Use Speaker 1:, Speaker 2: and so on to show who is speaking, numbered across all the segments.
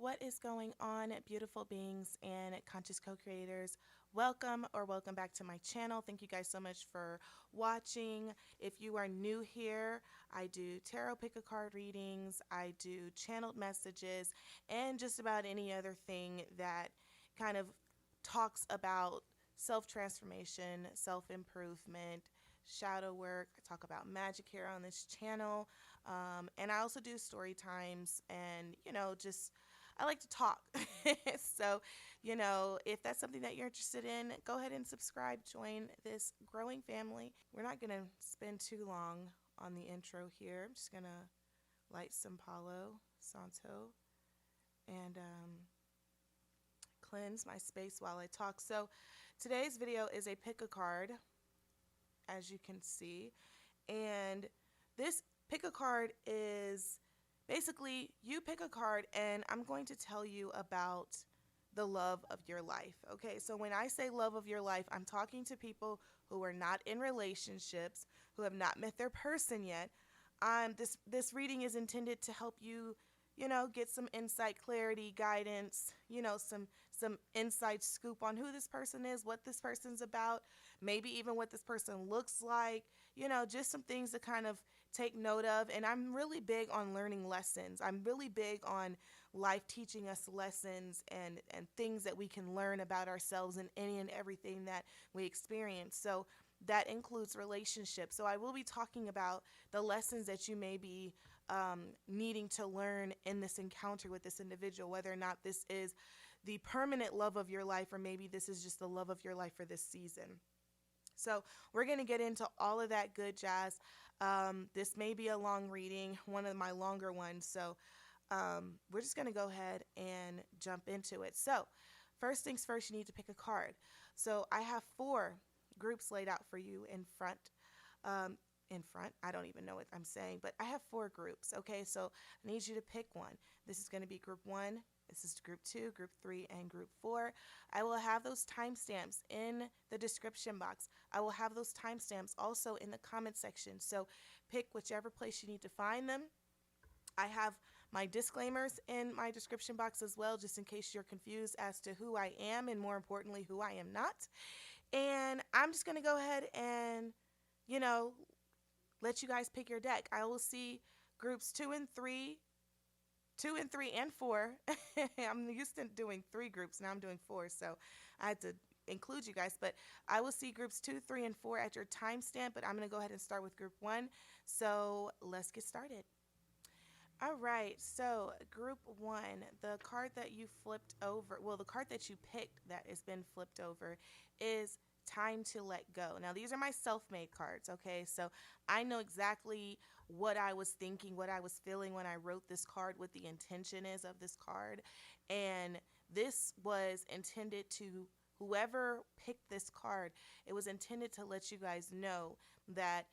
Speaker 1: What is going on, beautiful beings and conscious co-creators? Welcome back to my channel. Thank you guys so much for watching. If you are new here, I do tarot pick a card readings, I do channeled messages, and just about any other thing that kind of talks about self-transformation, self-improvement, shadow work. I talk about magic here on this channel. And I also do story times and, just I like to talk. So, if that's something that you're interested in, go ahead and subscribe, join this growing family. We're not going to spend too long on the intro here. I'm just going to light some Palo Santo and cleanse my space while I talk. So, today's video is a pick a card, as you can see. And this pick a card is basically you pick a card and I'm going to tell you about the love of your life. Okay, so when I say love of your life, I'm talking to people who are not in relationships, who have not met their person yet. This reading is intended to help you, get some insight, clarity, guidance, some inside scoop on who this person is, what this person's about, maybe even what this person looks like, just some things to kind of take note of. And I'm really big on learning lessons. I'm really big on life teaching us lessons and things that we can learn about ourselves in any and everything that we experience. So that includes relationships. So I will be talking about the lessons that you may be needing to learn in this encounter with this individual, whether or not this is the permanent love of your life or maybe this is just the love of your life for this season. So we're going to get into all of that good jazz. This may be a long reading, one of my longer ones. So we're just going to go ahead and jump into it. So first things first, you need to pick a card. So I have 4 groups laid out for you in front. I don't even know what I'm saying, but I have 4 groups. Okay, so I need you to pick one. This is going to be group 1. This is group 2, group 3, and group 4. I will have those timestamps in the description box. I will have those timestamps also in the comment section. So pick whichever place you need to find them. I have my disclaimers in my description box as well, just in case you're confused as to who I am and more importantly, who I am not. And I'm just going to go ahead and, let you guys pick your deck. I will see groups 2 and 3 and 4. I'm used to doing 3 groups. Now I'm doing 4. So I had to include you guys. But I will see groups 2, 3, and 4 at your timestamp. But I'm going to go ahead and start with group 1. So let's get started. All right. So group 1, the card that you flipped over, well, the card that you picked that has been flipped over is Time to Let Go. Now, these are my self-made cards, okay? So I know exactly what I was thinking, what I was feeling when I wrote this card, what the intention is of this card. And this was intended to, whoever picked this card, it was intended to let you guys know that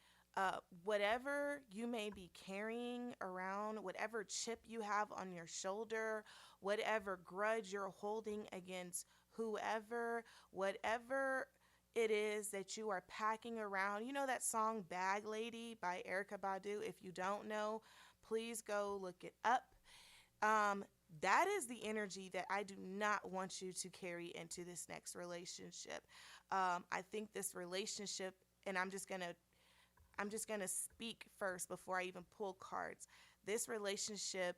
Speaker 1: whatever you may be carrying around, whatever chip you have on your shoulder, whatever grudge you're holding against whoever, whatever it is that you are packing around. You know that song Bag Lady by Erykah Badu? If you don't know, please go look it up. That is the energy that I do not want you to carry into this next relationship. I think this relationship, and I'm just gonna speak first before I even pull cards. This relationship,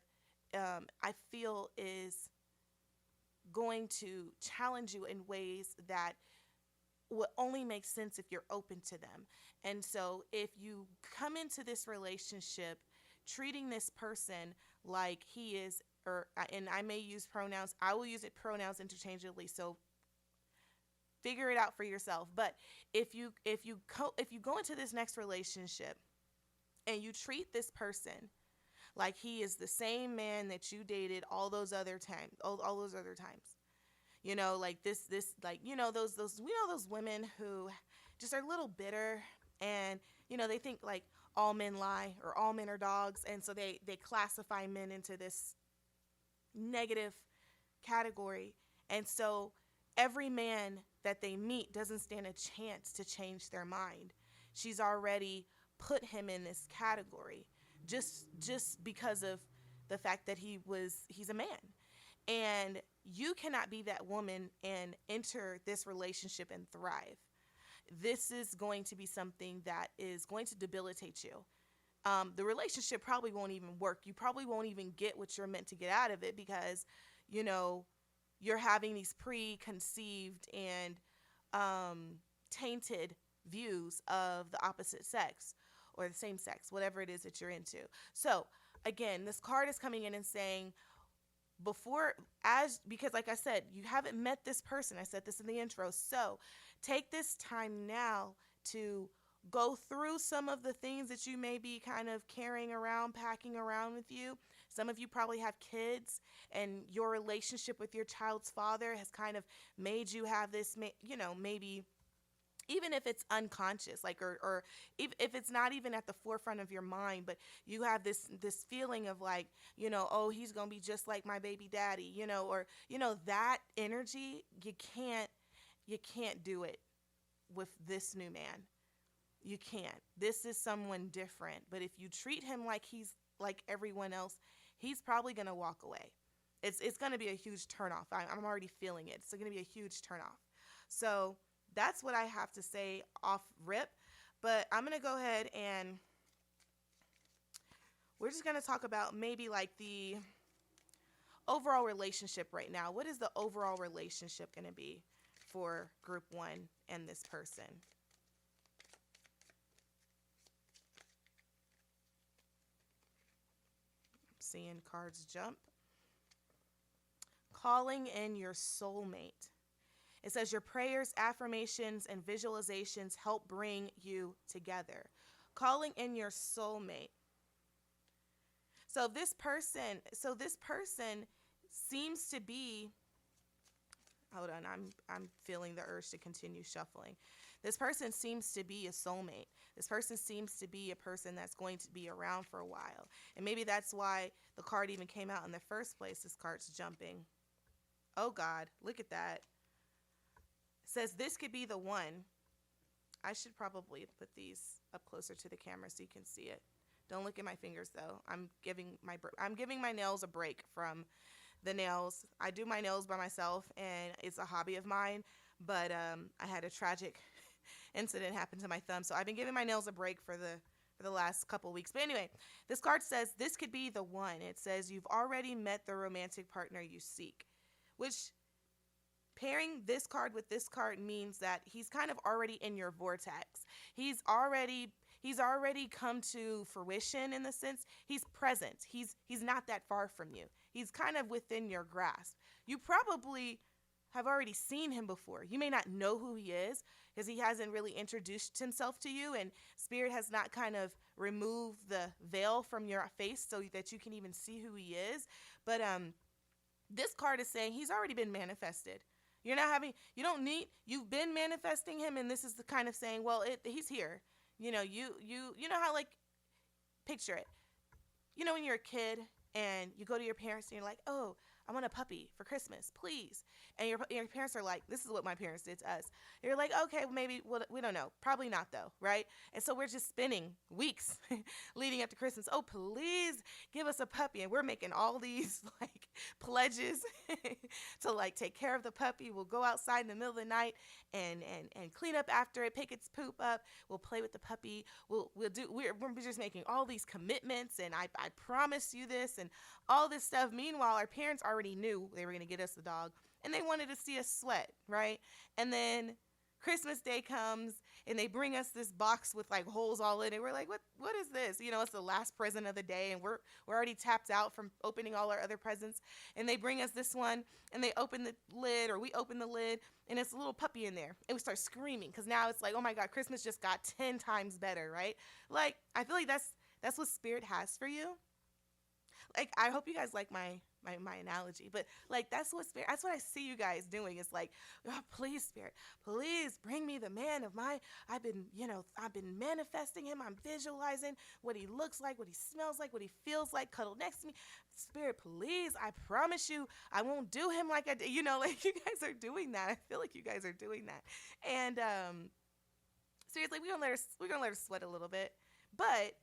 Speaker 1: I feel, is going to challenge you in ways that will only make sense if you're open to them. And so if you come into this relationship treating this person like he is, and I may use pronouns, I will use pronouns interchangeably, so figure it out for yourself. But if you go into this next relationship and you treat this person like he is the same man that you dated all those other times, like this, like, those women who just are a little bitter and, they think like all men lie or all men are dogs. And so they classify men into this negative category. And so every man that they meet doesn't stand a chance to change their mind. She's already put him in this category just because of the fact that he's a man. And you cannot be that woman and enter this relationship and thrive. This is going to be something that is going to debilitate you. The relationship probably won't even work. You probably won't even get what you're meant to get out of it because, you know, you're having these preconceived and tainted views of the opposite sex or the same sex, whatever it is that you're into. So, again, this card is coming in and saying, before, as because like I said, you haven't met this person. I said this in the intro. So take this time now to go through some of the things that you may be kind of carrying around, packing around with you. Some of you probably have kids, and your relationship with your child's father has kind of made you have this, maybe even if it's unconscious, like, or if it's not even at the forefront of your mind, but you have this feeling of like, oh, he's gonna be just like my baby daddy, or that energy. You can't do it with this new man. You can't. This is someone different. But if you treat him like he's like everyone else, he's probably gonna walk away. It's gonna be a huge turnoff. I'm already feeling it. It's gonna be a huge turnoff. So that's what I have to say off rip. But I'm going to go ahead and we're just going to talk about maybe like the overall relationship right now. What is the overall relationship going to be for group one and this person? I'm seeing cards jump. Calling in your soulmate. It says your prayers, affirmations, and visualizations help bring you together. Calling in your soulmate. So this person seems to be, hold on, I'm feeling the urge to continue shuffling. This person seems to be a soulmate. This person seems to be a person that's going to be around for a while. And maybe that's why the card even came out in the first place. This card's jumping. Oh God, look at that. Says this could be the one. I should probably put these up closer to the camera so you can see it. Don't look at my fingers though. I'm giving my nails a break from the nails. I do my nails by myself and it's a hobby of mine, but I had a tragic incident happen to my thumb, so I've been giving my nails a break for the last couple weeks. But anyway, this card says this could be the one. It says you've already met the romantic partner you seek, which pairing this card with this card means that he's kind of already in your vortex. He's already come to fruition in the sense he's present. He's not that far from you. He's kind of within your grasp. You probably have already seen him before. You may not know who he is because he hasn't really introduced himself to you, and Spirit has not kind of removed the veil from your face so that you can even see who he is. But this card is saying he's already been manifested. You've been manifesting him, and this is the kind of saying, well, he's here. You know how, like, picture it. When you're a kid and you go to your parents and you're like, oh, I want a puppy for Christmas, please. And your parents are like, this is what my parents did to us. You're like, okay, well, maybe, we don't know. Probably not, though, right? And so we're just spending weeks leading up to Christmas. Oh, please give us a puppy. And we're making all these, like, pledges to, like, take care of the puppy. We'll go outside in the middle of the night and clean up after it, pick its poop up. We'll play with the puppy. We're just making all these commitments, and I promise you this, and all this stuff. Meanwhile, our parents already knew they were going to get us the dog, and they wanted to see us sweat, right? And then Christmas Day comes, and they bring us this box with, like, holes all in it. We're like, what is this? It's the last present of the day, and we're already tapped out from opening all our other presents. And they bring us this one, and they open the lid, or we open the lid, and it's a little puppy in there. And we start screaming, because now it's like, oh my God, Christmas just got 10 times better, right? Like, I feel like that's what Spirit has for you. Like, I hope you guys like my analogy, but, like, that's what I see you guys doing. It's like, oh, please, Spirit, please bring me the man of I've been manifesting him. I'm visualizing what he looks like, what he smells like, what he feels like, cuddle next to me. Spirit, please, I promise you, I won't do him like I did. Like, you guys are doing that. I feel like you guys are doing that. And, seriously, we're gonna let her sweat a little bit, but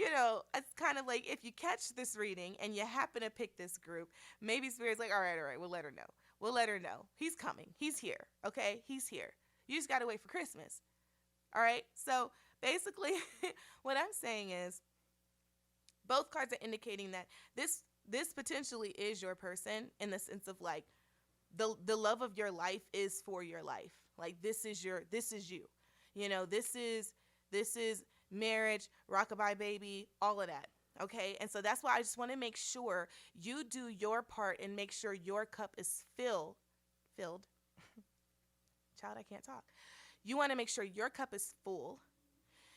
Speaker 1: It's kind of like if you catch this reading and you happen to pick this group, maybe Spirit's like, all right, we'll let her know. We'll let her know. He's coming. He's here. Okay? He's here. You just got to wait for Christmas. All right? So basically, what I'm saying is both cards are indicating that this potentially is your person in the sense of like the love of your life is for your life. Like this is you. This is marriage, rockabye baby, all of that. Okay? And so that's why I just want to make sure you do your part and make sure your cup is filled. Child, I can't talk. You want to make sure your cup is full.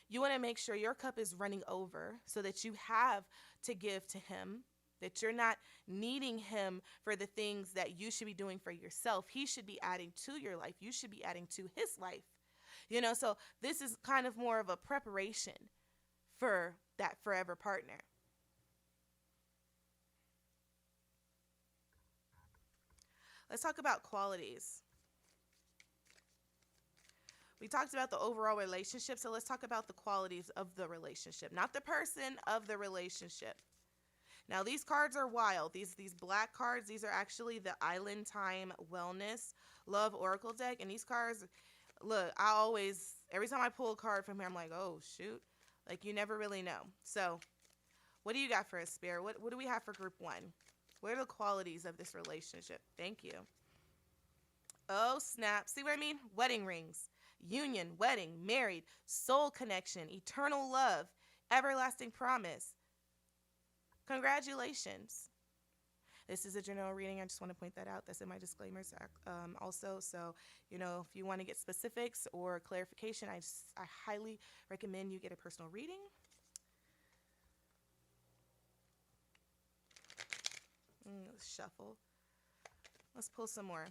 Speaker 1: You want to make sure your cup is running over so that you have to give to him, that you're not needing him for the things that you should be doing for yourself. He should be adding to your life. You should be adding to his life. So this is kind of more of a preparation for that forever partner. Let's talk about qualities. We talked about the overall relationship, so let's talk about the qualities of the relationship, not the person, of the relationship. Now, these cards are wild. These black cards, these are actually the Island Time Wellness Love Oracle deck, and these cards, look, every time I pull a card from here, I'm like, oh, shoot. Like, you never really know. So, what do you got for us, Spirit? What do we have for group one? What are the qualities of this relationship? Thank you. Oh, snap. See what I mean? Wedding rings. Union, wedding, married, soul connection, eternal love, everlasting promise. Congratulations. This is a general reading. I just want to point that out. That's in my disclaimers also. So, if you want to get specifics or clarification, I highly recommend you get a personal reading. Let's shuffle. Let's pull some more.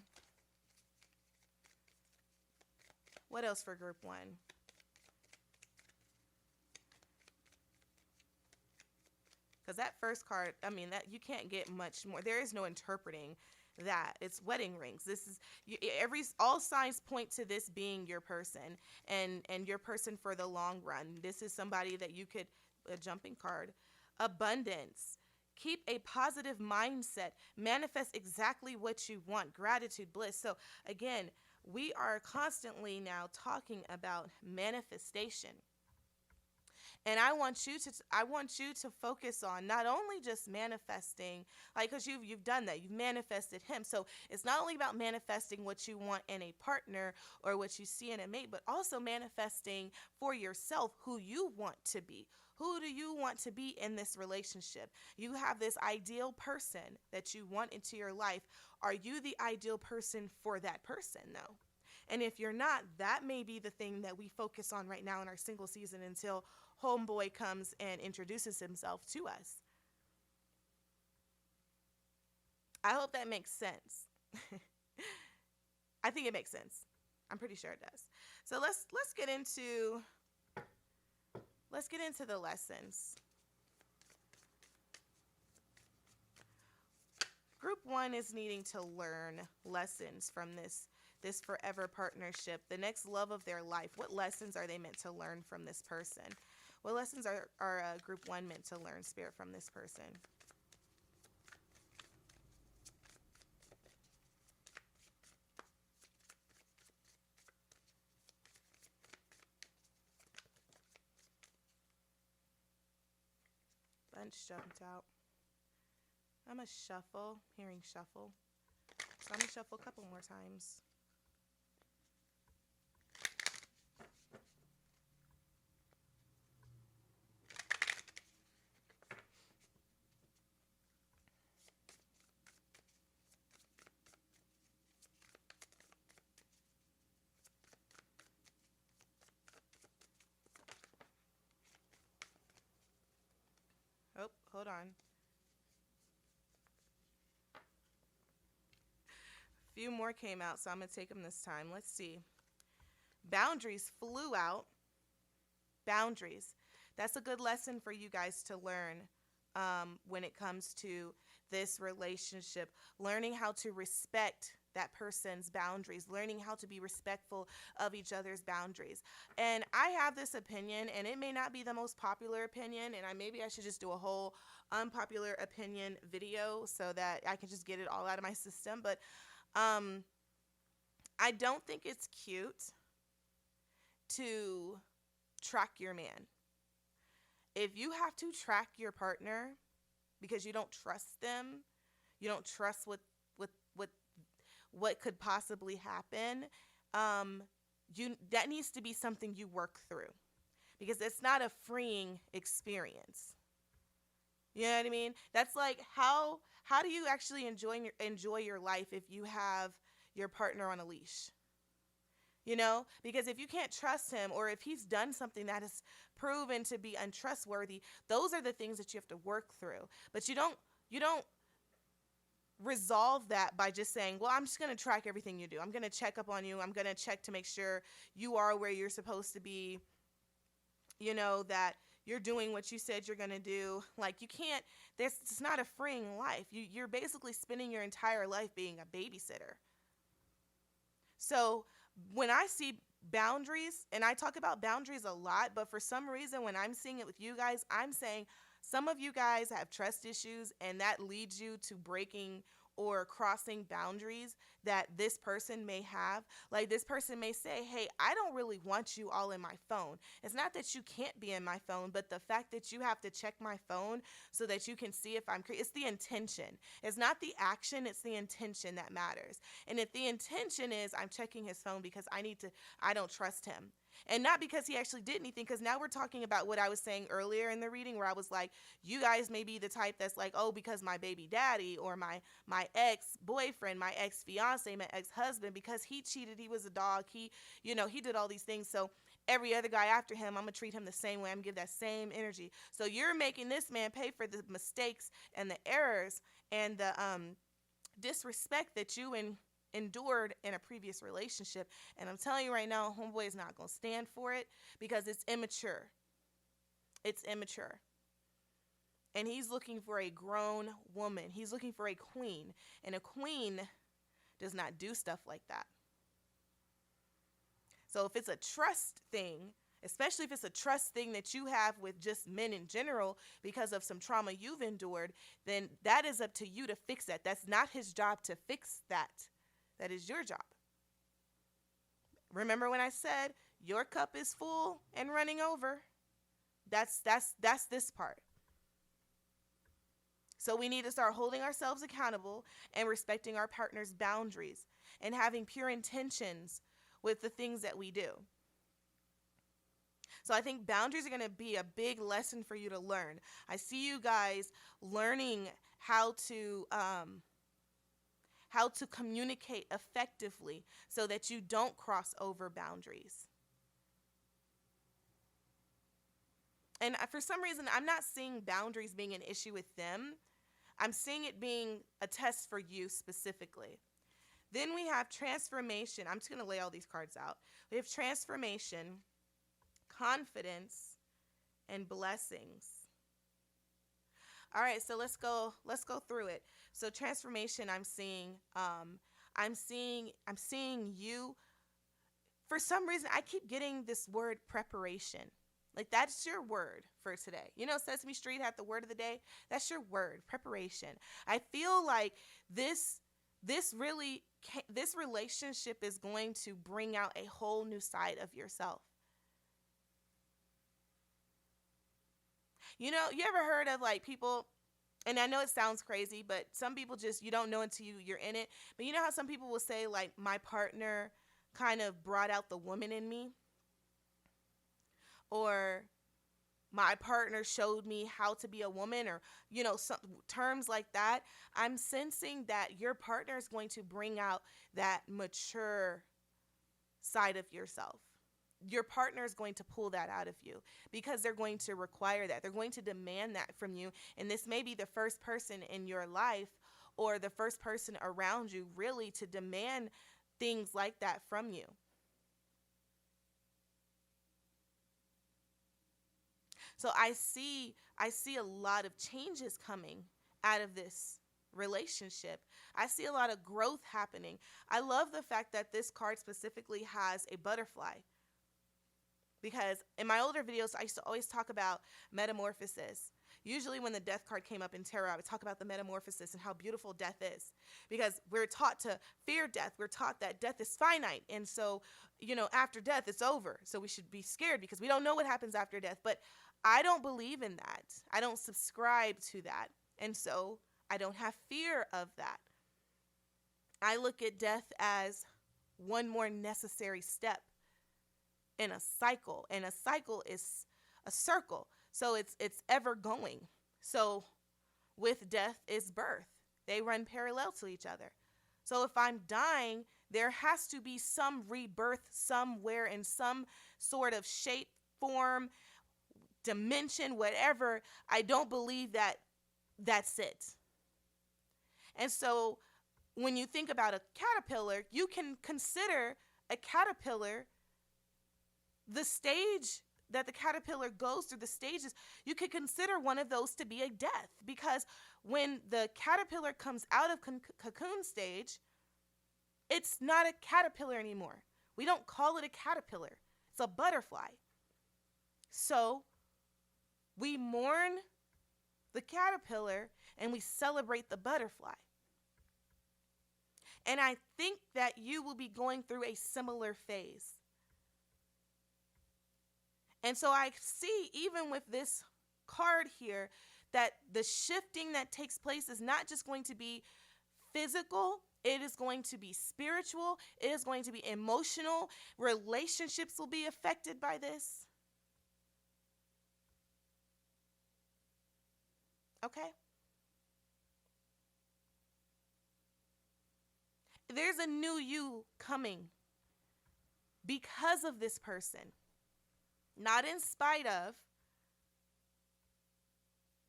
Speaker 1: What else for group one? Because that first card, that you can't get much more. There is no interpreting that. It's wedding rings. This is all signs point to this being your person and your person for the long run. This is somebody that you could a jumping card. Abundance. Keep a positive mindset. Manifest exactly what you want. Gratitude, bliss. So again, we are constantly now talking about manifestation. And I want you to focus on not only just manifesting, like, because you've done that, you've manifested him. So it's not only about manifesting what you want in a partner or what you see in a mate, but also manifesting for yourself who you want to be. Who do you want to be in this relationship? You have this ideal person that you want into your life. Are you the ideal person for that person, though? And if you're not, that may be the thing that we focus on right now in our single season until homeboy comes and introduces himself to us. I hope that makes sense. I think it makes sense. I'm pretty sure it does. So let's get into the lessons. Group one is needing to learn lessons from this forever partnership, the next love of their life. What lessons are they meant to learn from this person? What lessons are group one meant to learn, Spirit, from this person? Bunch jumped out. I'm going to shuffle, hearing shuffle. So I'm going to shuffle a couple more times. Oh, hold on. A few more came out, so I'm going to take them this time. Let's see. Boundaries flew out. Boundaries. That's a good lesson for you guys to learn when it comes to this relationship. Learning how to respect that person's boundaries, learning how to be respectful of each other's boundaries. And I have this opinion, and it may not be the most popular opinion, and maybe I should just do a whole unpopular opinion video so that I can just get it all out of my system. But um, I don't think it's cute to track your man. If you have to track your partner because you don't trust them, you don't trust what what what could possibly happen, you that needs to be something you work through because it's not a freeing experience. You know what I mean? That's like how do you actually enjoy your life if you have your partner on a leash? You know, because if you can't trust him or if he's done something that is proven to be untrustworthy, those are the things that you have to work through. But you don't resolve that by just saying, well, I'm just going to track everything you do. I'm going to check up on you. I'm going to check to make sure you are where you're supposed to be, that you're doing what you said you're going to do. Like, you can't, it's not a freeing life. You're basically spending your entire life being a babysitter. So when I see boundaries, and I talk about boundaries a lot, but for some reason, when I'm seeing it with you guys, I'm saying some of you guys have trust issues, and that leads you to breaking or crossing boundaries that this person may have. Like, this person may say, hey, I don't really want you all in my phone. It's not that you can't be in my phone, but the fact that you have to check my phone so that you can see if it's the intention. It's not the action, it's the intention that matters. And if the intention is I'm checking his phone because I don't trust him, and not because he actually did anything, because now we're talking about what I was saying earlier in the reading where I was like, you guys may be the type that's like, oh, because my baby daddy or my ex-boyfriend, my ex-fiance, my ex-husband, because he cheated, he was a dog, he did all these things, so every other guy after him, I'm going to treat him the same way, I'm going to give that same energy. So you're making this man pay for the mistakes and the errors and the disrespect that you endured in a previous relationship. And I'm telling you right now, homeboy is not going to stand for it because it's immature. It's immature. And he's looking for a grown woman. He's looking for a queen. And a queen does not do stuff like that. So if it's a trust thing, especially if it's a trust thing that you have with just men in general because of some trauma you've endured, then that is up to you to fix that. That's not his job to fix that. That is your job. Remember when I said your cup is full and running over? That's this part. So we need to start holding ourselves accountable and respecting our partner's boundaries and having pure intentions with the things that we do. So I think boundaries are going to be a big lesson for you to learn. I see you guys learning how to communicate effectively so that you don't cross over boundaries. And for some reason, I'm not seeing boundaries being an issue with them. I'm seeing it being a test for you specifically. Then we have transformation. I'm just going to lay all these cards out. We have transformation, confidence, and blessings. All right, so let's go through it. So transformation, I'm seeing you. For some reason, I keep getting this word preparation. Like, that's your word for today. Sesame Street had the word of the day. That's your word, preparation. I feel like this relationship is going to bring out a whole new side of yourself. You ever heard of like people, and I know it sounds crazy, but some people just, you don't know until you're in it. But you know how some people will say like, my partner kind of brought out the woman in me? Or my partner showed me how to be a woman, or, some terms like that. I'm sensing that your partner is going to bring out that mature side of yourself. Your partner is going to pull that out of you because they're going to require that. They're going to demand that from you. And this may be the first person in your life or the first person around you really to demand things like that from you. So I see a lot of changes coming out of this relationship. I see a lot of growth happening. I love the fact that this card specifically has a butterfly, because in my older videos, I used to always talk about metamorphosis. Usually, when the death card came up in tarot, I would talk about the metamorphosis and how beautiful death is, because we're taught to fear death. We're taught that death is finite. And so, after death, it's over. So we should be scared because we don't know what happens after death. But I don't believe in that. I don't subscribe to that. And so I don't have fear of that. I look at death as one more necessary step in a cycle, and a cycle is a circle, so it's ever going. So with death is birth. They run parallel to each other. So if I'm dying, there has to be some rebirth somewhere in some sort of shape, form, dimension, whatever. I don't believe that that's it. And so when you think about a caterpillar, you can consider a caterpillar, the stage that the caterpillar goes through, the stages, you could consider one of those to be a death, because when the caterpillar comes out of cocoon stage, it's not a caterpillar anymore. We don't call it a caterpillar. It's a butterfly. So we mourn the caterpillar and we celebrate the butterfly. And I think that you will be going through a similar phase. And so I see, even with this card here, that the shifting that takes place is not just going to be physical, it is going to be spiritual, it is going to be emotional. Relationships will be affected by this. Okay? There's a new you coming because of this person. Not in spite of,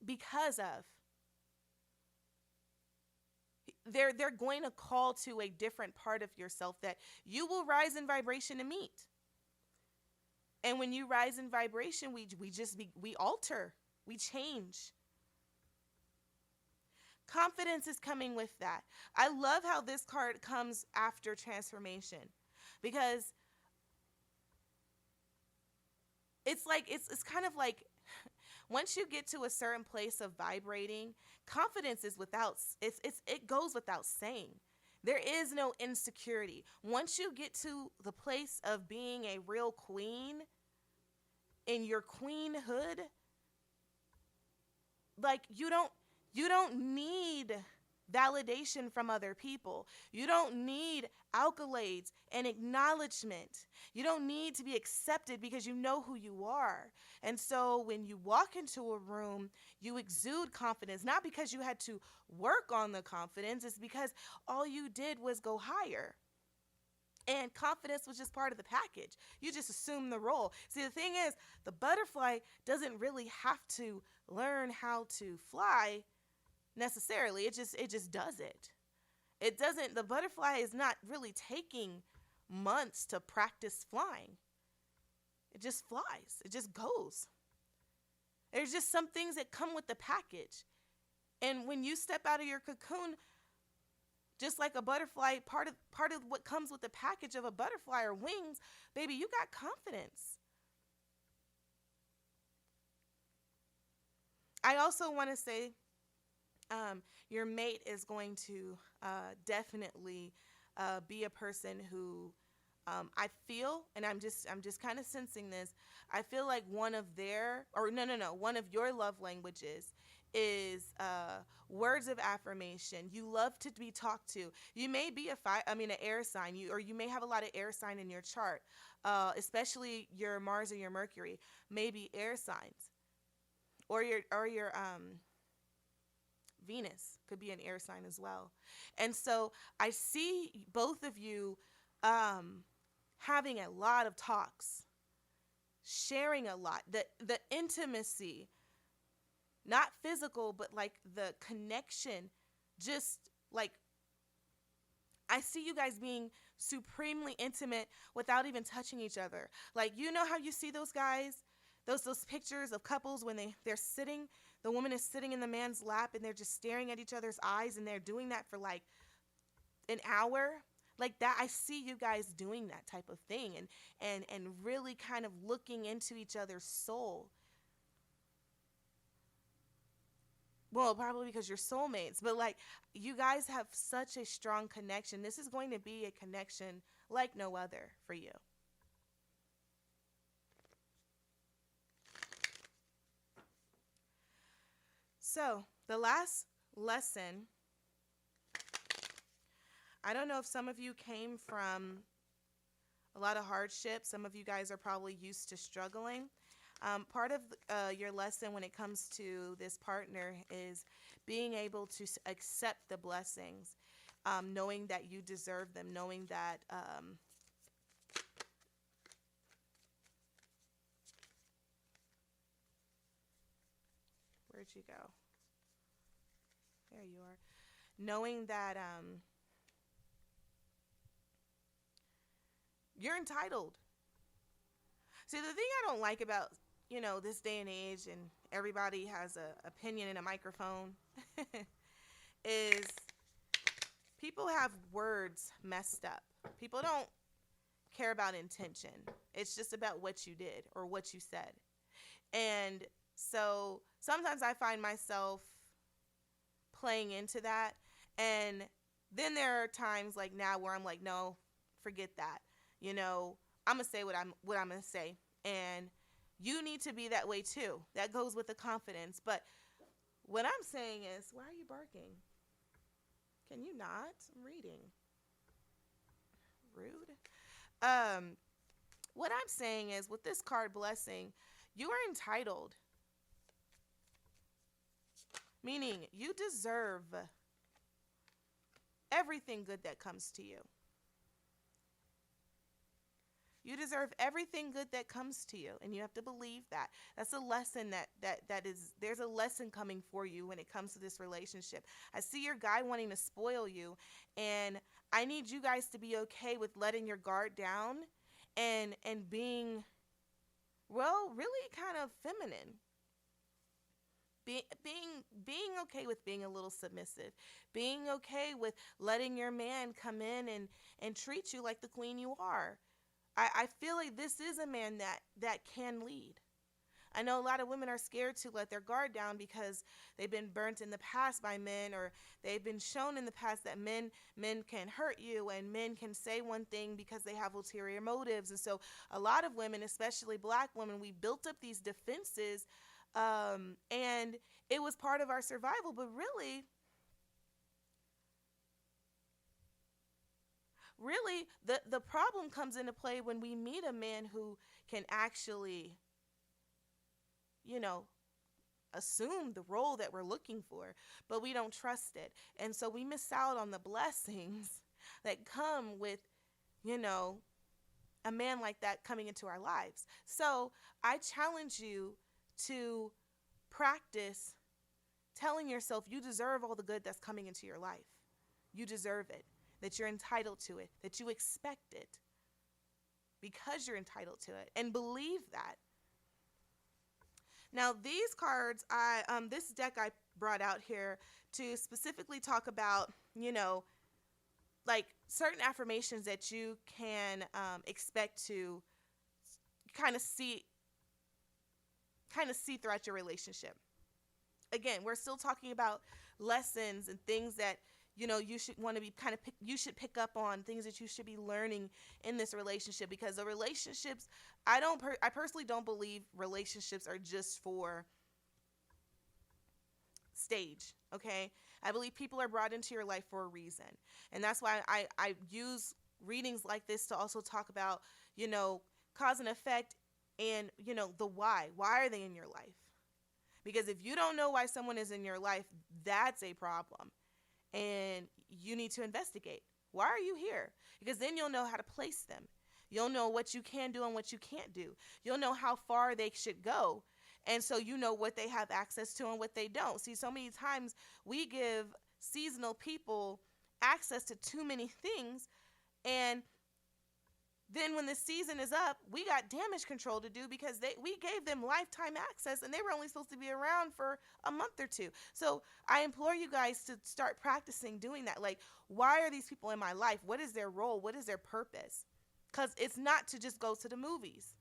Speaker 1: because of. They're going to call to a different part of yourself that you will rise in vibration to meet. And when you rise in vibration, we alter, we change. Confidence is coming with that. I love how this card comes after transformation, because it's kind of like once you get to a certain place of vibrating, confidence is it goes without saying. There is no insecurity. Once you get to the place of being a real queen in your queenhood, like you don't need validation from other people. You don't need accolades and acknowledgement. You don't need to be accepted because you know who you are. And so when you walk into a room, you exude confidence, not because you had to work on the confidence, it's because all you did was go higher. And confidence was just part of the package. You just assume the role. See, the thing is, the butterfly doesn't really have to learn how to fly necessarily. It just does it. It doesn't, the butterfly is not really taking months to practice flying. It just flies. It just goes. There's just some things that come with the package. And when you step out of your cocoon, just like a butterfly, part of what comes with the package of a butterfly are wings, baby, you got confidence. I also want to say, your mate is going to definitely be a person who I feel, and I'm just kind of sensing this. I feel like one of your love languages is words of affirmation. You love to be talked to. You may be an air sign, or you may have a lot of air sign in your chart, especially your Mars or your Mercury, maybe air signs, or your Venus could be an air sign as well. And so I see both of you having a lot of talks, sharing a lot, the intimacy, not physical, but like the connection, just like I see you guys being supremely intimate without even touching each other. Like, you know how you see those guys those pictures of couples when they're sitting, the woman is sitting in the man's lap and they're just staring at each other's eyes, and they're doing that for like an hour. Like that, I see you guys doing that type of thing, and really kind of looking into each other's soul. Well, probably because you're soulmates, but like you guys have such a strong connection. This is going to be a connection like no other for you. So, the last lesson, I don't know if some of you came from a lot of hardship. Some of you guys are probably used to struggling. Part of your lesson when it comes to this partner is being able to accept the blessings, knowing that you deserve them, knowing that, where'd you go? There you are. Knowing that you're entitled. See, the thing I don't like about, this day and age, and everybody has a opinion and a microphone, is people have words messed up. People don't care about intention. It's just about what you did or what you said. And so sometimes I find myself playing into that. And then there are times like now where I'm like, no, forget that. I'm going to say what I'm going to say. And you need to be that way too. That goes with the confidence. But what I'm saying is, why are you barking? Can you not? I'm reading. Rude. What I'm saying is, with this card blessing, you are entitled. Meaning, you deserve everything good that comes to you. You deserve everything good that comes to you, and you have to believe that. That's a lesson that is, there's a lesson coming for you when it comes to this relationship. I see your guy wanting to spoil you, and I need you guys to be okay with letting your guard down and being, well, really kind of feminine. Being okay with being a little submissive, being okay with letting your man come in and treat you like the queen you are. I feel like this is a man that can lead. I know a lot of women are scared to let their guard down because they've been burnt in the past by men, or they've been shown in the past that men can hurt you, and men can say one thing because they have ulterior motives. And so a lot of women, especially black women, we built up these defenses, and it was part of our survival. But really, the problem comes into play when we meet a man who can actually, assume the role that we're looking for, but we don't trust it. And so we miss out on the blessings that come with, a man like that coming into our lives. So I challenge you to practice telling yourself you deserve all the good that's coming into your life. You deserve it, that you're entitled to it, that you expect it because you're entitled to it, and believe that. Now, these cards, this deck I brought out here to specifically talk about, like certain affirmations that you can expect to kind of see throughout your relationship. Again, we're still talking about lessons and things that you should want to be you should pick up on, things that you should be learning in this relationship, because the relationships, I personally don't believe relationships are just for stage. Okay, I believe people are brought into your life for a reason, and that's why I use readings like this to also talk about cause and effect, and the why are they in your life. Because if you don't know why someone is in your life, that's a problem. And you need to investigate. Why are you here? Because then you'll know how to place them. You'll know what you can do and what you can't do. You'll know how far they should go. And so you know what they have access to and what they don't. See, so many times we give seasonal people access to too many things, and Then when the season is up, we got damage control to do because we gave them lifetime access and they were only supposed to be around for a month or two. So I implore you guys to start practicing doing that. Like, why are these people in my life? What is their role? What is their purpose? Because it's not to just go to the movies.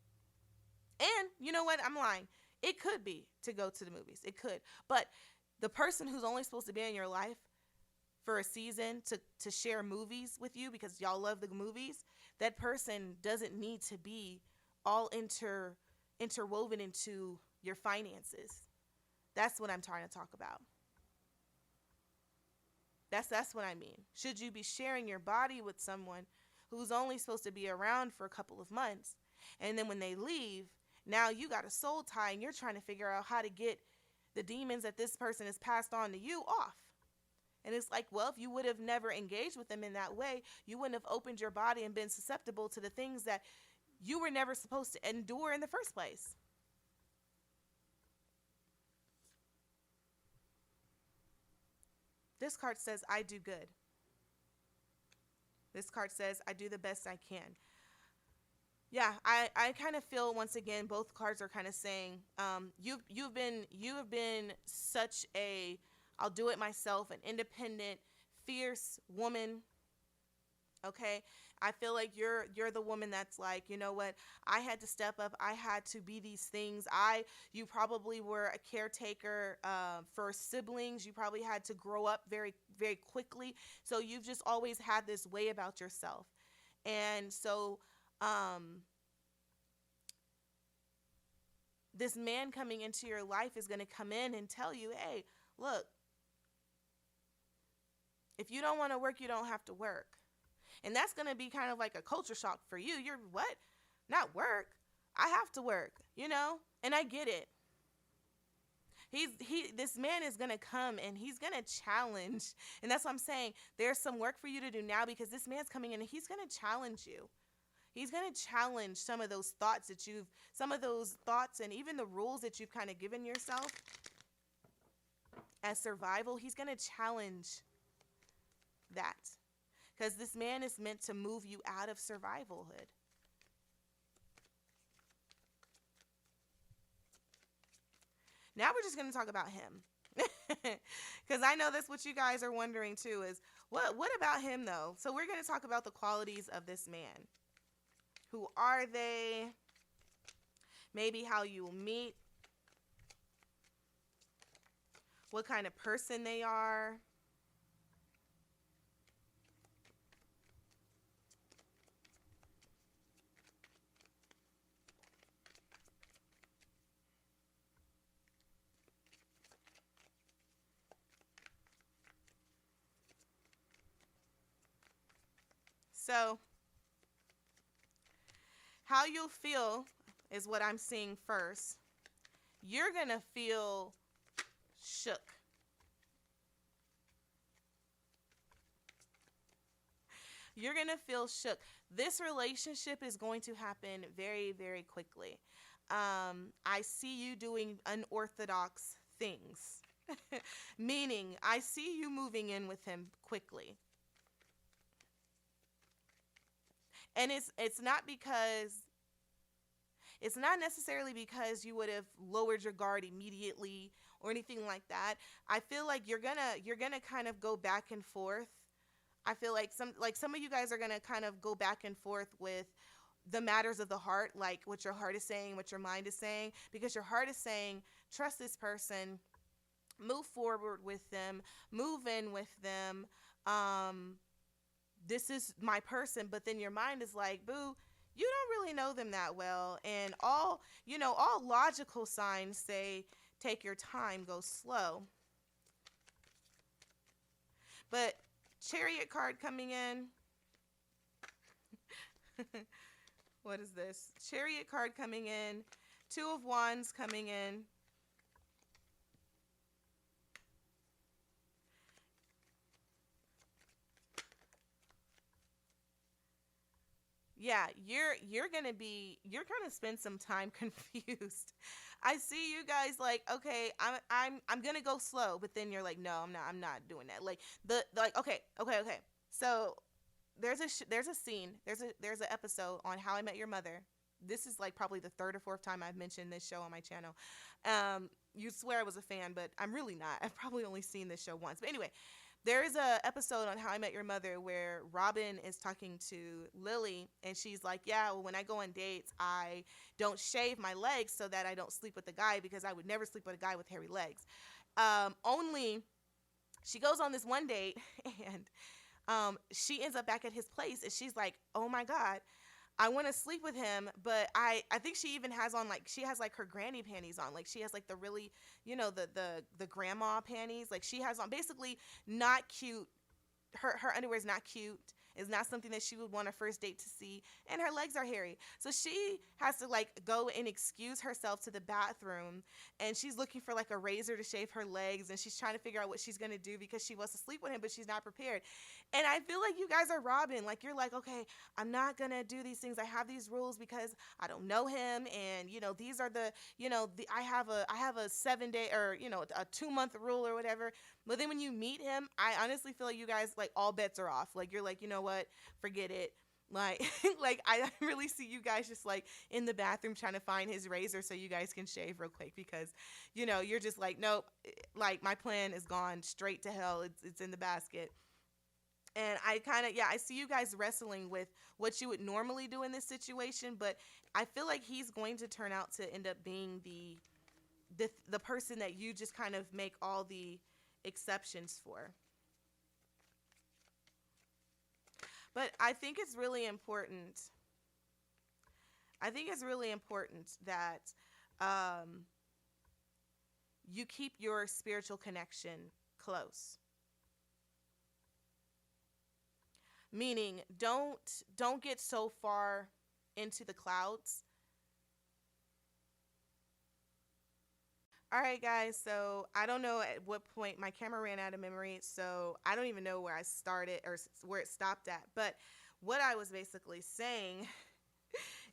Speaker 1: And you know what? I'm lying. It could be to go to the movies. It could. But the person who's only supposed to be in your life for a season to share movies with you because y'all love the movies, that person doesn't need to be all interwoven into your finances. That's what I'm trying to talk about. That's what I mean. Should you be sharing your body with someone who's only supposed to be around for a couple of months, and then when they leave, now you got a soul tie and you're trying to figure out how to get the demons that this person has passed on to you off. And it's like, well, if you would have never engaged with them in that way, you wouldn't have opened your body and been susceptible to the things that you were never supposed to endure in the first place. This card says, I do good. This card says, I do the best I can. Yeah, I kind of feel once again both cards are kind of saying you have been such a I'll do it myself, an independent, fierce woman. Okay, I feel like you're the woman that's like, you know what, I had to step up, I had to be these things. You probably were a caretaker for siblings. You probably had to grow up very very quickly, so you've just always had this way about yourself, and so. This man coming into your life is going to come in and tell you, hey, look, if you don't want to work, you don't have to work. And that's going to be kind of like a culture shock for you. You're what? Not work. I have to work, you know? And I get it. This man is going to come and he's going to challenge. And that's what I'm saying. There's some work for you to do now because this man's coming in and he's going to challenge you. He's going to challenge some of those thoughts and even the rules that you've kind of given yourself as survival. He's going to challenge that because this man is meant to move you out of survivalhood. Now we're just going to talk about him because I know that's what you guys are wondering too is what about him though? So we're going to talk about the qualities of this man. Who are they? Maybe how you will meet. What kind of person they are. So, how you'll feel is what I'm seeing first. You're going to feel shook. You're going to feel shook. This relationship is going to happen very, very quickly. I see you doing unorthodox things, meaning I see you moving in with him quickly. And it's not necessarily because you would have lowered your guard immediately or anything like that. I feel like you're gonna kind of go back and forth. I feel like some of you guys are gonna kind of go back and forth with the matters of the heart, like what your heart is saying, what your mind is saying, because your heart is saying, trust this person, move forward with them, move in with them. This is my person, but then your mind is like, boo, you don't really know them that well. And all logical signs say, take your time, go slow. But Chariot card coming in. What is this? Chariot card coming in. Two of Wands coming in. Yeah, you're gonna spend some time confused. I see you guys like, okay, I'm gonna go slow, but then you're like, no, I'm not doing that. Like okay. So there's a scene, there's an episode on How I Met Your Mother. This is like probably the third or fourth time I've mentioned this show on my channel. You'd swear I was a fan, but I'm really not. I've probably only seen this show once. But anyway, there is a episode on How I Met Your Mother where Robin is talking to Lily, and she's like, "Yeah, well, when I go on dates, I don't shave my legs so that I don't sleep with the guy because I would never sleep with a guy with hairy legs." Only she goes on this one date, and she ends up back at his place, and she's like, "Oh my god, I want to sleep with him," but I think she even has on, like, she has like her granny panties on, like she has like the really, the grandma panties, like she has on basically not cute. Her underwear is not cute. Is not something that she would want a first date to see, and her legs are hairy. So she has to like go and excuse herself to the bathroom, and she's looking for like a razor to shave her legs, and she's trying to figure out what she's gonna do because she wants to sleep with him, but she's not prepared. And I feel like you guys are Robin. Like, you're like, okay, I'm not gonna do these things. I have these rules because I don't know him, and these are I have a 7 day, or a 2 month rule or whatever. But then when you meet him, I honestly feel like you guys, like, all bets are off. Like, you're like, you know what, forget it. Like, like I really see you guys just like in the bathroom trying to find his razor so you guys can shave real quick because, you're just like, nope, like my plan is gone straight to hell. It's in the basket. And I kind of, yeah, I see you guys wrestling with what you would normally do in this situation, but I feel like he's going to turn out to end up being the person that you just kind of make all the exceptions for. But I think it's really important. I think it's really important that um, you keep your spiritual connection close. Meaning, don't get so far into the clouds. All right, guys. So I don't know at what point my camera ran out of memory, so I don't even know where I started or where it stopped at. But what I was basically saying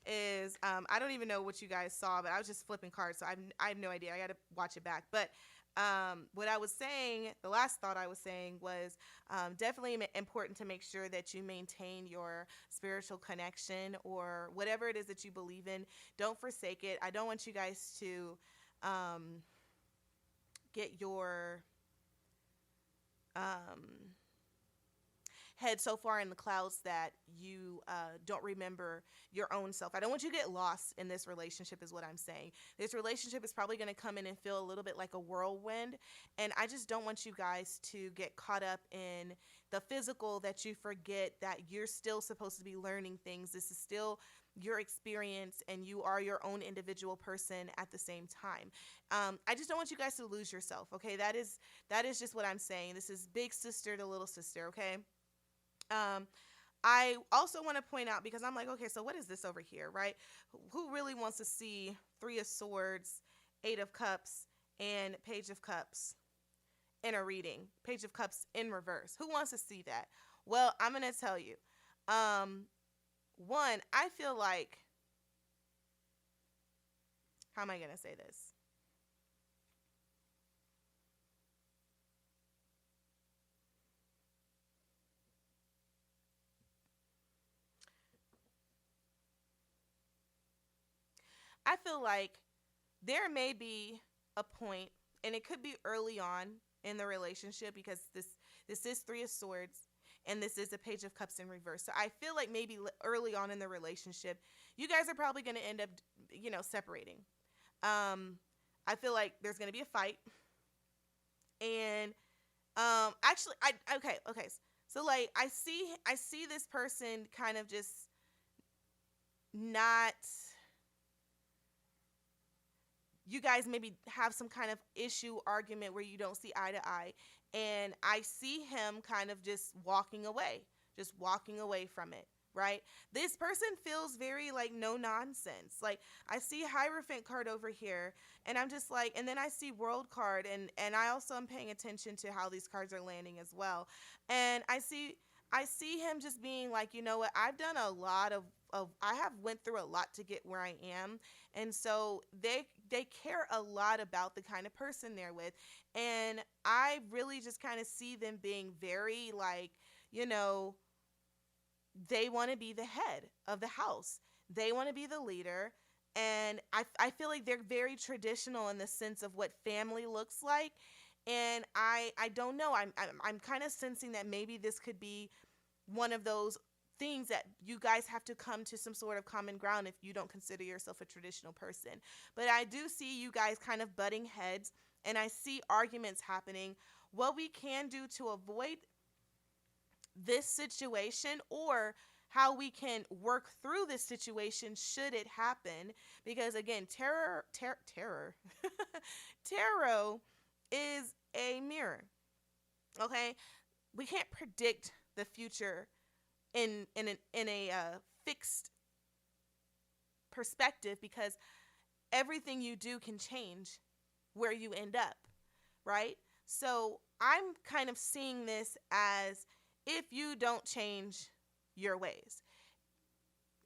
Speaker 1: is, I don't even know what you guys saw, but I was just flipping cards, so I have no idea. I got to watch it back. But what I was saying, the last thought I was saying was, definitely important to make sure that you maintain your spiritual connection or whatever it is that you believe in. Don't forsake it. I don't want you guys to get your um, head so far in the clouds that you don't remember your own self. I don't want you to get lost in this relationship, is what I'm saying. This relationship is probably going to come in and feel a little bit like a whirlwind, and I just don't want you guys to get caught up in the physical that you forget that you're still supposed to be learning things. This is still your experience, and you are your own individual person at the same time. I just don't want you guys to lose yourself. Okay, that is just what I'm saying. This is big sister to little sister. Okay. Um, I also want to point out, because I'm like, okay, so what is this over here, right? Who really wants to see Three of Swords, Eight of Cups, and Page of Cups in a reading? Page of Cups in reverse. Who wants to see that? Well, I'm going to tell you. One, I feel like, how am I going to say this? I feel like there may be a point, and it could be early on in the relationship, because this is Three of Swords, and this is a Page of Cups in reverse. So I feel like maybe early on in the relationship, you guys are probably going to end up, separating. I feel like there's going to be a fight, and actually, okay. So like I see this person kind of just not, you guys maybe have some kind of issue, argument where you don't see eye to eye, and I see him kind of just walking away from it, right? This person feels very like no nonsense. Like, I see Hierophant card over here, and I'm just like, and then I see World card, and I also am paying attention to how these cards are landing as well, and I see him just being like, you know what, I've done a lot of I have went through a lot to get where I am, and so they care a lot about the kind of person they're with, and I really just kind of see them being very like, you know they want to be the head of the house. They want to be the leader. And I feel like they're very traditional in the sense of what family looks like. And I don't know. I'm kind of sensing that maybe this could be one of those things that you guys have to come to some sort of common ground if you don't consider yourself a traditional person. But I do see you guys kind of butting heads, and I see arguments happening. What we can do to avoid this situation, or how we can work through this situation should it happen, because again, terror tarot is a mirror. Okay, we can't predict the future in a fixed perspective, because everything you do can change where you end up, right? So I'm kind of seeing this as, if you don't change your ways,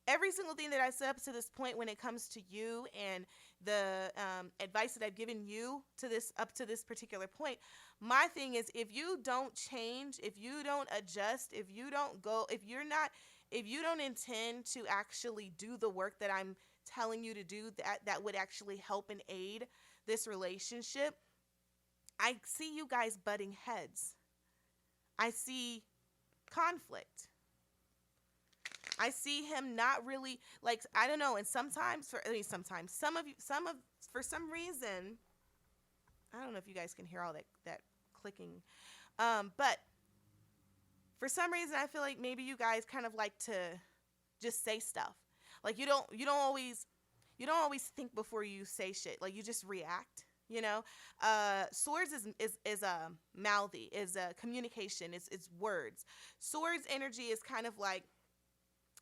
Speaker 1: every single thing that I said up to this point when it comes to you and the advice that I've given you to this up to this particular point, my thing is, if you don't change, if you don't adjust, if you don't go, if you don't intend to actually do the work that I'm telling you to do, that would actually help and aid this relationship, I see you guys butting heads. I see conflict. I see him not really, like, I don't know. And sometimes, for some reason, I don't know if you guys can hear all that clicking. But for some reason, I feel like maybe you guys kind of like to just say stuff. Like, you don't always think before you say shit. Like, you just react. Swords is mouthy, is communication, it's words. Swords energy is kind of like,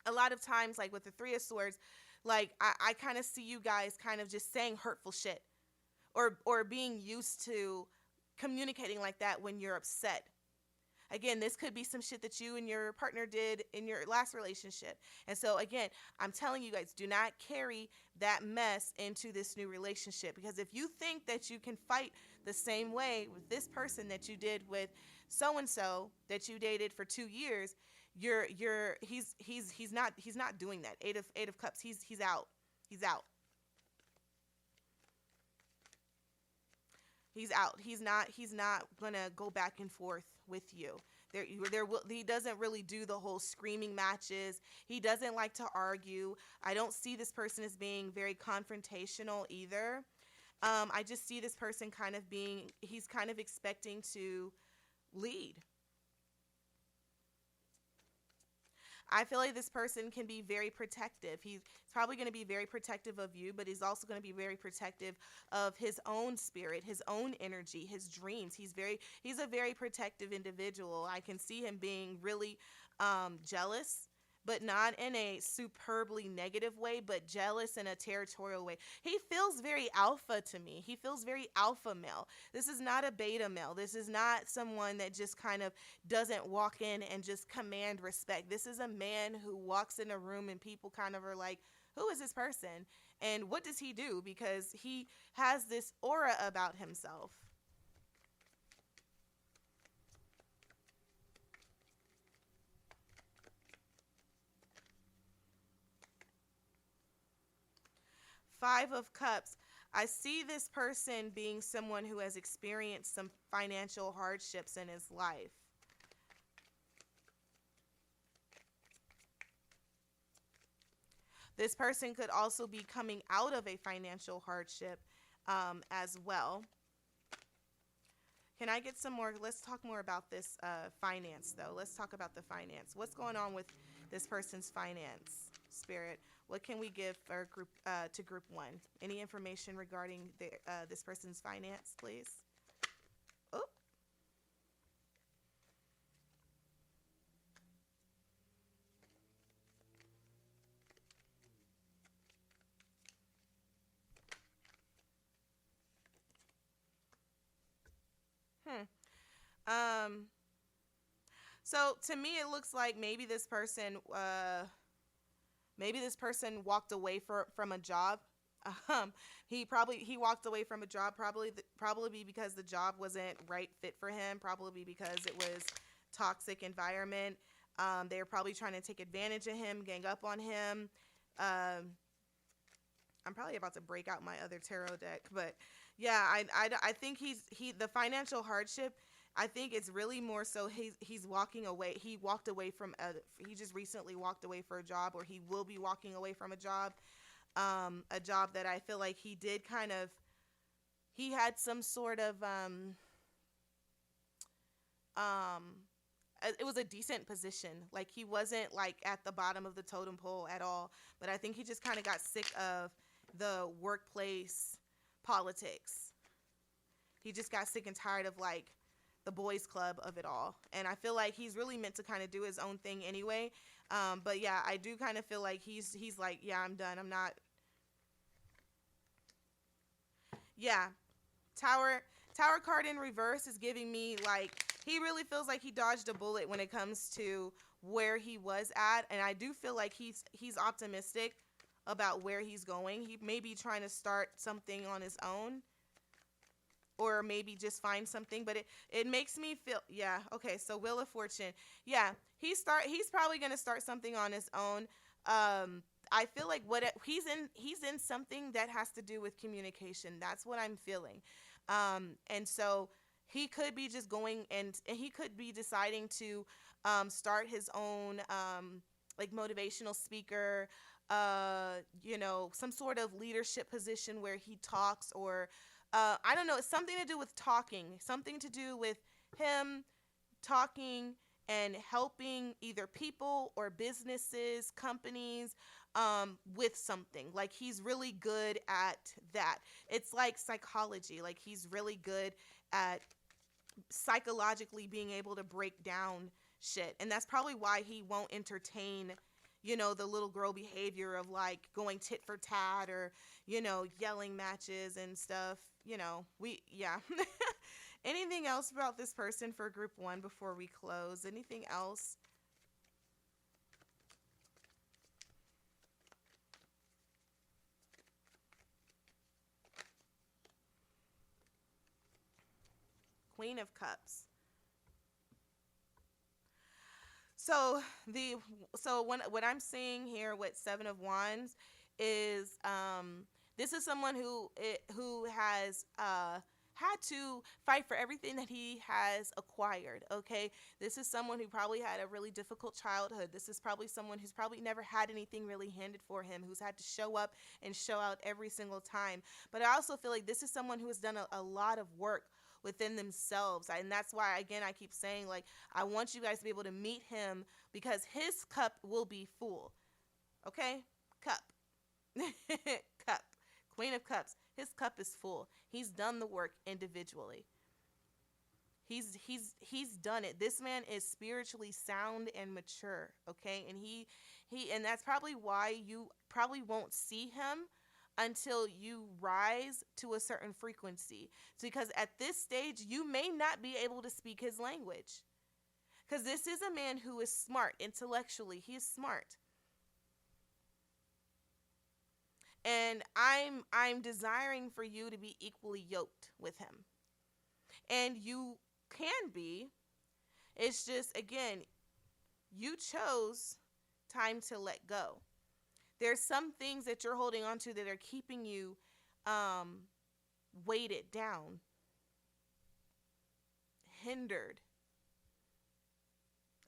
Speaker 1: a lot of times, like with the Three of Swords, like I kind of see you guys kind of just saying hurtful shit, or being used to communicating like that when you're upset. Again, this could be some shit that you and your partner did in your last relationship. And so again, I'm telling you guys, do not carry that mess into this new relationship, because if you think that you can fight the same way with this person that you did with so and so that you dated for 2 years, he's not doing that. Eight of Cups, he's out. He's out. He's not gonna go back and forth with you. He doesn't really do the whole screaming matches. He doesn't like to argue. I don't see this person as being very confrontational either. I just see this person kind of he's kind of expecting to lead. I feel like this person can be very protective. He's probably going to be very protective of you, but he's also going to be very protective of his own spirit, his own energy, his dreams. He's a very protective individual. I can see him being really jealous, but not in a superbly negative way, but jealous in a territorial way. He feels very alpha to me. He feels very alpha male. This is not a beta male. This is not someone that just kind of doesn't walk in and just command respect. This is a man who walks in a room and people kind of are like, who is this person? And what does he do? Because he has this aura about himself. Five of Cups. I see this person being someone who has experienced some financial hardships in his life. This person could also be coming out of a financial hardship as well. Can I get some more? Let's talk more about this finance, though. Let's talk about the finance. What's going on with this person's finance, Spirit? What can we give our group to Group 1? Any information regarding this person's finance, please? Oh. Um. So to me, it looks like maybe this person walked away from a job. He walked away from a job probably because the job wasn't right fit for him. Probably because it was toxic environment. They were probably trying to take advantage of him, gang up on him. Um, I'm probably about to break out my other tarot deck, but yeah, I think the financial hardship. I think it's really more so he's walking away. He walked away from he just recently walked away for a job, or he will be walking away from a job that I feel like he did kind of, he had some sort of um it was a decent position. Like, he wasn't like at the bottom of the totem pole at all, but I think he just kind of got sick of the workplace politics. He just got sick and tired of like the boys club of it all. And I feel like he's really meant to kind of do his own thing anyway. But yeah, I do kind of feel like he's like, yeah, I'm done. I'm not. Yeah. Tower card in reverse is giving me like, he really feels like he dodged a bullet when it comes to where he was at, and I do feel like he's optimistic about where he's going. He may be trying to start something on his own, or maybe just find something, but it makes me feel, yeah, okay, so Wheel of Fortune. Yeah, he's probably going to start something on his own. I feel like he's in something that has to do with communication. That's what I'm feeling. And so he could be just going, and he could be deciding to start his own like motivational speaker, some sort of leadership position where he talks, or I don't know, it's something to do with talking, something to do with him talking and helping either people or businesses, companies, with something. Like, he's really good at that. It's like psychology. Like, he's really good at psychologically being able to break down shit. And that's probably why he won't entertain, the little girl behavior of like going tit for tat, or, yelling matches and stuff. Yeah. Anything else about this person for group 1 before we close? Anything else? Queen of Cups. So what I'm seeing here with Seven of Wands is this is someone who has had to fight for everything that he has acquired. Okay, this is someone who probably had a really difficult childhood. This is probably someone who's probably never had anything really handed for him, who's had to show up and show out every single time. But I also feel like this is someone who has done a lot of work within themselves, and that's why, again, I keep saying, like, I want you guys to be able to meet him, because his cup will be full. Okay, cup. Cup. Queen of Cups. His cup is full. He's done the work individually. He's done it. This man is spiritually sound and mature. Okay, and that's probably why you probably won't see him until you rise to a certain frequency. It's because at this stage, you may not be able to speak his language. Because this is a man who is smart intellectually. He is smart. And I'm desiring for you to be equally yoked with him. And you can be. It's just, again, you chose time to let go. There's some things that you're holding on to that are keeping you weighted down, hindered.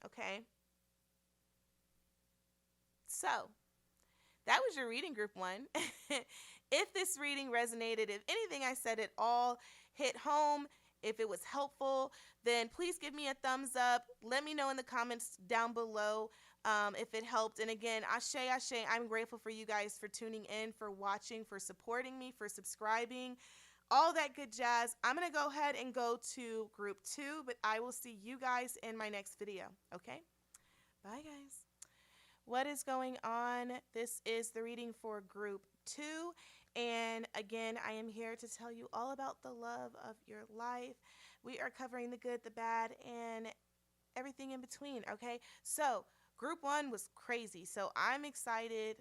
Speaker 1: Okay? So, that was your reading, group 1. If this reading resonated, if anything I said at all hit home, if it was helpful, then please give me a thumbs up. Let me know in the comments down below if it helped. And again, ashe, ashe, I'm grateful for you guys for tuning in, for watching, for supporting me, for subscribing, all that good jazz. I'm going to go ahead and go to group 2, but I will see you guys in my next video. Okay? Bye, guys. What is going on? This is the reading for group 2. And again, I am here to tell you all about the love of your life. We are covering the good, the bad, and everything in between, okay? So, group 1 was crazy. So, I'm excited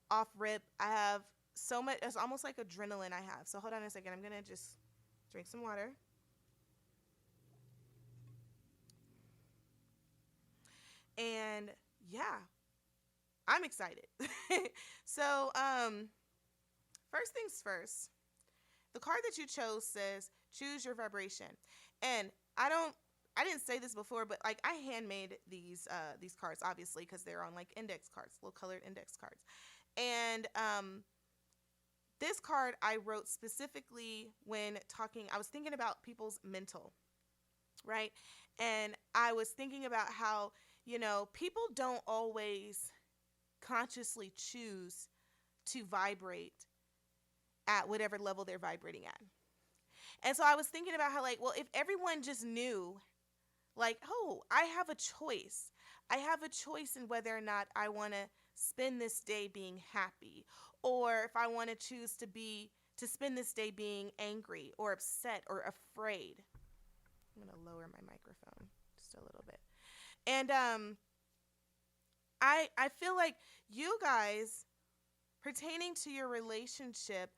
Speaker 1: off rip. I have so much, it's almost like adrenaline I have. So, hold on a second. I'm going to just drink some water. And yeah, I'm excited. So, first things first, the card that you chose says choose your vibration. And I don't I didn't say this before, but like I handmade these cards obviously because they're on like index cards, little colored index cards. And this card I wrote specifically when talking I was thinking about people's mental, right? And I was thinking about how, people don't always consciously choose to vibrate at whatever level they're vibrating at. And so I was thinking about how, like, well, if everyone just knew, like, oh, I have a choice. I have a choice in whether or not I want to spend this day being happy, or if I want to choose to spend this day being angry or upset or afraid. I'm going to lower my microphone just a little bit. And I feel like you guys, pertaining to your relationship,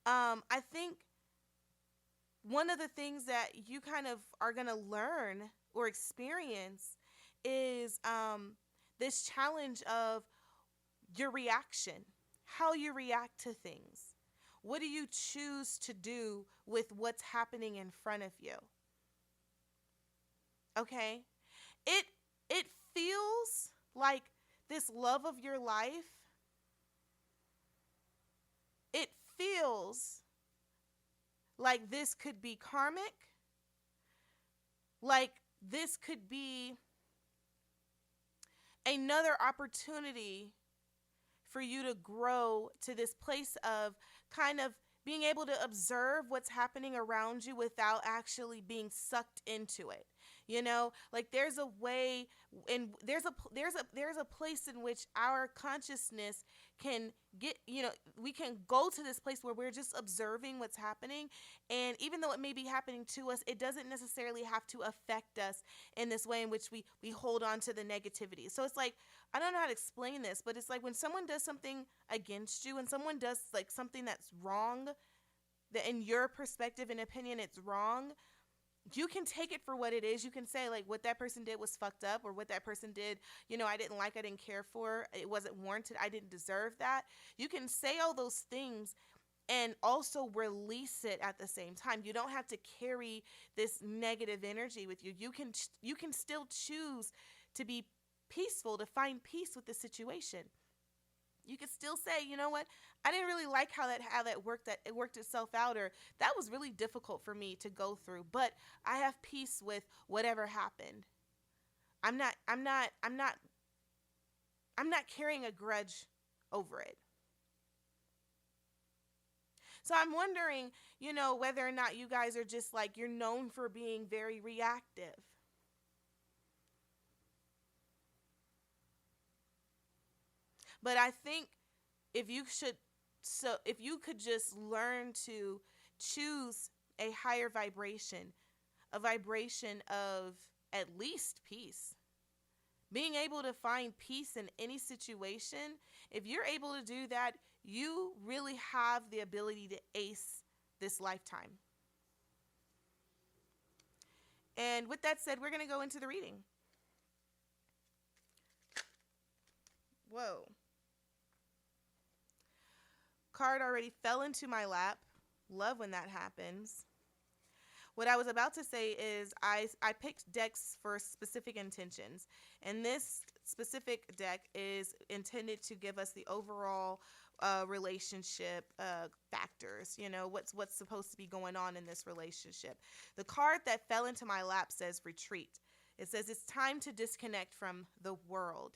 Speaker 1: I think one of the things that you kind of are going to learn or experience is this challenge of your reaction, how you react to things. What do you choose to do with what's happening in front of you? Okay? It feels like this love of your life, it feels like this could be karmic, like this could be another opportunity for you to grow to this place of kind of being able to observe what's happening around you without actually being sucked into it. Like there's a way, and there's a place in which our consciousness can get, we can go to this place where we're just observing what's happening, and even though it may be happening to us, it doesn't necessarily have to affect us in this way in which we hold on to the negativity. So it's like, I don't know how to explain this, but it's like when someone does something against you, and someone does like something that's wrong, that in your perspective and opinion it's wrong, you can take it for what it is. You can say like what that person did was fucked up, or what that person did, I didn't like, I didn't care for, it wasn't warranted, I didn't deserve that. You can say all those things and also release it at the same time. You don't have to carry this negative energy with you. You can still choose to be peaceful, to find peace with the situation. You could still say, you know what, I didn't really like that it worked itself out, or that was really difficult for me to go through, but I have peace with whatever happened. I'm not carrying a grudge over it. So I'm wondering, whether or not you guys are just like, you're known for being very reactive. But I think if you should, so if you could just learn to choose a higher vibration, a vibration of at least peace, being able to find peace in any situation, if you're able to do that, you really have the ability to ace this lifetime. And with that said, we're going to go into the reading. Whoa. Card already fell into my lap. Love when that happens. What I was about to say is I picked decks for specific intentions. And this specific deck is intended to give us the overall relationship factors, what's supposed to be going on in this relationship. The card that fell into my lap says retreat. It says it's time to disconnect from the world.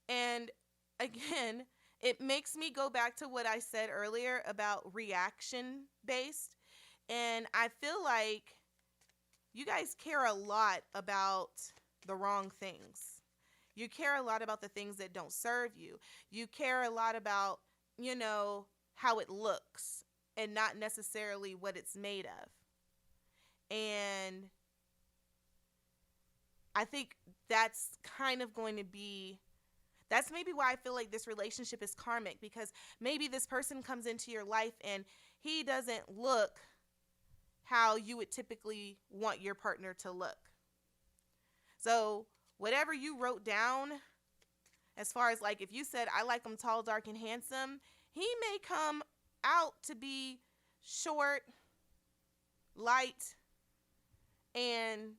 Speaker 1: And again, it makes me go back to what I said earlier about reaction based. And I feel like you guys care a lot about the wrong things. You care a lot about the things that don't serve you. You care a lot about, how it looks and not necessarily what it's made of. And I think that's maybe why I feel like this relationship is karmic, because maybe this person comes into your life and he doesn't look how you would typically want your partner to look. So, whatever you wrote down, as far as like if you said, I like him tall, dark, and handsome, he may come out to be short, light, and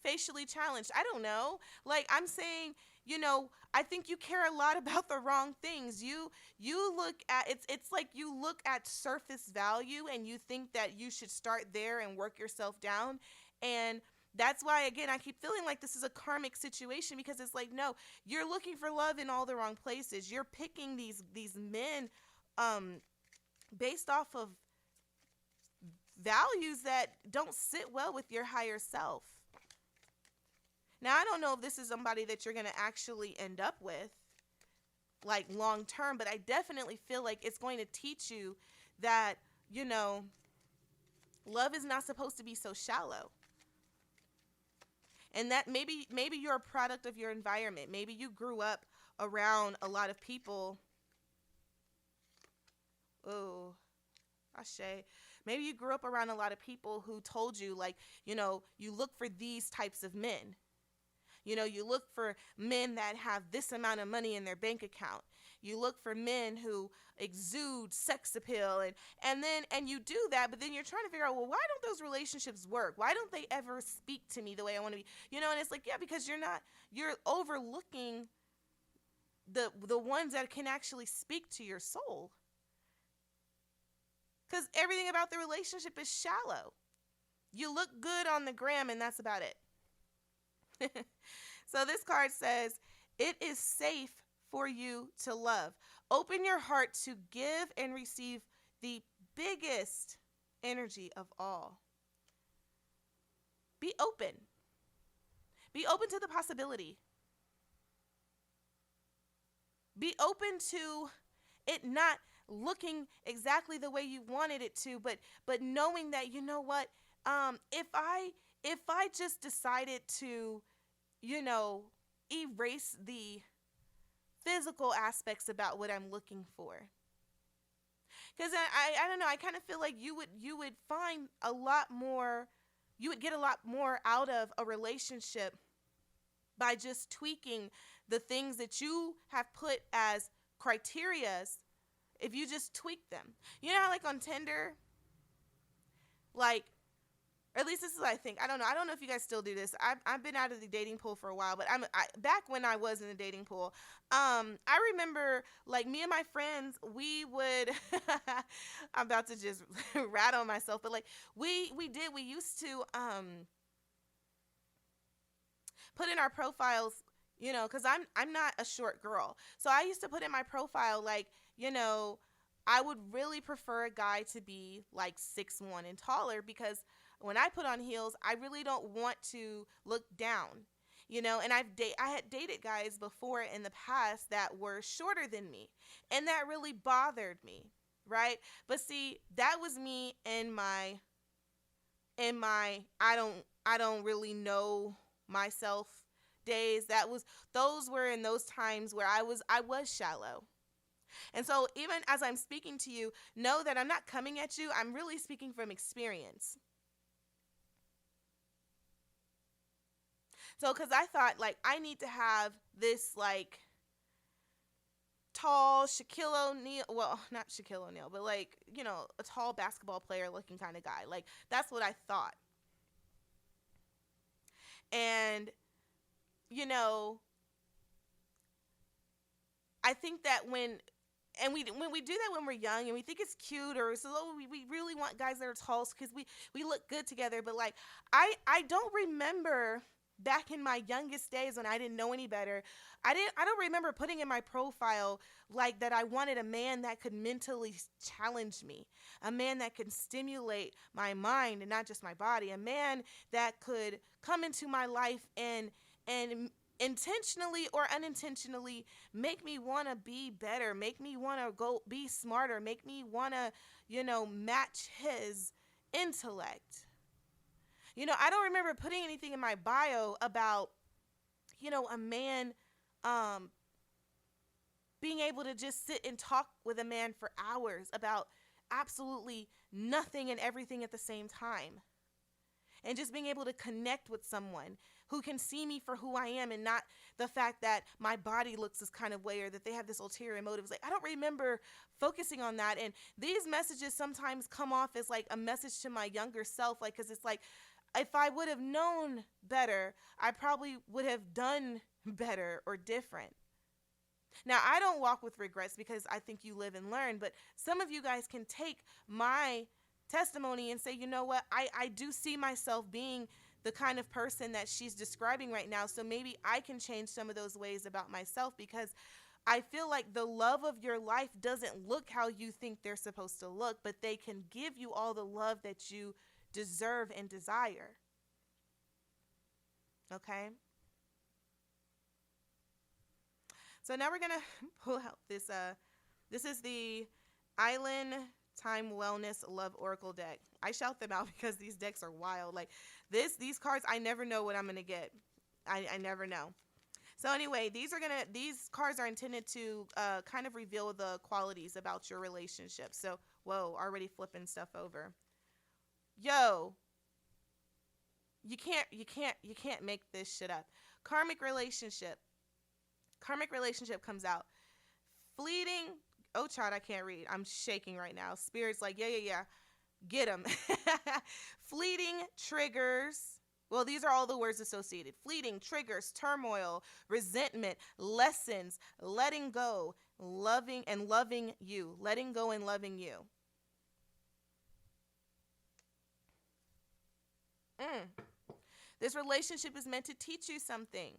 Speaker 1: facially challenged. I don't know. Like I'm saying, I think you care a lot about the wrong things. You look at it's like you look at surface value and you think that you should start there and work yourself down. And that's why again I keep feeling like this is a karmic situation, because it's like, no, you're looking for love in all the wrong places. You're picking these men based off of values that don't sit well with your higher self. Now, I don't know if this is somebody that you're going to actually end up with, like long term, but I definitely feel like it's going to teach you that, love is not supposed to be so shallow. And that maybe you're a product of your environment. Maybe you grew up around a lot of people. Oh, Ashe. Maybe you grew up around a lot of people who told you, like, you look for these types of men. You look for men that have this amount of money in their bank account. You look for men who exude sex appeal, and you do that, but then you're trying to figure out, well, why don't those relationships work? Why don't they ever speak to me the way I want to be? And it's like, yeah, because you're overlooking the ones that can actually speak to your soul. Because everything about the relationship is shallow. You look good on the gram, and that's about it. So this card says, it is safe for you to love. Open your heart to give and receive the biggest energy of all. Be open. Be open to the possibility. Be open to it not looking exactly the way you wanted it to, but knowing that, if I just decided to, erase the physical aspects about what I'm looking for. Because I don't know, I kind of feel like you would find a lot more, you would get a lot more out of a relationship by just tweaking the things that you have put as criterias. If you just tweak them, how like on Tinder, like, or at least this is what I think. I don't know if you guys still do this. I've been out of the dating pool for a while, but back when I was in the dating pool, I remember like me and my friends, we would, I'm about to just rat on myself, but like we used to put in our profiles, because I'm not a short girl. So I used to put in my profile like, I would really prefer a guy to be like 6'1" and taller, because when I put on heels, I really don't want to look down, and I had dated guys before in the past that were shorter than me, and that really bothered me, right? But see, that was me in my I don't really know myself days. Those were in those times where I was shallow. And so even as I'm speaking to you, know that I'm not coming at you. I'm really speaking from experience. So, because I thought, like, I need to have this, like, tall Shaquille O'Neal, well, not Shaquille O'Neal, but, like, a tall basketball player looking kind of guy. Like, that's what I thought. And, I think that when we do that when we're young and we think it's cute, or so we really want guys that are tall because we look good together. But like, I don't remember back in my youngest days when I didn't know any better. I don't remember putting in my profile like that I wanted a man that could mentally challenge me, a man that could stimulate my mind and not just my body, a man that could come into my life and intentionally or unintentionally make me want to be better, make me want to go be smarter, make me want to, match his intellect. I don't remember putting anything in my bio about, a man being able to just sit and talk with a man for hours about absolutely nothing and everything at the same time. And just being able to connect with someone who can see me for who I am, and not the fact that my body looks this kind of way, or that they have this ulterior motive. It's like, I don't remember focusing on that. And these messages sometimes come off as like a message to my younger self, like, because it's like, if I would have known better, I probably would have done better or different. Now, I don't walk with regrets because I think you live and learn, but some of you guys can take my testimony and say, you know what, I do see myself being the kind of person that she's describing right now. So maybe I can change some of those ways about myself, because I feel like the love of your life doesn't look how you think they're supposed to look, but they can give you all the love that you deserve and desire. Okay? So now we're going to pull out this is the Island Time Wellness Love Oracle deck. I shout them out because these decks are wild. Like these cards, I never know what I'm going to get. I never know. So anyway, these cards are intended to kind of reveal the qualities about your relationship. So, whoa, already flipping stuff over. Yo, you can't make this shit up. Karmic relationship comes out. Fleeting. Oh, child, I can't read. I'm shaking right now. Spirit's like, yeah. Get them. Fleeting triggers. Well, these are all the words associated. Fleeting triggers, turmoil, resentment, lessons, letting go, loving and loving you. Letting go and loving you. This relationship is meant to teach you something.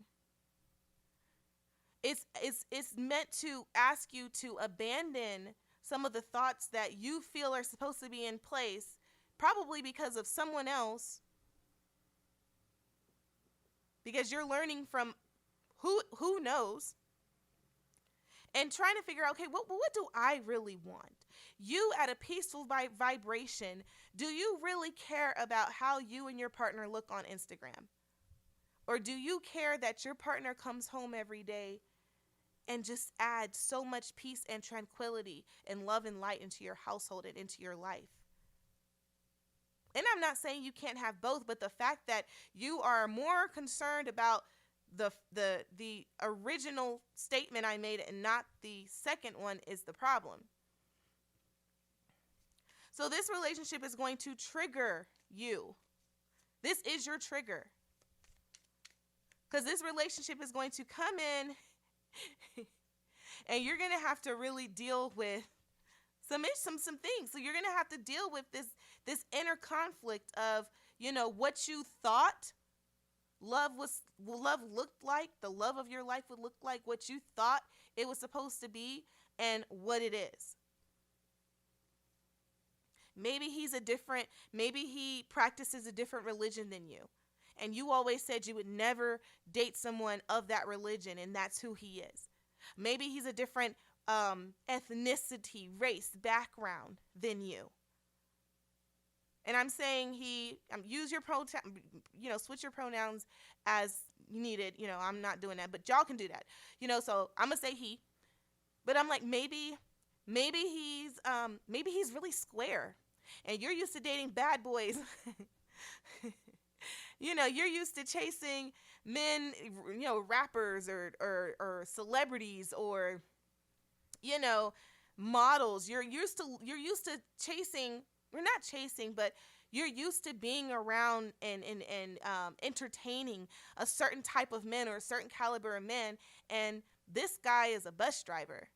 Speaker 1: It's meant to ask you to abandon some of the thoughts that you feel are supposed to be in place, probably because of someone else, because you're learning from who knows, and trying to figure out, okay, what do I really want? You at a peaceful vibration, do you really care about how you and your partner look on Instagram? Or do you care that your partner comes home every day and just adds so much peace and tranquility and love and light into your household and into your life? And I'm not saying you can't have both, but the fact that you are more concerned about the original statement I made and not the second one is the problem. So this relationship is going to trigger you. This is your trigger. Because this relationship is going to come in and you're going to have to really deal with some things. So you're going to have to deal with this inner conflict of, what you thought love looked like, the love of your life would look like, what you thought it was supposed to be, and what it is. Maybe he practices a different religion than you. And you always said you would never date someone of that religion, and that's who he is. Maybe he's a different ethnicity, race, background than you. And I'm saying use your switch your pronouns as needed. I'm not doing that, but y'all can do that. So I'm gonna say he, but I'm like maybe he's really square, and you're used to dating bad boys. You're used to chasing men, rappers or celebrities or, models. You're used to chasing, we're not chasing, but you're used to being around and entertaining a certain type of men or a certain caliber of men. And this guy is a bus driver.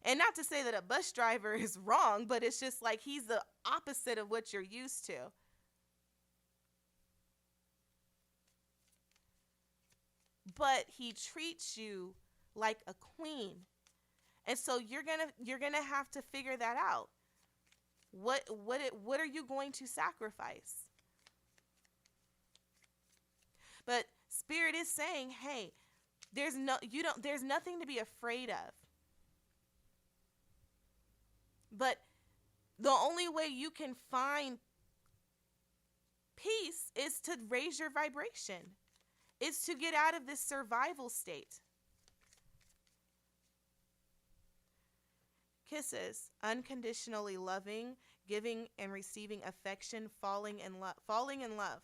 Speaker 1: And not to say that a bus driver is wrong, but it's just like he's the opposite of what you're used to. But he treats you like a queen. And so you're gonna have to figure that out. What are you going to sacrifice? But Spirit is saying, hey, there's nothing to be afraid of. But the only way you can find peace is to raise your vibration. It's to get out of this survival state. Kisses, unconditionally loving, giving and receiving affection, falling in love.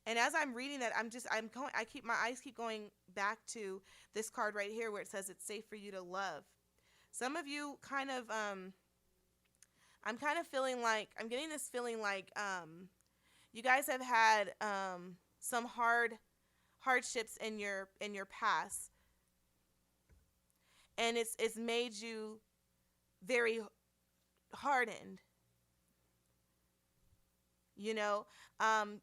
Speaker 1: And as I'm reading that, I'm going I keep my eyes keep going back to this card right here where it says it's safe for you to love. Some of you kind of I'm kind of feeling like I'm getting this feeling like you guys have had some hardships in your past, and it's made you very hardened. You know,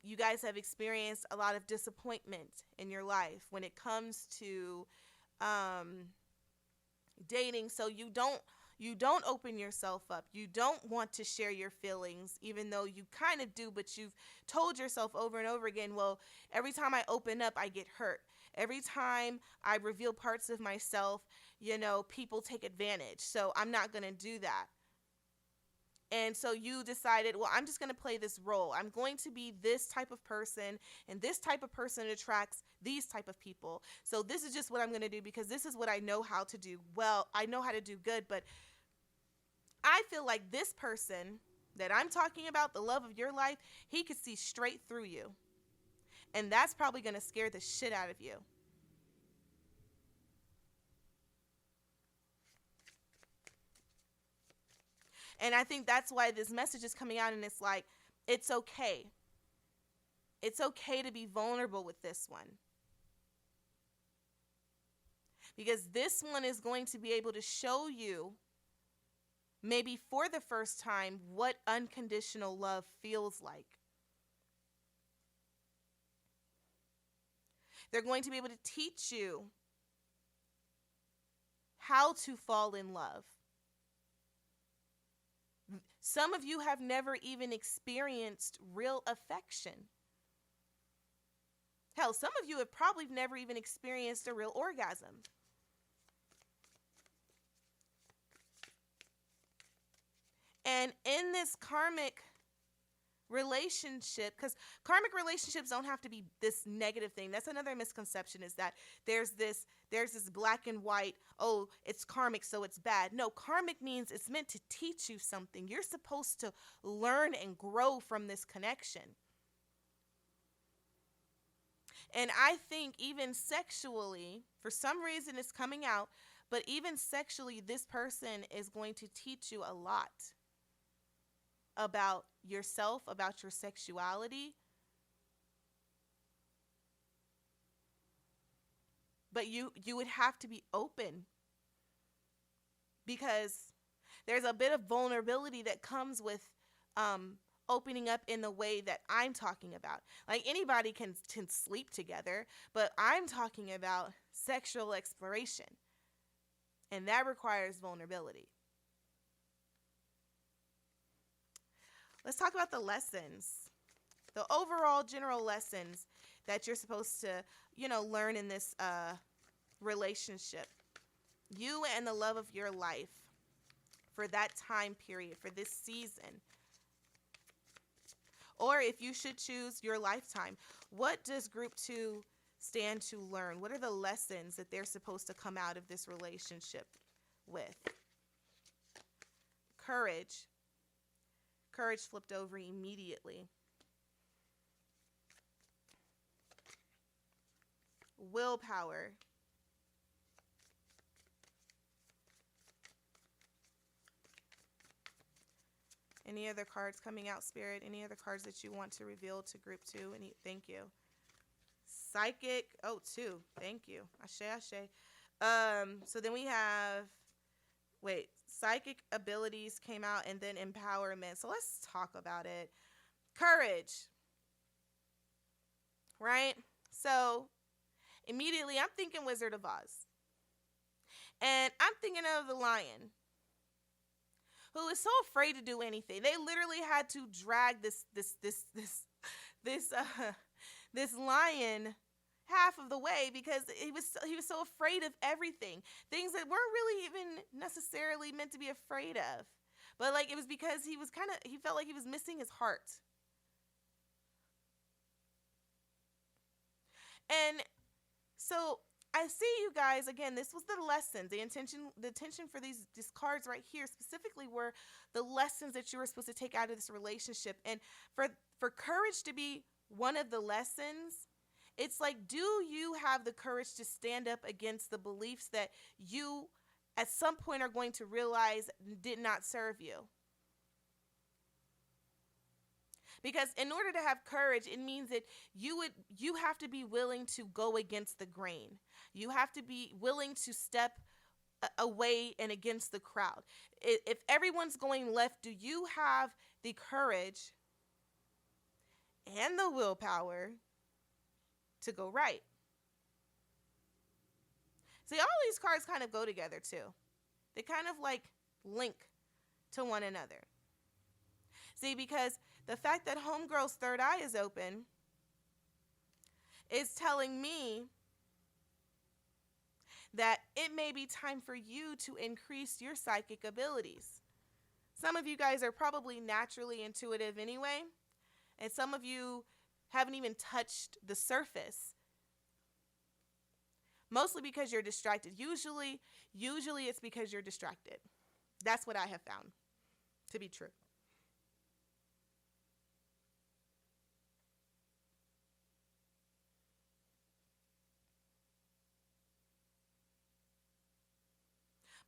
Speaker 1: you guys have experienced a lot of disappointment in your life when it comes to um, dating. So you don't open yourself up. You don't want to share your feelings, even though you kind of do. But you've told yourself over and over again, well, every time I open up, I get hurt. Every time I reveal parts of myself, people take advantage. So I'm not going to do that. And so you decided, well, I'm just going to play this role. I'm going to be this type of person, and this type of person attracts these type of people. So this is just what I'm going to do because this is what I know how to do. Well, I know how to do good, but I feel like this person that I'm talking about, the love of your life, he could see straight through you. And that's probably going to scare the shit out of you. And I think that's why this message is coming out, and it's like, it's okay. It's okay to be vulnerable with this one. Because this one is going to be able to show you, maybe for the first time, what unconditional love feels like. They're going to be able to teach you how to fall in love. Some of you have never even experienced real affection. Hell, some of you have probably never even experienced a real orgasm. And in this karmic relationship, because karmic relationships don't have to be this negative thing. That's another misconception, is that there's this black and white, oh, it's karmic, so it's bad. No, karmic means it's meant to teach you something. You're supposed to learn and grow from this connection. And I think even sexually, for some reason it's coming out, but even sexually, this person is going to teach you a lot about yourself, about your sexuality. But you would have to be open, because there's a bit of vulnerability that comes with opening up in the way that I'm talking about. Like, anybody can sleep together, but I'm talking about sexual exploration, and that requires vulnerability. Let's talk about the lessons, the overall general lessons that you're supposed to, learn in this relationship. You and the love of your life for that time period, for this season. Or if you should choose your lifetime, what does group 2 stand to learn? What are the lessons that they're supposed to come out of this relationship with? Courage. Courage flipped over immediately. Willpower. Any other cards coming out, Spirit? Any other cards that you want to reveal to group 2? Thank you. Psychic. Oh, 2. Thank you. Ashe, ashe. So then we have, psychic abilities came out, and then empowerment. So let's talk about it. Courage. Right? So immediately I'm thinking Wizard of Oz. And I'm thinking of the lion, who is so afraid to do anything. They literally had to drag this lion half of the way because he was so afraid of everything. Things that weren't really even necessarily meant to be afraid of. But it was because he felt like he was missing his heart. And so I see you guys again. This was the lesson. The intention for these cards right here specifically were the lessons that you were supposed to take out of this relationship. And for for courage to be one of the lessons, it's like, do you have the courage to stand up against the beliefs that you at some point are going to realize did not serve you? Because in order to have courage, it means that you have to be willing to go against the grain. You have to be willing to step away and against the crowd. If everyone's going left, do you have the courage and the willpower to go right? See, all these cards kind of go together too. They kind of like link to one another. See, because the fact that Homegirl's third eye is open is telling me that it may be time for you to increase your psychic abilities. Some of you guys are probably naturally intuitive anyway, and some of you haven't even touched the surface. Mostly because you're distracted. Usually it's because you're distracted. That's what I have found to be true.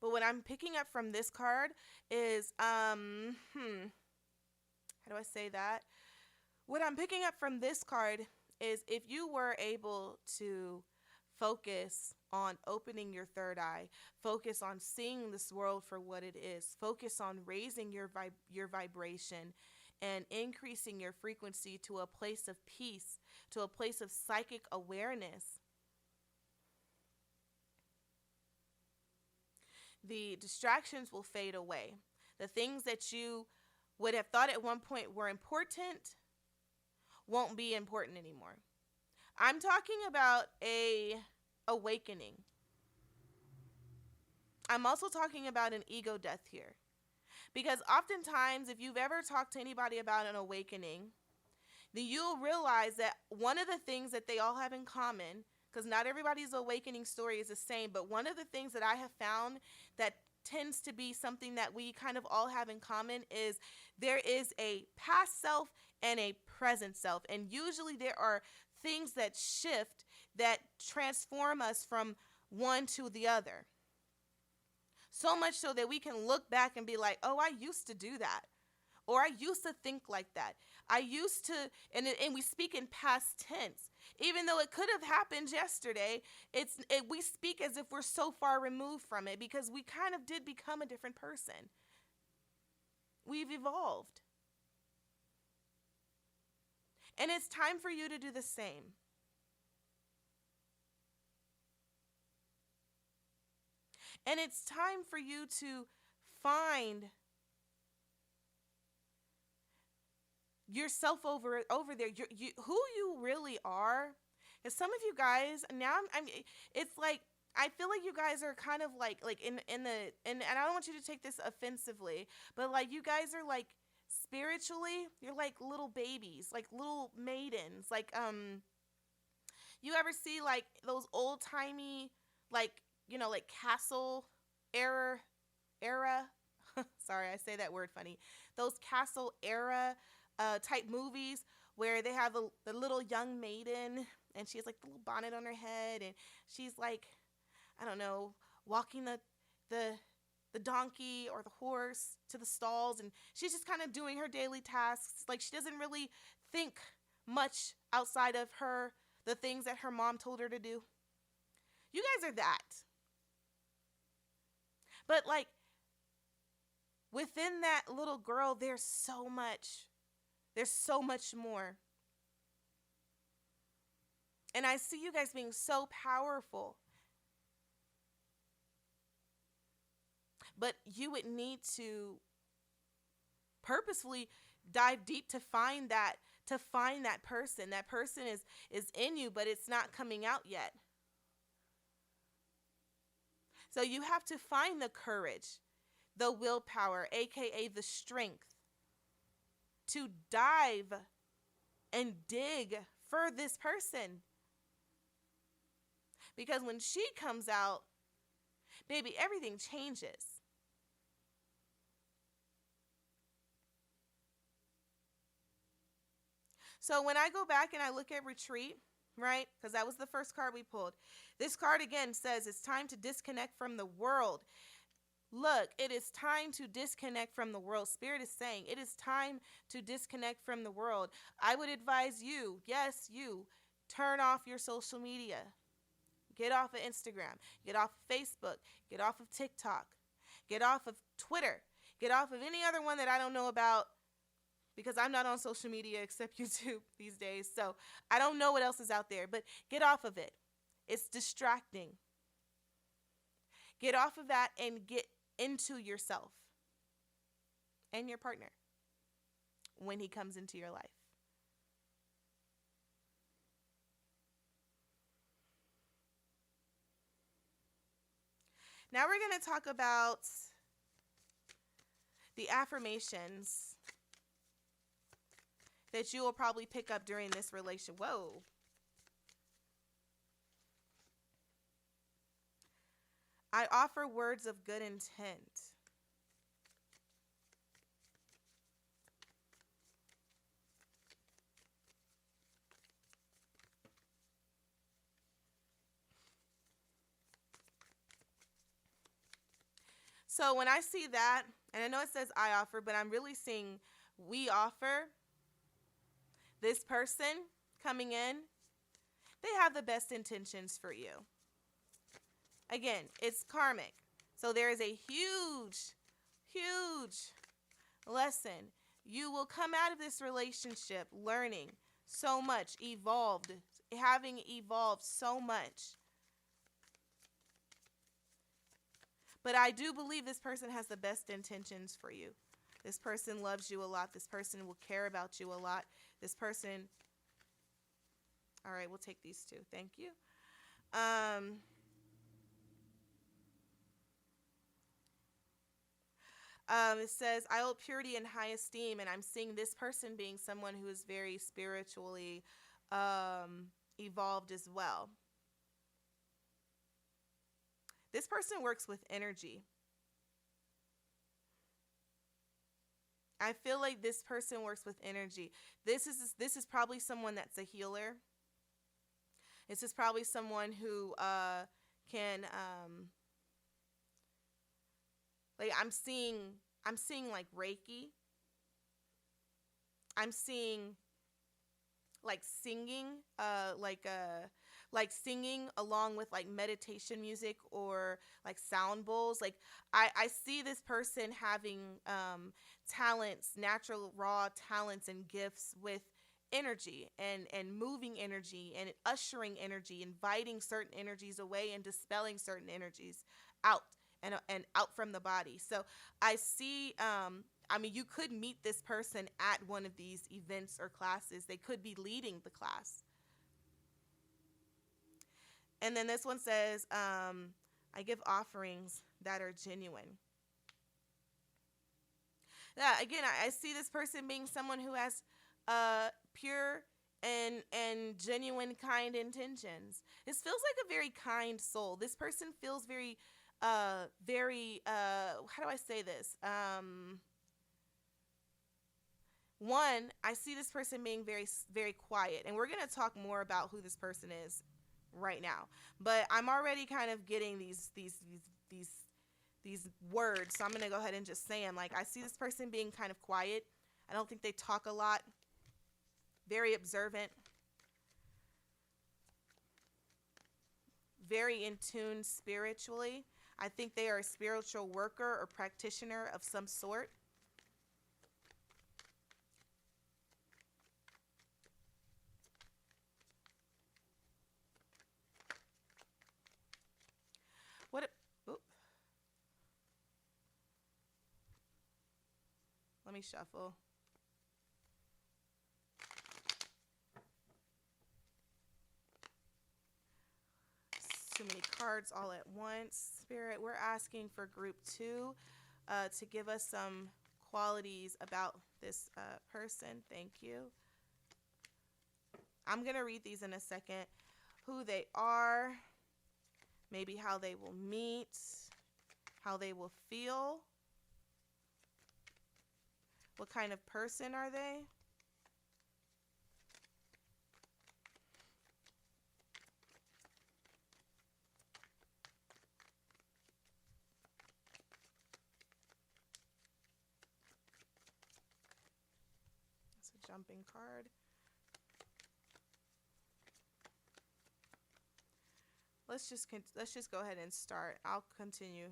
Speaker 1: But what I'm picking up from this card is, how do I say that? What I'm picking up from this card is if you were able to focus on opening your third eye, focus on seeing this world for what it is, focus on raising your vibration and increasing your frequency to a place of peace, to a place of psychic awareness, the distractions will fade away. The things that you would have thought at one point were important won't be important anymore. I'm talking about a awakening. I'm also talking about an ego death here. Because oftentimes, if you've ever talked to anybody about an awakening, then you'll realize that one of the things that they all have in common, because not everybody's awakening story is the same, but one of the things that I have found that tends to be something that we kind of all have in common is there is a past self and a present self. And usually there are things that shift, that transform us from one to the other. So much so that we can look back and be like, oh, I used to do that. Or I used to think like that. I used to, and we speak in past tense. Even though it could have happened yesterday, we speak as if we're so far removed from it because we kind of did become a different person. We've evolved. And it's time for you to do the same. And it's time for you to find yourself over there, who you really are. Because some of you guys now, it's like I feel like you guys are kind of like and I don't want you to take this offensively, but like you guys are like spiritually, you're like little babies, like little maidens, like you ever see like those old timey like like castle era sorry, I say that word funny, those castle era type movies where they have the little young maiden and she has like the little bonnet on her head and she's like, I don't know, walking the donkey or the horse to the stalls, and she's just kind of doing her daily tasks. Like she doesn't really think much outside of the things that her mom told her to do. You guys are that. But like within that little girl, there's so much more. And I see you guys being so powerful. But you would need to purposefully dive deep to find that person. That person is in you, but it's not coming out yet. So you have to find the courage, the willpower, aka the strength, to dive and dig for this person. Because when she comes out, baby, everything changes. So when I go back and I look at retreat, right? Because that was the first card we pulled. This card again says it's time to disconnect from the world. Look, it is time to disconnect from the world. Spirit is saying it is time to disconnect from the world. I would advise you, yes, you, turn off your social media. Get off of Instagram. Get off of Facebook. Get off of TikTok. Get off of Twitter. Get off of any other one that I don't know about, because I'm not on social media except YouTube these days. So I don't know what else is out there, but get off of it. It's distracting. Get off of that and get into yourself and your partner when he comes into your life. Now we're going to talk about the affirmations that you will probably pick up during this relation. Whoa. I offer words of good intent. So when I see that, and I know it says I offer, but I'm really seeing we offer. This person coming in, they have the best intentions for you. Again, it's karmic. So there is a huge, huge lesson. You will come out of this relationship learning so much, evolved, having evolved so much. But I do believe this person has the best intentions for you. This person loves you a lot. This person will care about you a lot. This person, all right, we'll take these two. Thank you. It says, I hold purity and high esteem, and I'm seeing this person being someone who is very spiritually evolved as well. This person works with energy. I feel like this person works with energy. This is probably someone that's a healer. This is probably someone who can like I'm seeing like Reiki. I'm seeing like singing, like singing along with like meditation music or like sound bowls. Like I see this person having talents, natural raw talents and gifts with energy and moving energy and ushering energy, inviting certain energies away and dispelling certain energies out and out from the body. So I see I mean, you could meet this person at one of these events or classes. They could be leading the class. And then this one says, I give offerings that are genuine. Yeah, again, I see this person being someone who has pure and genuine kind intentions. This feels like a very kind soul. This person feels very, how do I say this? One, I see this person being very, very quiet, and we're going to talk more about who this person is right now. But I'm already kind of getting these words, so I'm going to go ahead and just say them. Like, I see this person being kind of quiet. I don't think they talk a lot. Very observant. Very in tune spiritually. I think they are a spiritual worker or practitioner of some sort. Let me shuffle. Too many cards all at once. Spirit, we're asking for group 2 to give us some qualities about this person. Thank you. I'm going to read these in a second. Who they are, maybe how they will meet, how they will feel, what kind of person are they. It's a jumping card. Let's just go ahead and start. I'll continue.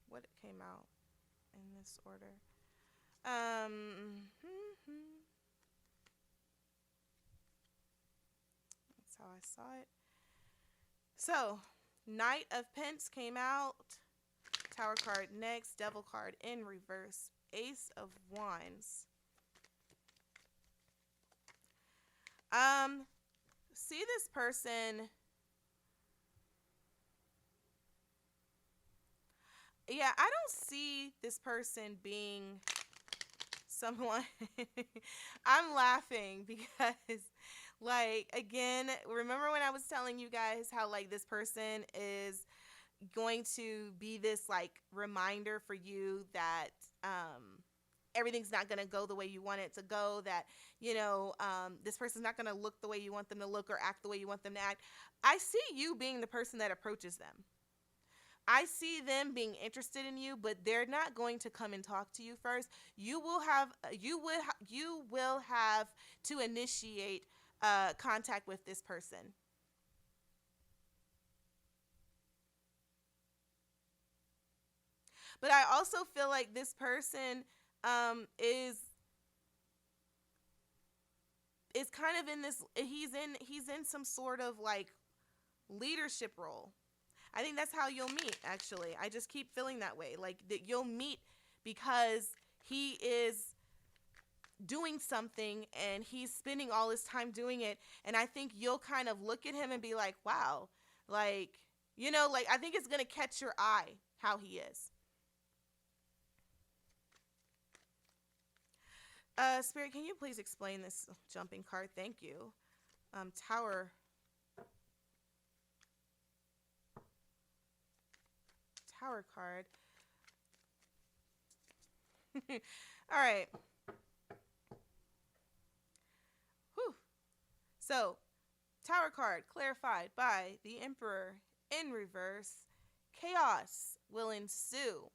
Speaker 1: What came out in this order? That's how I saw it. So, Knight of Pence came out. Tower card next. Devil card in reverse. Ace of Wands. See this person. Yeah, I don't see this person being someone. I'm laughing because, like, again, remember when I was telling you guys how, like, this person is going to be this, like, reminder for you that everything's not going to go the way you want it to go, that, this person's not going to look the way you want them to look or act the way you want them to act. I see you being the person that approaches them. I see them being interested in you, but they're not going to come and talk to you first. You will have to initiate contact with this person. But I also feel like this person is kind of in this. He's in some sort of like leadership role. I think that's how you'll meet, actually. I just keep feeling that way. Like, that you'll meet because he is doing something and he's spending all his time doing it. And I think you'll kind of look at him and be like, wow. Like, I think it's going to catch your eye how he is. Spirit, can you please explain this jumping card? Thank you. Tower card. All right. Whew. So, Tower card clarified by the Emperor in reverse. Chaos will ensue.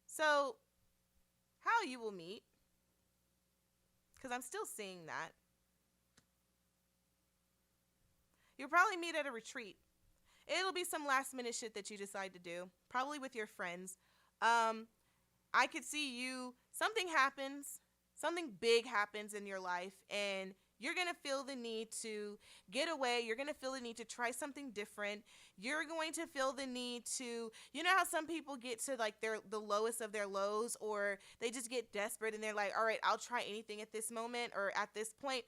Speaker 1: So how you will meet, because I'm still seeing that. You'll probably meet at a retreat. It'll be some last minute shit that you decide to do, probably with your friends. I could see something happens, something big happens in your life, and you're going to feel the need to get away. You're going to feel the need to try something different. You're going to feel the need to, how some people get to like the lowest of their lows, or they just get desperate and they're like, all right, I'll try anything at this moment or at this point.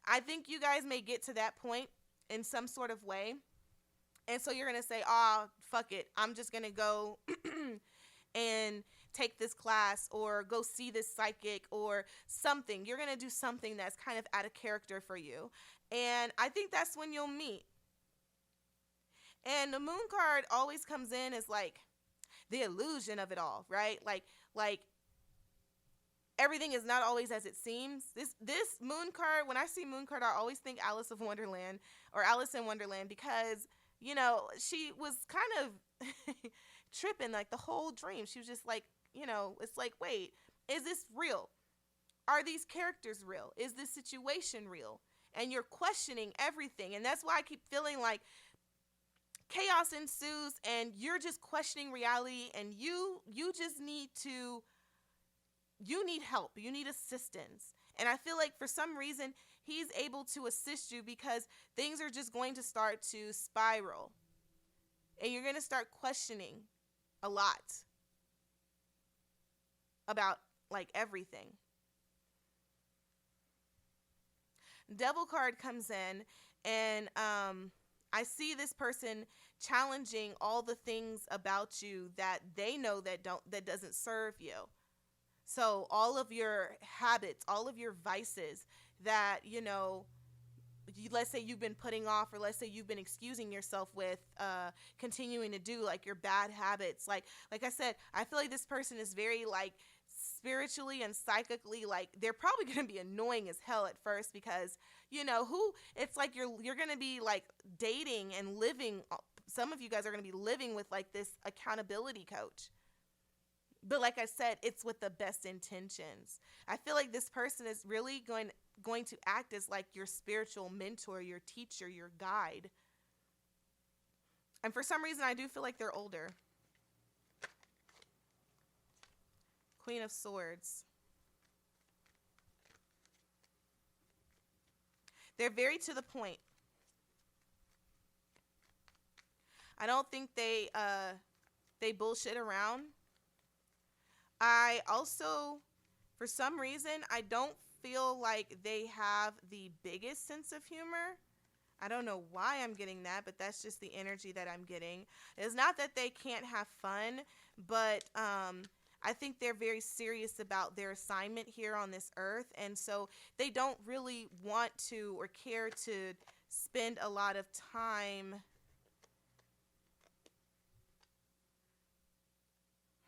Speaker 1: I think you guys may get to that point in some sort of way. And so you're going to say, fuck it. I'm just going to go and take this class or go see this psychic or something. You're going to do something that's kind of out of character for you. And I think that's when you'll meet. And the moon card always comes in as like the illusion of it all, right? Like everything is not always as it seems. This moon card, when I see moon card, I always think Alice in Wonderland because, she was kind of tripping like the whole dream. She was just like, it's like, wait, is this real? Are these characters real? Is this situation real? And you're questioning everything. And that's why I keep feeling like chaos ensues and you're just questioning reality, and you just need help. You need assistance. And I feel like for some reason he's able to assist you because things are just going to start to spiral. And you're going to start questioning a lot about like everything. Devil card comes in, and I see this person challenging all the things about you that they know that doesn't serve you. So all of your habits, all of your vices that, let's say you've been putting off, or let's say you've been excusing yourself with continuing to do, like your bad habits. Like I said, I feel like this person is very like spiritually and psychically, like they're probably going to be annoying as hell at first, because who, it's like you're going to be like dating and living, some of you guys are going to be living with like this accountability coach. But like I said, it's with the best intentions. I feel like this person is really going to act as like your spiritual mentor, your teacher, your guide. And for some reason, I do feel like they're older. Queen of Swords. They're very to the point. I don't think they bullshit around. I also, for some reason, I don't feel like they have the biggest sense of humor. I don't know why I'm getting that, but that's just the energy that I'm getting. It's not that they can't have fun, but I think they're very serious about their assignment here on this earth, and so they don't really want to or care to spend a lot of time.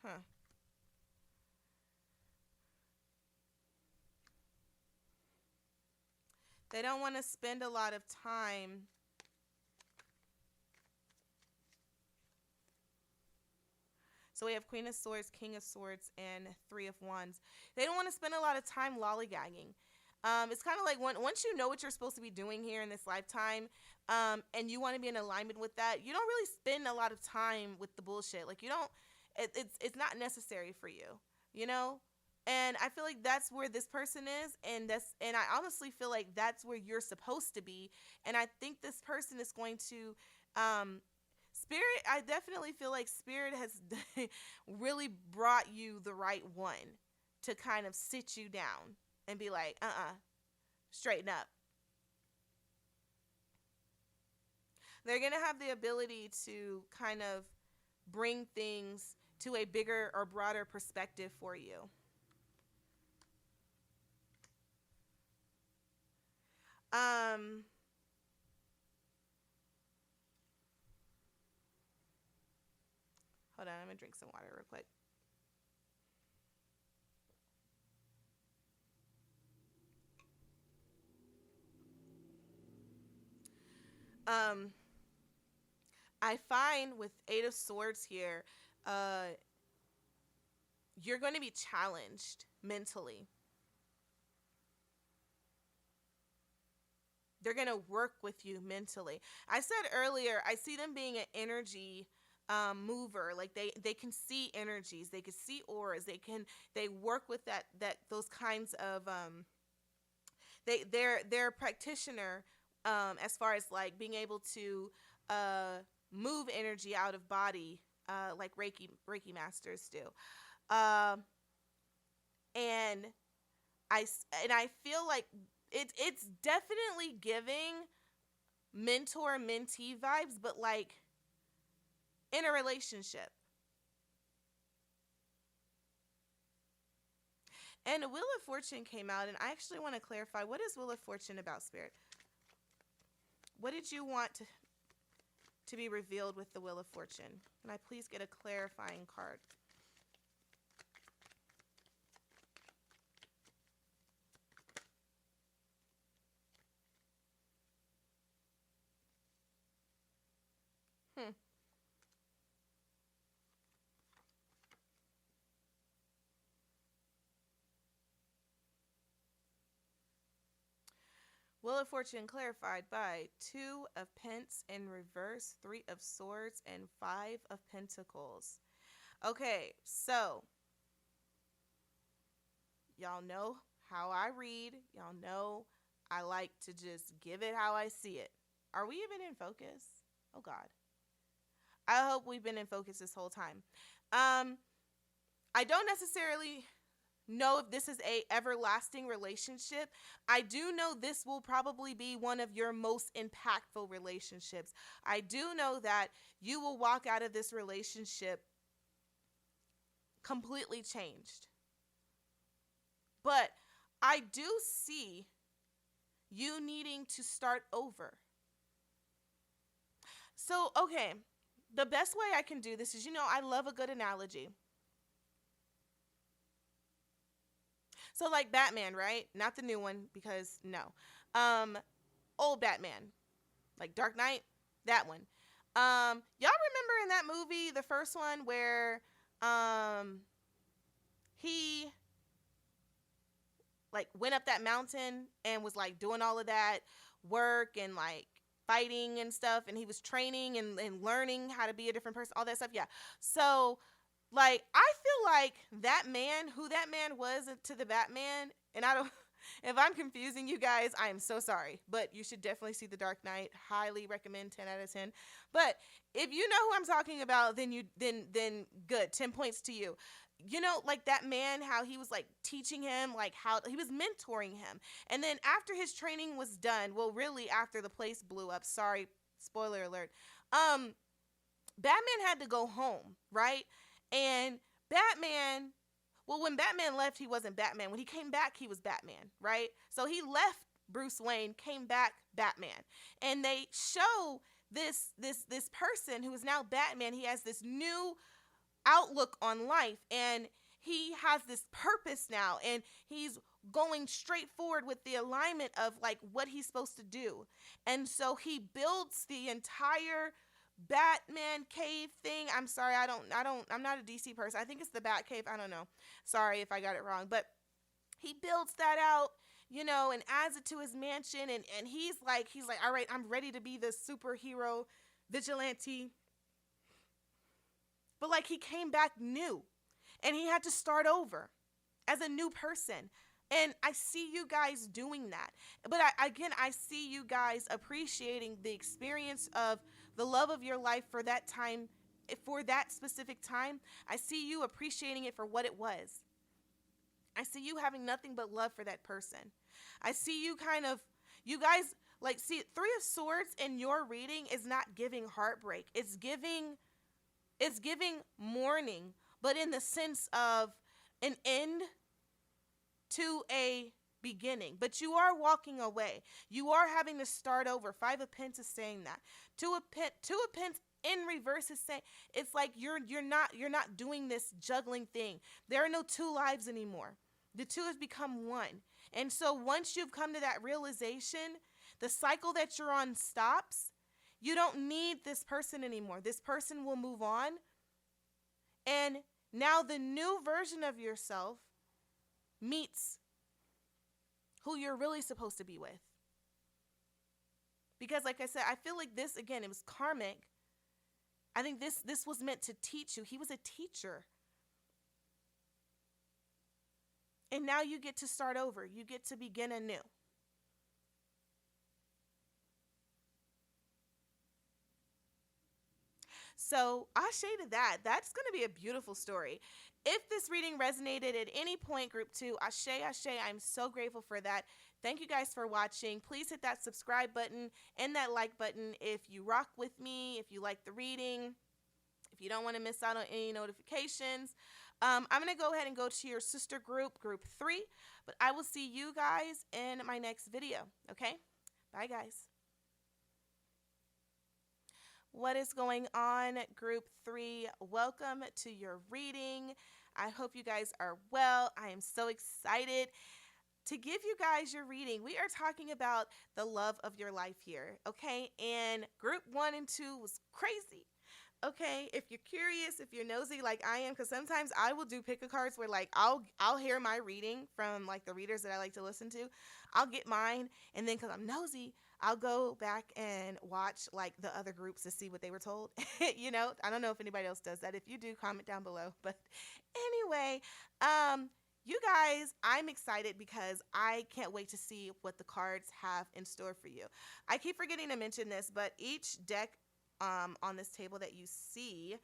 Speaker 1: Huh. They don't want to spend a lot of time. So we have Queen of Swords, King of Swords, and Three of Wands. They don't want to spend a lot of time lollygagging. It's kind of like once you know what you're supposed to be doing here in this lifetime, and you want to be in alignment with that, you don't really spend a lot of time with the bullshit. Like you don't, it's not necessary for you, you know. And I feel like that's where this person is, and I honestly feel like that's where you're supposed to be. And I think this person is going to, Spirit. I definitely feel like Spirit has really brought you the right one to kind of sit you down and be like, straighten up. They're gonna have the ability to kind of bring things to a bigger or broader perspective for you. Um, Hold on, I'm gonna drink some water real quick. Um, I find with Eight of Swords here, uh, you're going to be challenged mentally. They're going to work with you mentally. I said earlier, I see them being an energy mover. Like they can see energies, they can see auras, they work with those kinds of they're a practitioner, as far as like being able to uh move energy out of body, like Reiki masters do. Um and I feel like it's definitely giving mentor mentee vibes, but like in a relationship. And Wheel of Fortune came out, and I actually want to clarify, what is Wheel of Fortune about, Spirit? What did you want to be revealed with the Wheel of Fortune? Can I please get a clarifying card? Hmm. Wheel of Fortune clarified by Two of Pence in reverse, Three of Swords, and Five of Pentacles. Okay, so y'all know how I read. Y'all know I like to just give it how I see it. Are we even in focus? Oh God. I hope we've been in focus this whole time. Um, I don't necessarily know if this is a everlasting relationship. I do know this will probably be one of your most impactful relationships. I do know that you will walk out of this relationship completely changed. But I do see you needing to start over. So, okay, the best way I can do this is, I love a good analogy. So, like Batman, right? Not the new one, because no. Um, Old Batman, like Dark Knight, that one. Y'all remember in that movie, the first one, where um he like went up that mountain and was like doing all of that work and like fighting and stuff, and he was training and learning how to be a different person, all that stuff. Yeah. So like I feel like that man, who that man was to the Batman, and I don't if I'm confusing you guys, I am so sorry. But you should definitely see The Dark Knight. Highly recommend, 10 out of 10. But if you know who I'm talking about, then good. 10 points to you. Like that man, how he was like teaching him, like how he was mentoring him. And then after his training was done, well, really after the place blew up, sorry, spoiler alert. Um Batman had to go home, right? And Batman, well, when Batman left, he wasn't Batman. When he came back, he was Batman, right? So he left Bruce Wayne, came back Batman. And they show this person who is now Batman. He has this new outlook on life, and he has this purpose now, and he's going straight forward with the alignment of like what he's supposed to do. And so he builds the entire Batman cave thing. I'm sorry, I'm not a DC person. I think it's the Bat Cave. I don't know. Sorry if I got it wrong. But he builds that out, and adds it to his mansion, and he's like, all right, I'm ready to be the superhero vigilante. But like he came back new, and he had to start over as a new person. And I see you guys doing that. But I see you guys appreciating the experience of the love of your life for that time, for that specific time. I see you appreciating it for what it was. I see you having nothing but love for that person. I see you guys, like, see, Three of Swords in your reading is not giving heartbreak. It's giving mourning, but in the sense of an end to a beginning. But you are walking away. You are having to start over. Five of Pence is saying that. Two of Pence in reverse is saying it's like you're not doing this juggling thing. There are no two lives anymore. The two has become one. And so once you've come to that realization, the cycle that you're on stops. You don't need this person anymore. This person will move on. And now the new version of yourself meets who you're really supposed to be with. Because like I said, I feel like this, again, it was karmic. I think this was meant to teach you. He was a teacher. And now you get to start over. You get to begin anew. So Ashe to that. That's going to be a beautiful story. If this reading resonated at any point, group 2, Ashe, Ashe, I'm so grateful for that. Thank you guys for watching. Please hit that subscribe button and that like button if you rock with me, if you like the reading, if you don't want to miss out on any notifications. I'm going to go ahead and go to your sister group, group 3, but I will see you guys in my next video, okay? Bye, guys. What is going on, group 3? Welcome to your reading. I hope you guys are well. I am so excited to give you guys your reading. We are talking about the love of your life here, okay? And group 1 and 2 was crazy. Okay, if you're curious, if you're nosy like I am, because sometimes I will do pick a cards where like I'll hear my reading from like the readers that I like to listen to. I'll get mine, and then because I'm nosy, I'll go back and watch like the other groups to see what they were told. I don't know if anybody else does that. If you do, comment down below. But anyway, you guys, I'm excited because I can't wait to see what the cards have in store for you. I keep forgetting to mention this, but each deck on this table that you see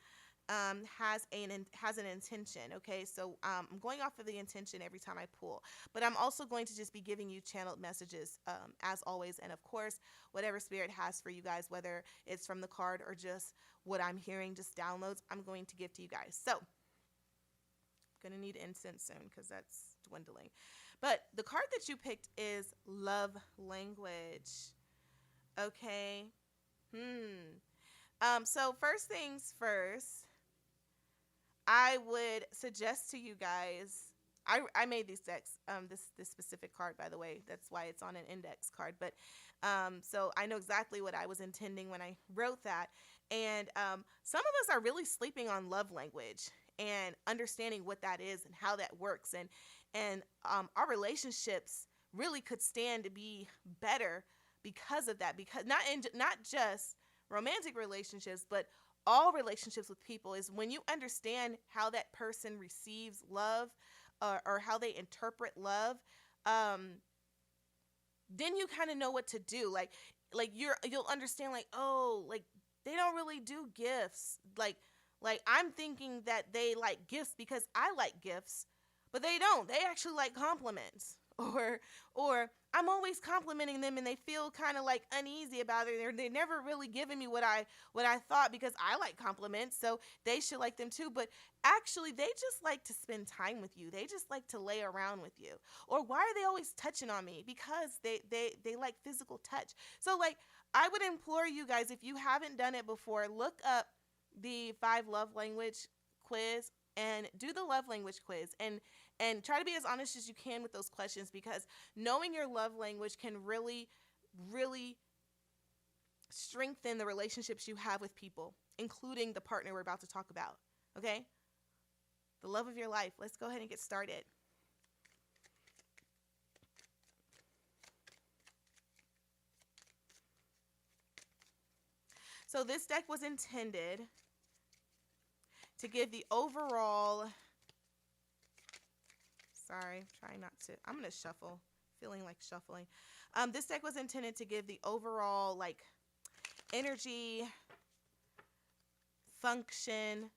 Speaker 1: has an intention. Okay, so I'm going off of the intention every time I pull, but I'm also going to just be giving you channeled messages as always, and of course whatever spirit has for you guys, whether it's from the card or just what I'm hearing, just downloads, I'm going to give to you guys. So I'm gonna need incense soon because that's dwindling. But the card that you picked is love language. Okay. So first things first, I would suggest to you guys. I made these decks. This specific card, by the way, that's why it's on an index card. But so I know exactly what I was intending when I wrote that. And some of us are really sleeping on love language and understanding what that is and how that works, and our relationships really could stand to be better because of that. Because not just romantic relationships, but all relationships with people, is when you understand how that person receives love, or how they interpret love, um, then you kind of know what to do. Like you'll understand, like, oh, like they don't really do gifts. Like I'm thinking that they like gifts because I like gifts, but they don't. They actually like compliments. Or I'm always complimenting them and they feel kind of like uneasy about it. They're never really giving me what I thought, because I like compliments, so they should like them too. But actually, they just like to spend time with you. They just like to lay around with you. Or why are they always touching on me? Because they like physical touch. So like I would implore you guys, if you haven't done it before, look up the 5 love language quiz and do the love language quiz, and try to be as honest as you can with those questions, because knowing your love language can really, really strengthen the relationships you have with people, including the partner we're about to talk about. Okay? The love of your life. Let's go ahead and get started. So this deck was intended to give the overall. Sorry, trying not to. I'm going to shuffle. Feeling like shuffling. This deck was intended to give the overall, like, energy, function.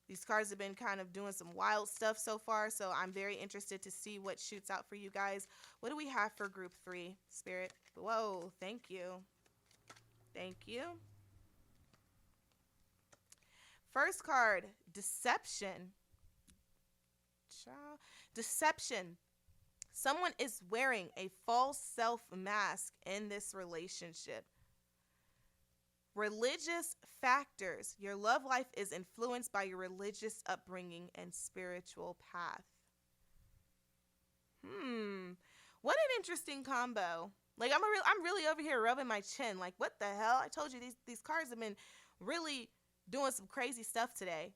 Speaker 1: These cards have been kind of doing some wild stuff so far, so I'm very interested to see what shoots out for you guys. What do we have for group 3, Spirit? Whoa, thank you. Thank you. First card, deception. Deception. Someone is wearing a false self mask in this relationship. Religious factors. Your love life is influenced by your religious upbringing and spiritual path. What an interesting combo. Like I'm really over here rubbing my chin. Like, what the hell? I told you these cards have been really doing some crazy stuff today.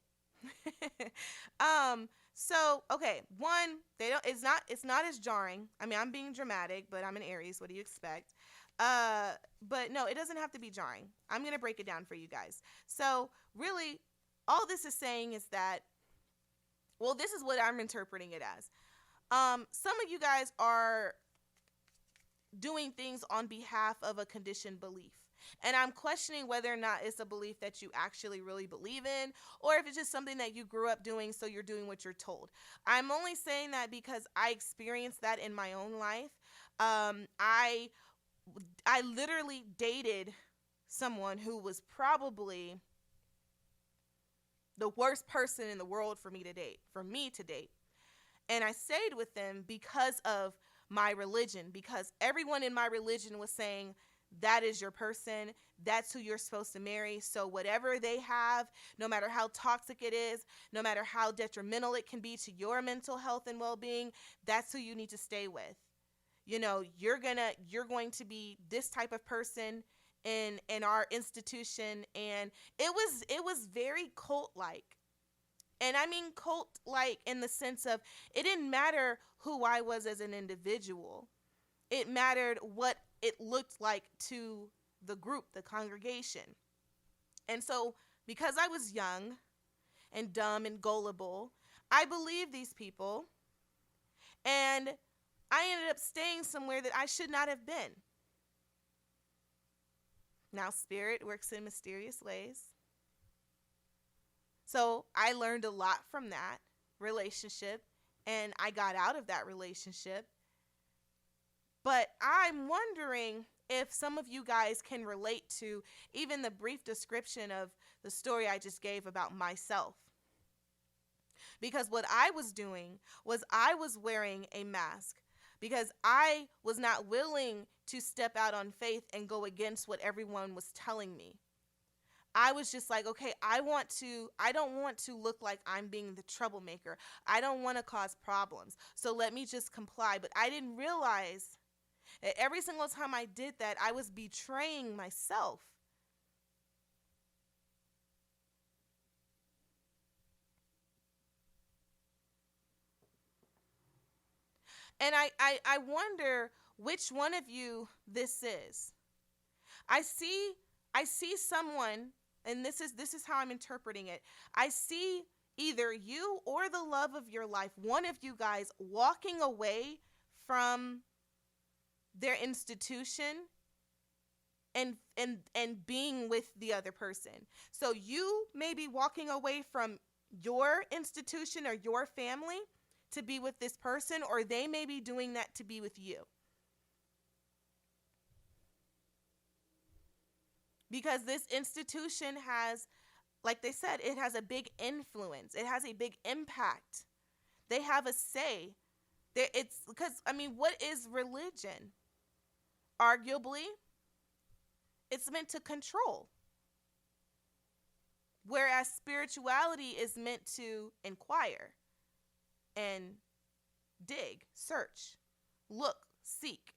Speaker 1: So okay, one, it's not as jarring. I mean, I'm being dramatic, but I'm an Aries. What do you expect? But no, it doesn't have to be jarring. I'm gonna break it down for you guys. So really, all this is saying is that, well, this is what I'm interpreting it as. Some of you guys are doing things on behalf of a conditioned belief. And I'm questioning whether or not it's a belief that you actually really believe in, or if it's just something that you grew up doing, so you're doing what you're told. I'm only saying that because I experienced that in my own life. I literally dated someone who was probably the worst person in the world for me to date. And I stayed with them because of my religion, because everyone in my religion was saying, that is your person. That's who you're supposed to marry. So whatever they have, no matter how toxic it is, no matter how detrimental it can be to your mental health and well-being, that's who you need to stay with. You know, you're going to be this type of person in our institution. And it was very cult-like. And I mean cult-like in the sense of, it didn't matter who I was as an individual. It mattered what it looked like to the group, the congregation. And so, because I was young and dumb and gullible, I believed these people, and I ended up staying somewhere that I should not have been. Now, spirit works in mysterious ways. So I learned a lot from that relationship, and I got out of that relationship. But I'm wondering if some of you guys can relate to even the brief description of the story I just gave about myself. Because what I was doing was I was wearing a mask because I was not willing to step out on faith and go against what everyone was telling me. I was just like, okay, I don't want to look like I'm being the troublemaker. I don't want to cause problems. So let me just comply. But I didn't realize that every single time I did that, I was betraying myself. And I wonder which one of you this is. I see I see someone, and this is how I'm interpreting it. I see either you or the love of your life, one of you guys walking away from their institution and being with the other person. So you may be walking away from your institution or your family to be with this person, or they may be doing that to be with you. Because this institution has, like they said, it has a big influence. It has a big impact. They have a say. It's because, I mean, what is religion? Arguably, it's meant to control. Whereas spirituality is meant to inquire and dig, search, look, seek.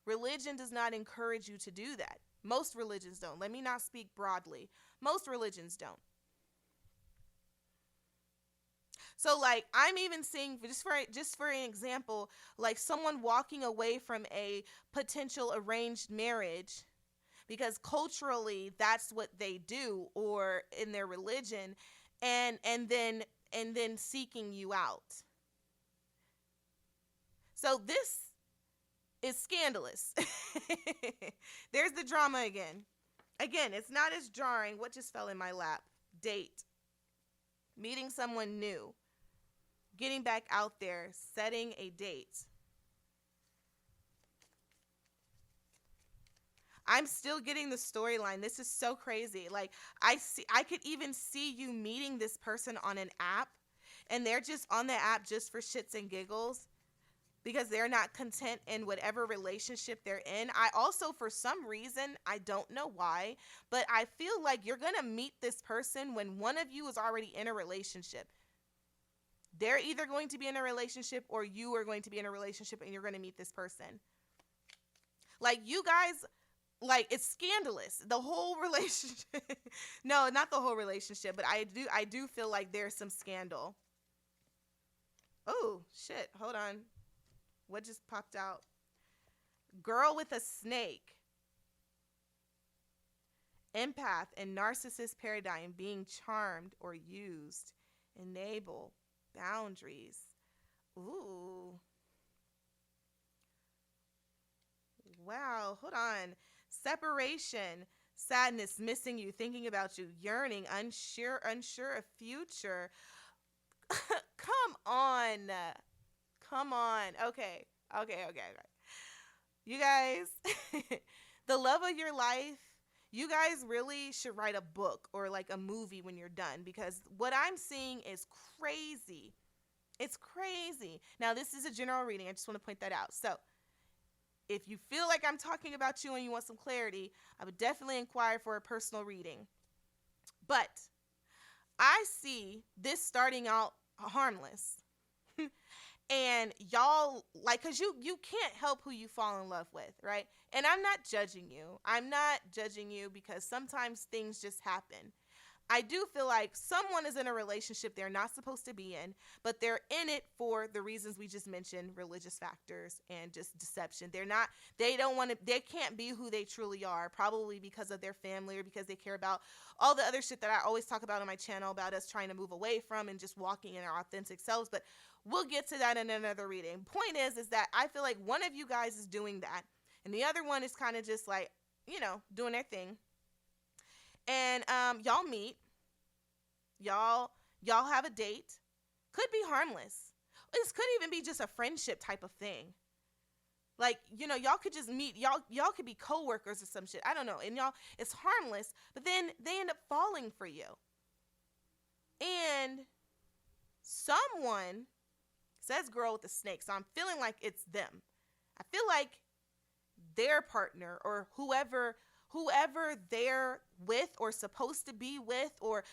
Speaker 1: Religion does not encourage you to do that. Most religions don't. Let me not speak broadly. Most religions don't. So like I'm even seeing, just for an example, like someone walking away from a potential arranged marriage because culturally that's what they do, or in their religion, and then seeking you out. So this is scandalous. There's the drama again. Again, it's not as jarring. What just fell in my lap? Date. Meeting someone new. Getting back out there. Setting a date. I'm still getting the storyline. This is so crazy. Like I could even see you meeting this person on an app, and they're just on the app just for shits and giggles because they're not content in whatever relationship they're in. I also, for some reason, I don't know why, but I feel like you're going to meet this person when one of you is already in a relationship. They're either going to be in a relationship or you are going to be in a relationship and you're going to meet this person. Like you guys, like it's scandalous. The whole relationship. No, not the whole relationship, but I do feel like there's some scandal. Oh, shit. Hold on. What just popped out? Girl with a snake. Empath and narcissist paradigm being charmed or used. Enable boundaries. Ooh. Wow. Hold on. Separation. Sadness, missing you, thinking about you, yearning, unsure of future. Come on. Come on. Okay. You guys, the love of your life, you guys really should write a book or like a movie when you're done, because what I'm seeing is crazy. It's crazy. Now, this is a general reading. I just want to point that out. So, if you feel like I'm talking about you and you want some clarity, I would definitely inquire for a personal reading. But I see this starting out harmless. And y'all, like, because you can't help who you fall in love with, right? And I'm not judging you. I'm not judging you because sometimes things just happen. I do feel like someone is in a relationship they're not supposed to be in, but they're in it for the reasons we just mentioned, religious factors and just deception. They can't be who they truly are, probably because of their family or because they care about all the other shit that I always talk about on my channel about us trying to move away from and just walking in our authentic selves. But we'll get to that in another reading. Point is that I feel like one of you guys is doing that, and the other one is kind of just like, doing their thing. And y'all meet. Y'all have a date. Could be harmless. This could even be just a friendship type of thing. Like, y'all could just meet. Y'all could be coworkers or some shit. I don't know. And it's harmless, but then they end up falling for you. And Someone says girl with the snake, so I'm feeling like it's them. I feel like their partner or whoever they're with or supposed to be with, or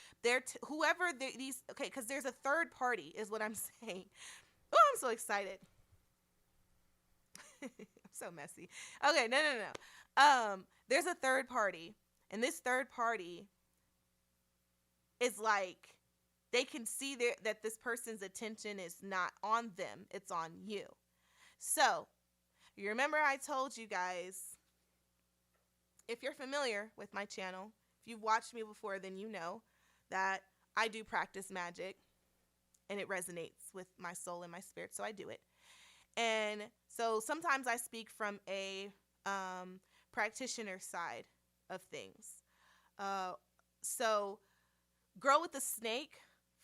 Speaker 1: whoever these, okay, because there's a third party is what I'm saying. Oh, I'm so excited. I'm so messy. Okay, no. There's a third party, and this third party is like, they can see that this person's attention is not on them, it's on you. So, you remember I told you guys, if you're familiar with my channel, if you've watched me before, then you know that I do practice magic and it resonates with my soul and my spirit, so I do it. And so sometimes I speak from a practitioner side of things. So, Girl with the Snake,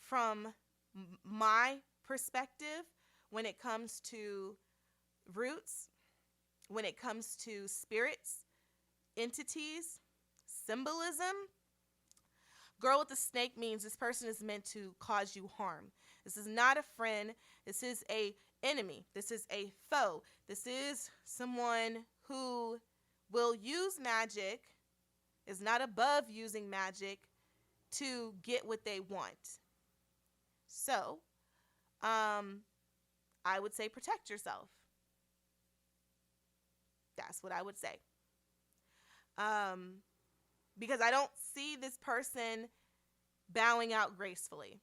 Speaker 1: from my perspective, when it comes to roots, when it comes to spirits, entities, symbolism, girl with the snake means this person is meant to cause you harm. This is not a friend. This is a enemy. This is a foe. This is someone who will use magic, is not above using magic to get what they want. So, I would say protect yourself. That's what I would say. Because I don't see this person bowing out gracefully.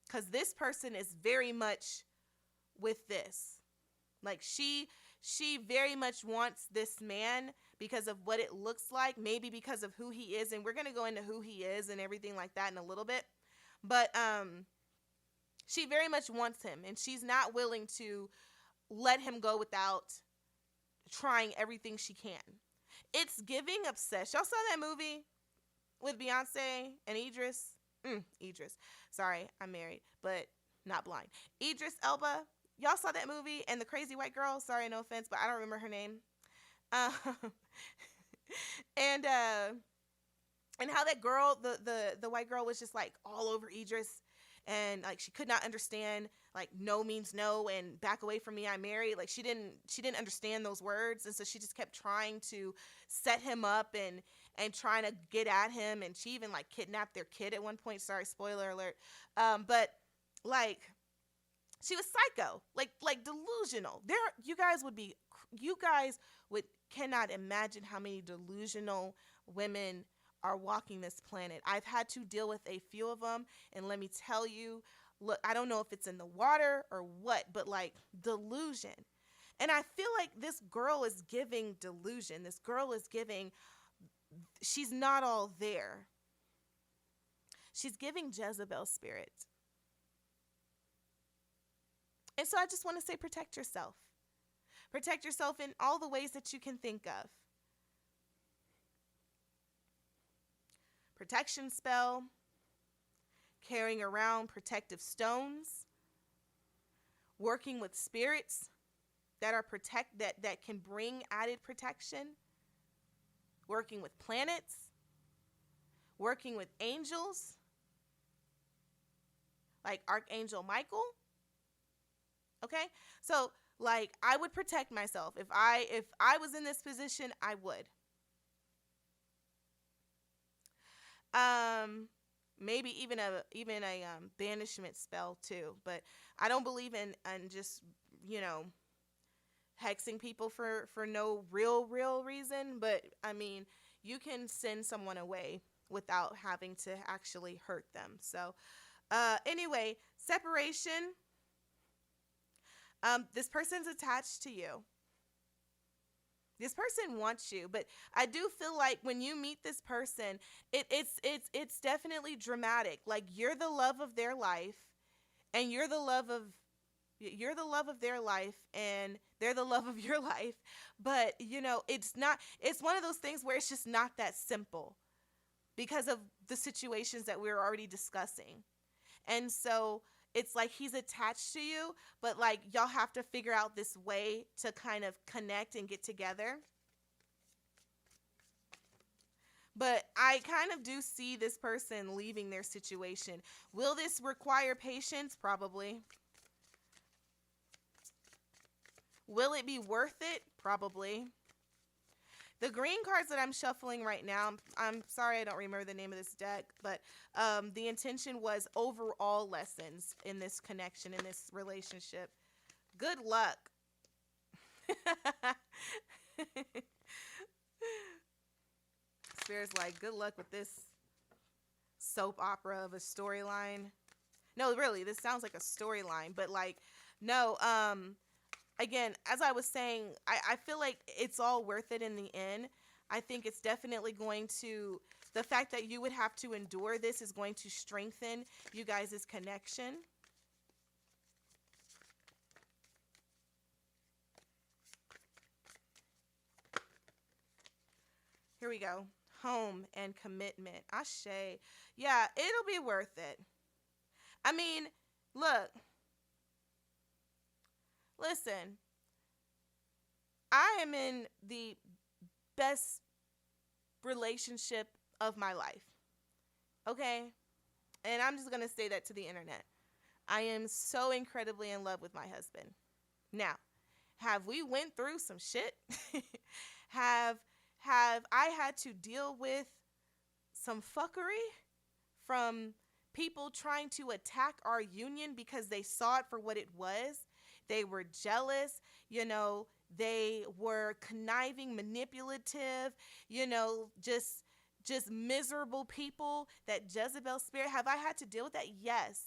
Speaker 1: Because this person is very much with this. Like she very much wants this man because of what it looks like, maybe because of who he is, and we're going to go into who he is and everything like that in a little bit. But she very much wants him, and she's not willing to let him go without trying everything she can. It's giving obsessed. Y'all saw that movie with Beyonce and Idris? Idris. Sorry, I'm married, but not blind. Idris Elba. Y'all saw that movie and the crazy white girl? Sorry, no offense, but I don't remember her name. And how that girl, the white girl, was just like all over Idris, and like she could not understand like no means no and back away from me, I'm married. Like she didn't understand those words, and so she just kept trying to set him up and trying to get at him, and she even like kidnapped their kid at one point. Sorry, spoiler alert. But like she was psycho, like delusional. You guys would cannot imagine how many delusional women are walking this planet. I've had to deal with a few of them, and let me tell you, look, I don't know if it's in the water or what, but like delusion. And I feel like this girl is giving delusion. This girl is giving, she's not all there. She's giving Jezebel spirit. And so I just want to say, protect yourself. Protect yourself in all the ways that you can think of. Protection spell, carrying around protective stones, working with spirits that are that can bring added protection, working with planets, working with angels like Archangel Michael. Okay? So like I would protect myself. If I was in this position, I would. Maybe even a banishment spell too, but I don't believe in just, hexing people for no real reason. But I mean, you can send someone away without having to actually hurt them. So anyway, separation. This person's attached to you. This person wants you, but I do feel like when you meet this person, it's definitely dramatic. Like you're the love of their life, and you're the love of their life, and they're the love of your life. But it's one of those things where it's just not that simple because of the situations that we're already discussing. And so it's like he's attached to you, but like y'all have to figure out this way to kind of connect and get together. But I kind of do see this person leaving their situation. Will this require patience? Probably. Will it be worth it? Probably. The green cards that I'm shuffling right now, I'm sorry I don't remember the name of this deck, but the intention was overall lessons in this connection, in this relationship. Good luck. Spirit's like, good luck with this soap opera of a storyline. No, really, this sounds like a storyline, but like, no, again, as I was saying, I feel like it's all worth it in the end. I think it's definitely going to, the fact that you would have to endure this is going to strengthen you guys' connection. Here we go. Home and commitment. Ashe. Yeah, it'll be worth it. I mean, look, listen, I am in the best relationship of my life. Okay? And I'm just going to say that to the internet. I am so incredibly in love with my husband. Now, have we went through some shit? have have I had to deal with some fuckery from people trying to attack our union because they saw it for what it was? They were jealous, they were conniving, manipulative, just miserable people, that Jezebel spirit. Have I had to deal with that? Yes.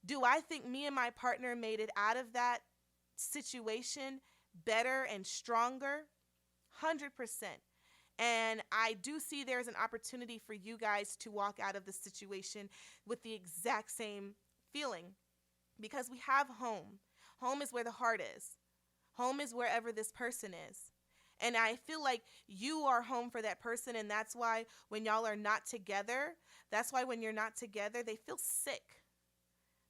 Speaker 1: Do I think me and my partner made it out of that situation better and stronger? 100%. And I do see there's an opportunity for you guys to walk out of the situation with the exact same feeling, because we have home. Home is where the heart is. Home is wherever this person is. And I feel like you are home for that person. And that's why when y'all are not together, when you're not together, they feel sick.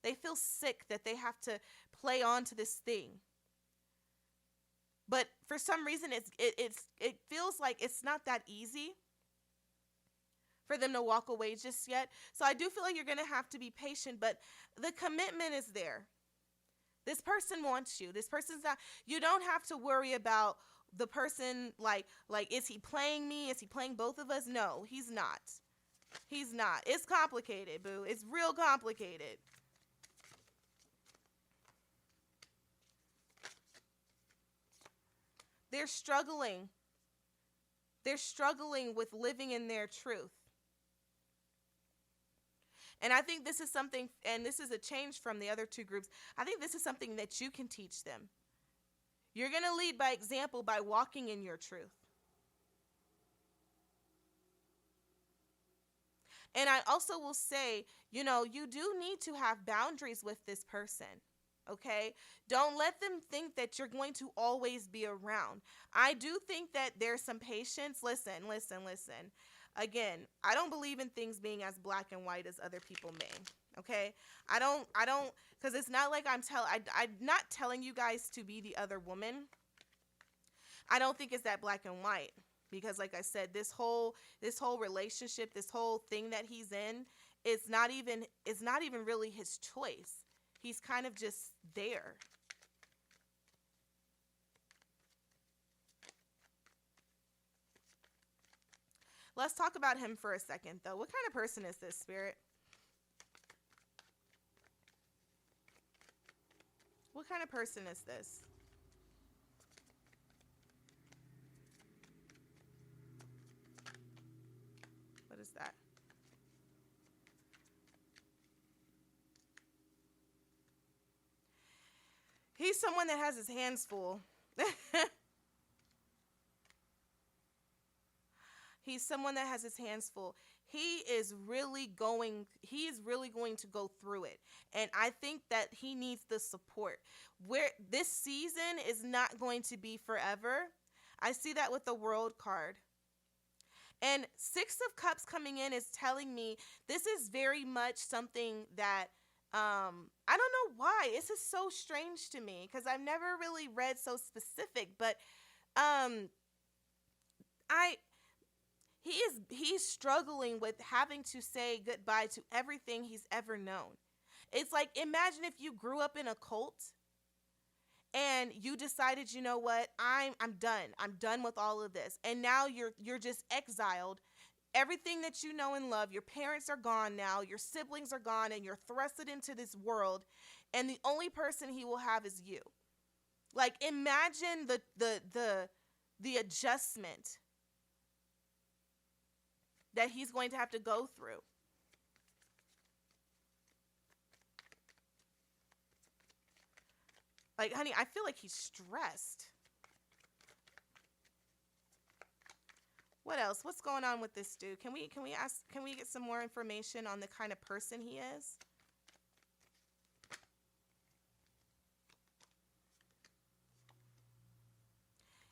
Speaker 1: They feel sick that they have to play on to this thing. But for some reason, it feels like it's not that easy for them to walk away just yet. So I do feel like you're going to have to be patient, but the commitment is there. This person wants you. This person's not, you don't have to worry about the person, like, is he playing me? Is he playing both of us? No, he's not. He's not. It's complicated, boo. It's real complicated. They're struggling. They're struggling with living in their truth. And I think this is something, and this is a change from the other two groups. I think this is something that you can teach them. You're going to lead by example by walking in your truth. And I also will say, you do need to have boundaries with this person. Okay? Don't let them think that you're going to always be around. I do think that there's some patience. Listen. Again, I don't believe in things being as black and white as other people may. Okay? I don't, because it's not like I'm not telling you guys to be the other woman. I don't think it's that black and white, because like I said, this whole relationship, this whole thing that he's in, it's not even really his choice. He's kind of just there. Let's talk about him for a second, though. What kind of person is this, Spirit? What kind of person is this? What is that? He's someone that has his hands full. He's someone that has his hands full. He is really going to go through it. And I think that he needs the support. Where this season is not going to be forever. I see that with the World card. And Six of Cups coming in is telling me this is very much something that I don't know why. This is so strange to me because I've never really read so specific, but I he's struggling with having to say goodbye to everything he's ever known. It's like, imagine if you grew up in a cult and you decided, you know what, I'm done. I'm done with all of this. And now you're just exiled. Everything that you know and love, your parents are gone now, your siblings are gone, and you're thrusted into this world, and the only person he will have is you. Like, imagine the adjustment that he's going to have to go through. Like, honey, I feel like he's stressed. What else? What's going on with this dude? Can we get some more information on the kind of person he is?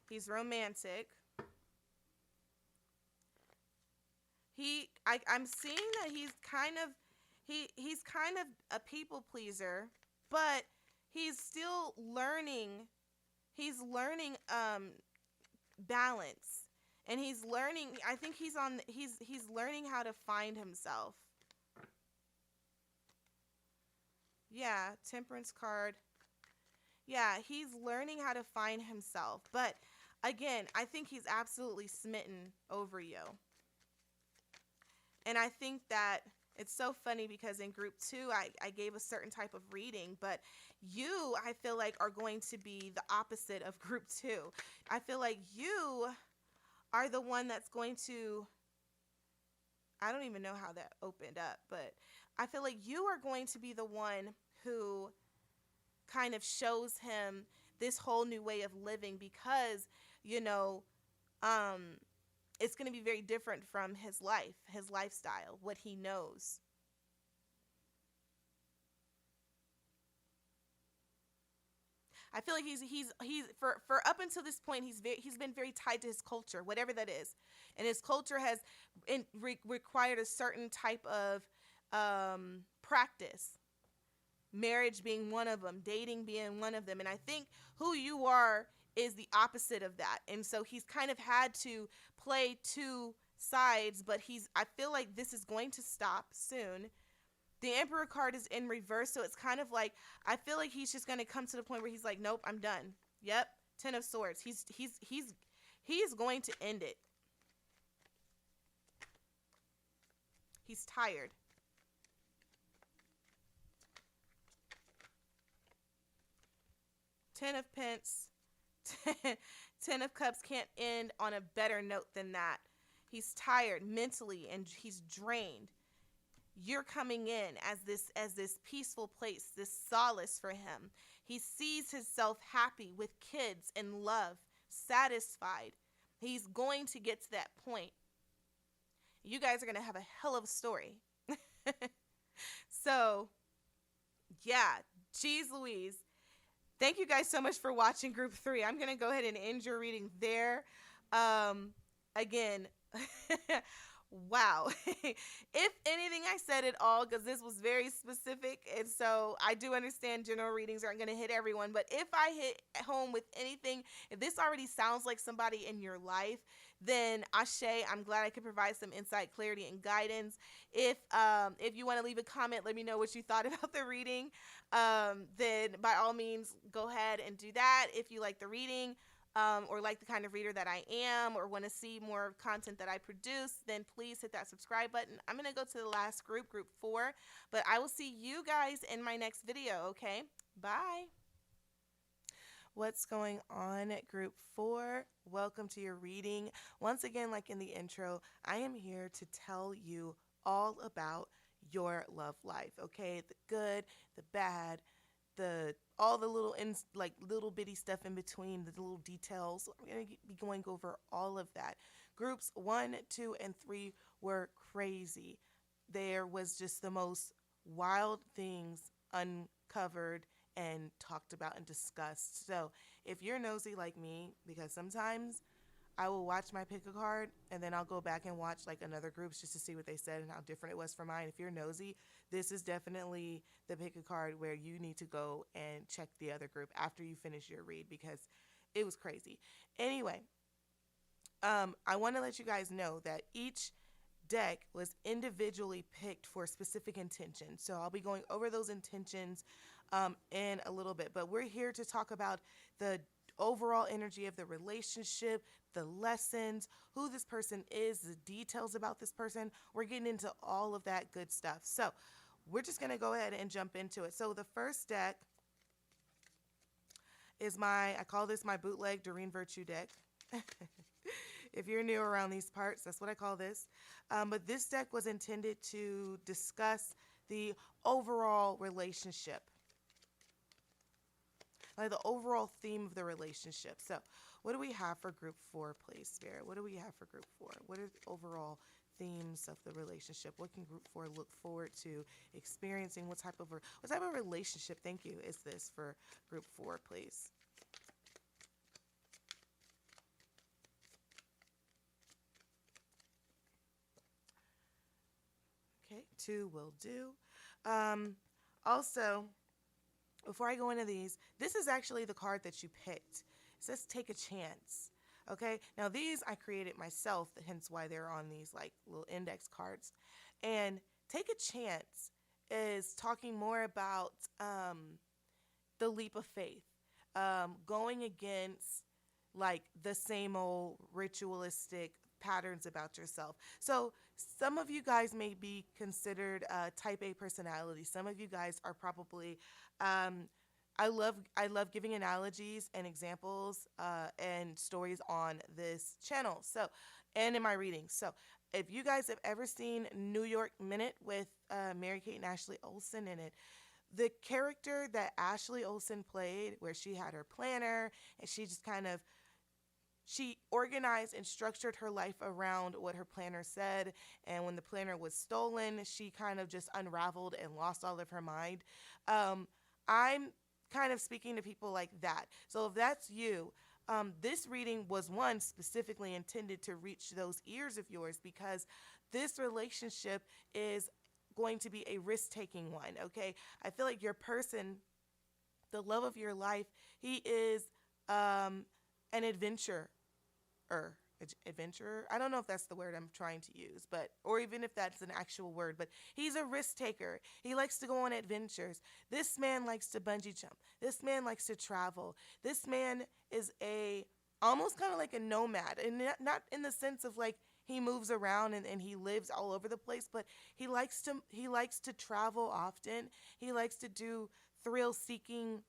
Speaker 1: He's romantic. I'm seeing that he's kind of a people pleaser, but he's still learning. He's learning balance, and he's learning. I think he's learning how to find himself. Yeah, temperance card. Yeah, he's learning how to find himself, but again, I think he's absolutely smitten over you. And I think that it's so funny because in group 2, I gave a certain type of reading, but you, I feel like, are going to be the opposite of group 2. I feel like you are the one that's going to, I don't even know how that opened up, but I feel like you are going to be the one who kind of shows him this whole new way of living because, you know, it's going to be very different from his life, his lifestyle, what he knows. I feel like he's for up until this point he's been very tied to his culture, whatever that is, and his culture has required a certain type of practice. Marriage being one of them, dating being one of them, and I think who you are is the opposite of that, and so he's kind of had to play two sides, but I feel like this is going to stop soon. The Emperor card is in reverse, so it's kind of like I feel like he's just going to come to the point where he's like, nope, I'm done. Yep, Ten of Swords. He's going to end it. He's tired. Ten of Pence. Ten of Cups can't end on a better note than that. He's tired mentally and he's drained. You're coming in as this peaceful place, this solace for him. He sees himself happy with kids and love, satisfied. He's going to get to that point. You guys are going to have a hell of a story. So, yeah, geez Louise. Thank you guys so much for watching group 3. I'm going to go ahead and end your reading there. Again, wow. If anything I said at all, because this was very specific, and so I do understand general readings aren't going to hit everyone, but if I hit home with anything, if this already sounds like somebody in your life, then Ashe, I'm glad I could provide some insight, clarity, and guidance. If you want to leave a comment, let me know what you thought about the reading. Then by all means, go ahead and do that. If you like the reading, or like the kind of reader that I am, or want to see more content that I produce, then please hit that subscribe button. I'm going to go to the last group 4, but I will see you guys in my next video, okay? Bye. What's going on at group 4? Welcome to your reading. Once again, like in the intro, I am here to tell you all about your love life, okay? The good, the bad, all the little little bitty stuff in between, the little details. I'm going to be going over all of that. Groups 1, 2, and 3 were crazy. There was just the most wild things uncovered and talked about and discussed. So if you're nosy like me, because sometimes I will watch my pick a card and then I'll go back and watch like another group's just to see what they said and how different it was from mine. If you're nosy, this is definitely the pick a card where you need to go and check the other group after you finish your read because it was crazy. Anyway, I want to let you guys know that each deck was individually picked for a specific intention. So I'll be going over those intentions in a little bit. But we're here to talk about the overall energy of the relationship, the lessons, who this person is, the details about this person. We're getting into all of that good stuff. So we're just going to go ahead and jump into it. So the first deck is I call this my bootleg Doreen Virtue deck. If you're new around these parts, that's what I call this. But this deck was intended to discuss the overall relationship, like the overall theme of the relationship. So, what do we have for group 4, please, Spirit? What do we have for group 4? What are the overall themes of the relationship? What can group 4 look forward to experiencing? What type of relationship, thank you, is this for group 4, please? Okay, 2 will do. Also, before I go into these, this is actually the card that you picked. It says take a chance. Okay, now these I created myself, hence why they're on these like little index cards. And take a chance is talking more about the leap of faith, going against like the same old ritualistic patterns about yourself. So some of you guys may be considered type A personality. Some of you guys are probably I love giving analogies and examples and stories on this channel. So and in my readings. So if you guys have ever seen New York Minute with Mary Kate and Ashley Olsen in it, the character that Ashley Olsen played, where she had her planner and she just kind of she organized and structured her life around what her planner said. And when the planner was stolen, she kind of just unraveled and lost all of her mind. I'm kind of speaking to people like that. So if that's you, this reading was one specifically intended to reach those ears of yours, because this relationship is going to be a risk-taking one, okay? I feel like your person, the love of your life, he is an adventurer. Adventurer. I don't know if that's the word I'm trying to use, but or even if that's an actual word, but he's a risk taker. He likes to go on adventures. This man likes to bungee jump. This man likes to travel. This man is a almost kind of like a nomad, and not in the sense of like he moves around and he lives all over the place, but he likes to travel often. He likes to do thrill seeking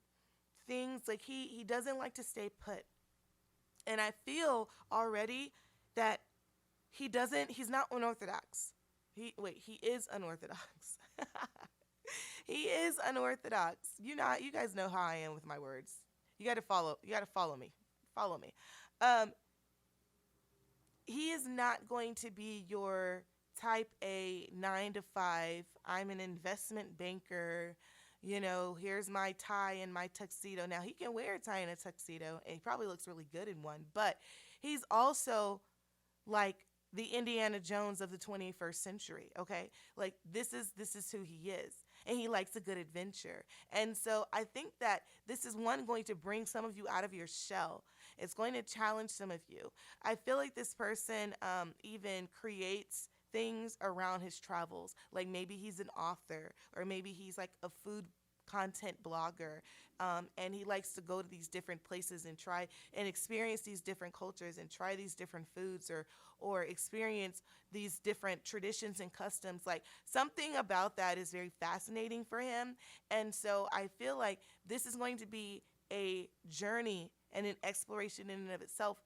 Speaker 1: things. Like he doesn't like to stay put. And I feel already that he's not unorthodox. He is unorthodox. He is unorthodox. You guys know how I am with my words. You got to follow me. Follow me. He is not going to be your type A 9 to 5. I'm an investment banker. Here's my tie and my tuxedo. Now, he can wear a tie and a tuxedo, and he probably looks really good in one, but he's also like the Indiana Jones of the 21st century, okay? Like, this is who he is, and he likes a good adventure. And so I think that this is going to bring some of you out of your shell. It's going to challenge some of you. I feel like this person even creates things around his travels. Like maybe he's an author, or maybe he's like a food content blogger, and he likes to go to these different places and try and experience these different cultures and try these different foods, or experience these different traditions and customs. Like something about that is very fascinating for him. And so I feel like this is going to be a journey and an exploration in and of itself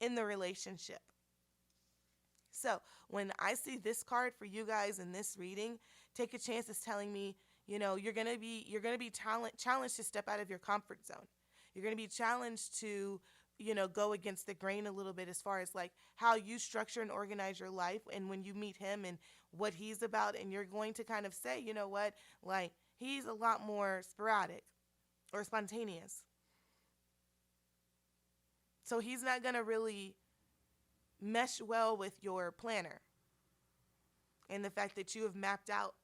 Speaker 1: in the relationship. So when I see this card for you guys in this reading, take a chance is telling me, you're gonna be challenged to step out of your comfort zone. You're gonna be challenged to, go against the grain a little bit as far as like how you structure and organize your life. And when you meet him and what he's about, and you're going to kind of say, you know what, like he's a lot more sporadic or spontaneous. So he's not gonna really mesh well with your planner and the fact that you have mapped out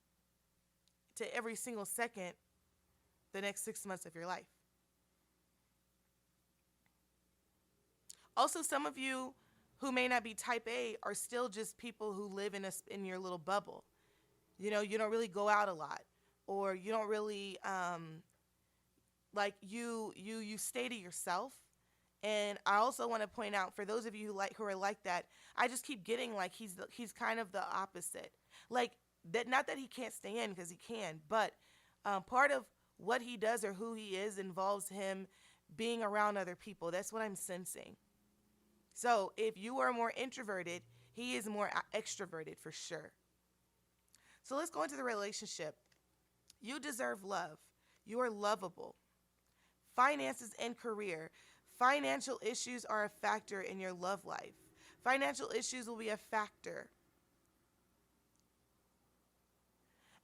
Speaker 1: to every single second the next 6 months of your life. Also, some of you who may not be type A are still just people who live in your little bubble. You know, you don't really go out a lot, or you don't really like you stay to yourself. And I also want to point out, for those of you who are like that, I just keep getting like he's kind of the opposite. Like that, not that he can't stay in, because he can, but part of what he does or who he is involves him being around other people. That's what I'm sensing. So if you are more introverted, he is more extroverted for sure. So let's go into the relationship. You deserve love. You are lovable. Finances and career. Financial issues are a factor in your love life. Financial issues will be a factor.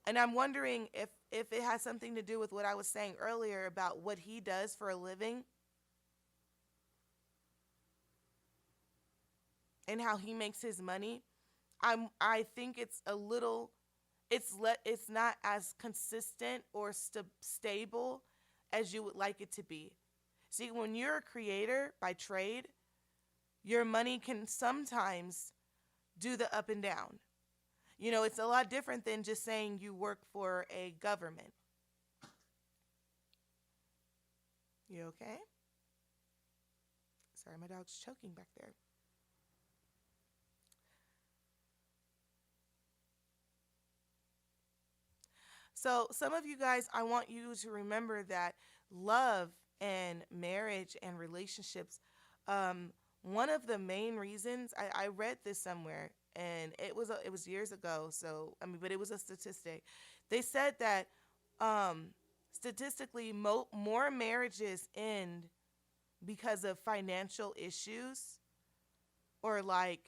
Speaker 1: And I'm wondering if it has something to do with what I was saying earlier about what he does for a living and how he makes his money. I think it's a little it's not as consistent or stable as you would like it to be. See, when you're a creator by trade, your money can sometimes do the up and down. You know, it's a lot different than just saying you work for a government. You okay? Sorry, my dog's choking back there. So, some of you guys, I want you to remember that love and marriage and relationships, one of the main reasons I read this somewhere, and it was years ago. So I mean, but it was a statistic. They said that statistically, more marriages end because of financial issues, or like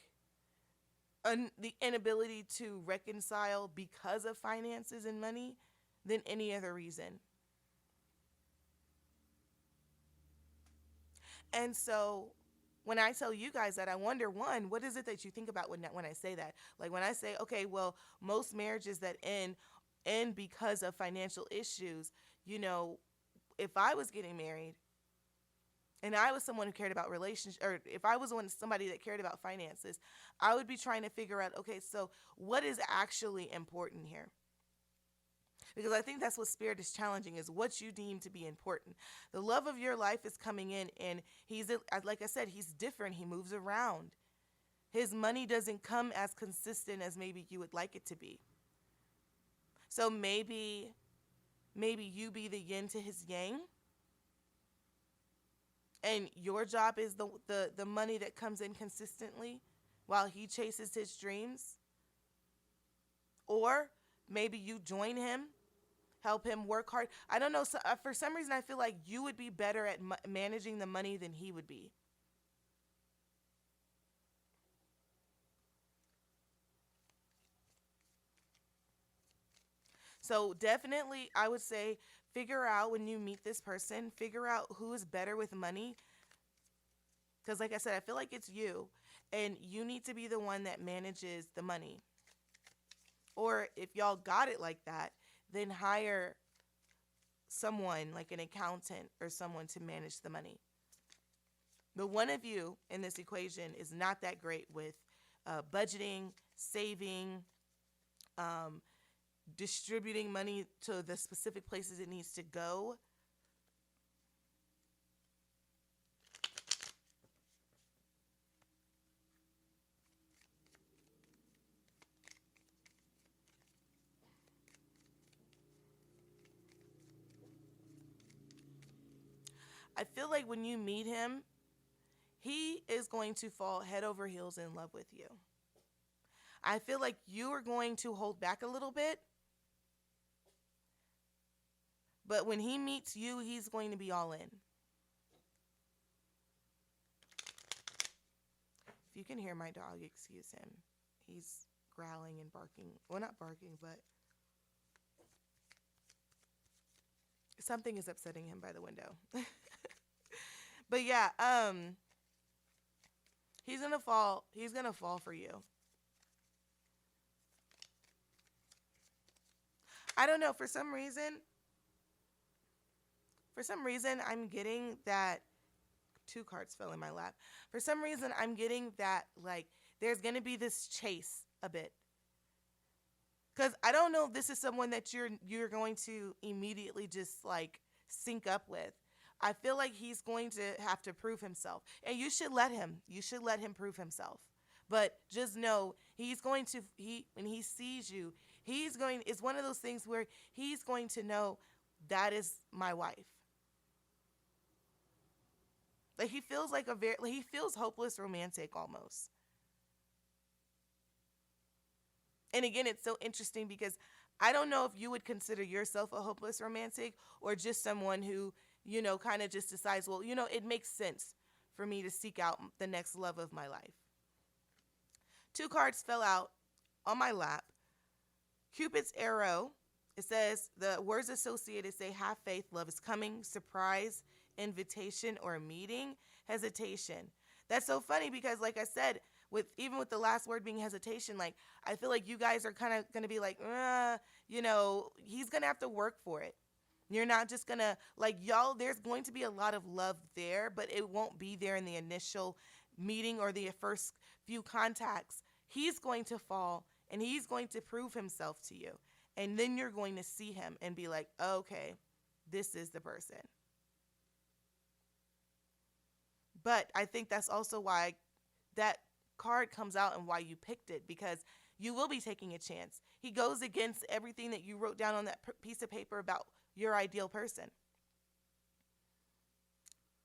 Speaker 1: the inability to reconcile because of finances and money, than any other reason. And so when I tell you guys that, I wonder, one, what is it that you think about when I say that? Like when I say, okay, well, most marriages that end because of financial issues, you know, if I was getting married and I was someone who cared about relationships, or if I was somebody that cared about finances, I would be trying to figure out, okay, so what is actually important here? Because I think that's what spirit is challenging, is what you deem to be important. The love of your life is coming in, and he's, like I said, he's different. He moves around. His money doesn't come as consistent as maybe you would like it to be. So maybe you be the yin to his yang, and your job is the money that comes in consistently while he chases his dreams. Or maybe you join him, help him work hard. I don't know. So, for some reason, I feel like you would be better at managing the money than he would be. So definitely, I would say, figure out when you meet this person, figure out who is better with money. Because like I said, I feel like it's you, and you need to be the one that manages the money. Or if y'all got it like that, then hire someone like an accountant or someone to manage the money. But one of you in this equation is not that great with budgeting, saving, um, distributing money to the specific places it needs to go. I feel like when you meet him, he is going to fall head over heels in love with you. I feel like you are going to hold back a little bit, but when he meets you, he's going to be all in. If you can hear my dog, excuse him. He's growling and barking. Well, not barking, but something is upsetting him by the window. But yeah, he's gonna fall for you. I don't know, for some reason I'm getting that two cards fell in my lap. For some reason, I'm getting that like there's gonna be this chase a bit. Cause I don't know if this is someone that you're going to immediately just like sync up with. I feel like he's going to have to prove himself. And you should let him. You should let him prove himself. But just know he's going to he when he sees you, he's going it's one of those things where he's going to know that is my wife. Like he feels like he feels hopeless romantic almost. And again, it's so interesting because I don't know if you would consider yourself a hopeless romantic or just someone who, kind of just decides, well, it makes sense for me to seek out the next love of my life. Two cards fell out on my lap. Cupid's arrow. It says the words associated say have faith, love is coming, surprise, invitation or meeting, hesitation. That's so funny because like I said, with the last word being hesitation, like I feel like you guys are kind of going to be like, he's going to have to work for it. You're not just going to like y'all, there's going to be a lot of love there, but it won't be there in the initial meeting or the first few contacts. He's going to fall and he's going to prove himself to you. And then you're going to see him and be like, okay, this is the person. But I think that's also why that card comes out and why you picked it, because you will be taking a chance. He goes against everything that you wrote down on that piece of paper about your ideal person.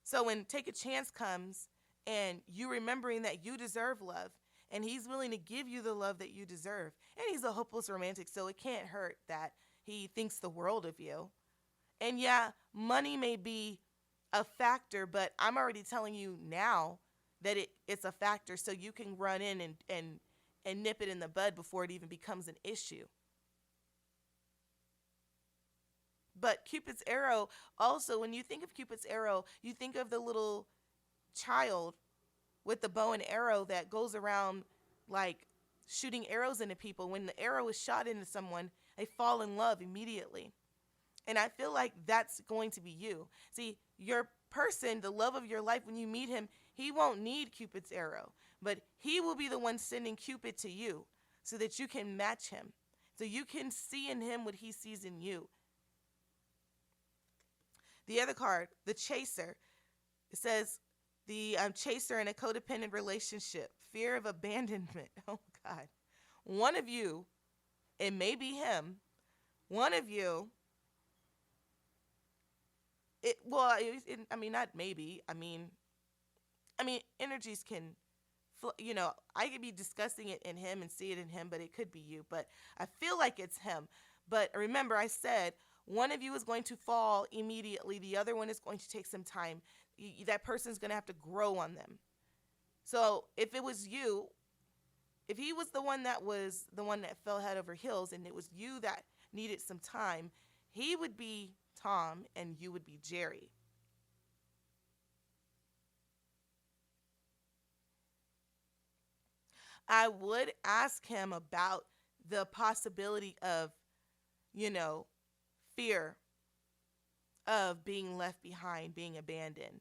Speaker 1: So when take a chance comes and you remembering that you deserve love, and he's willing to give you the love that you deserve. And he's a hopeless romantic, so it can't hurt that he thinks the world of you. And yeah, money may be a factor, but I'm already telling you now that it's a factor so you can run in and nip it in the bud before it even becomes an issue. But Cupid's arrow, also, when you think of Cupid's arrow, you think of the little child with the bow and arrow that goes around like shooting arrows into people. When the arrow is shot into someone, they fall in love immediately. And I feel like that's going to be you. See, your person, the love of your life, when you meet him, he won't need Cupid's arrow, but he will be the one sending Cupid to you so that you can match him, so you can see in him what he sees in you. The other card, the chaser, it says, the chaser in a codependent relationship, fear of abandonment. Oh, God. One of you, it may be him, one of you, not maybe. I mean, energies can, I could be discussing it in him and see it in him, but it could be you. But I feel like it's him. But remember, I said one of you is going to fall immediately. The other one is going to take some time. That person's going to have to grow on them. So if it was you, if he was the one that fell head over heels and it was you that needed some time, he would be Tom and you would be Jerry. I would ask him about the possibility of, fear of being left behind, being abandoned.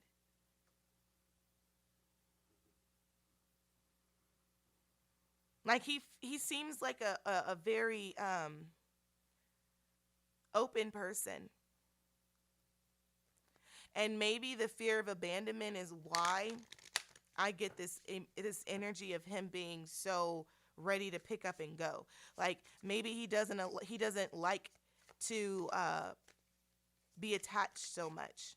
Speaker 1: Like he seems like a very open person. And maybe the fear of abandonment is why I get this energy of him being so ready to pick up and go. Like maybe he doesn't like to be attached so much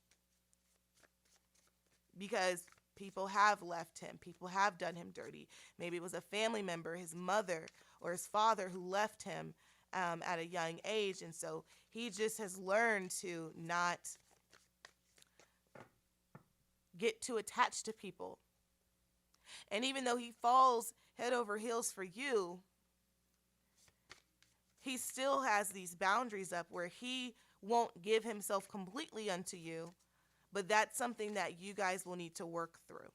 Speaker 1: because people have left him. People have done him dirty. Maybe it was a family member, his mother or his father, who left him at a young age. And so he just has learned to not get too attached to people. And even though he falls head over heels for you, he still has these boundaries up where he won't give himself completely unto you, but that's something that you guys will need to work through.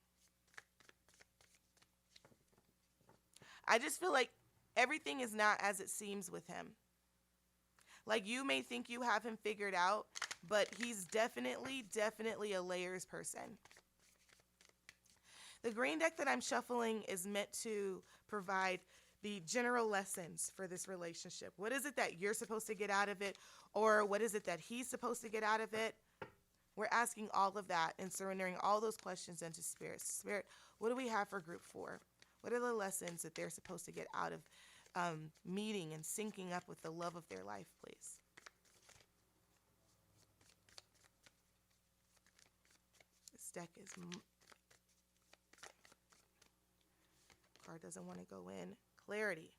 Speaker 1: I just feel like everything is not as it seems with him. Like you may think you have him figured out, but he's definitely a layers person. The green deck that I'm shuffling is meant to provide the general lessons for this relationship. What is it that you're supposed to get out of it? Or what is it that he's supposed to get out of it? We're asking all of that and surrendering all those questions into Spirit. Spirit, what do we have for group 4? What are the lessons that they're supposed to get out of meeting and syncing up with the love of their life, please? This deck is... Card doesn't want to go in. Clarity.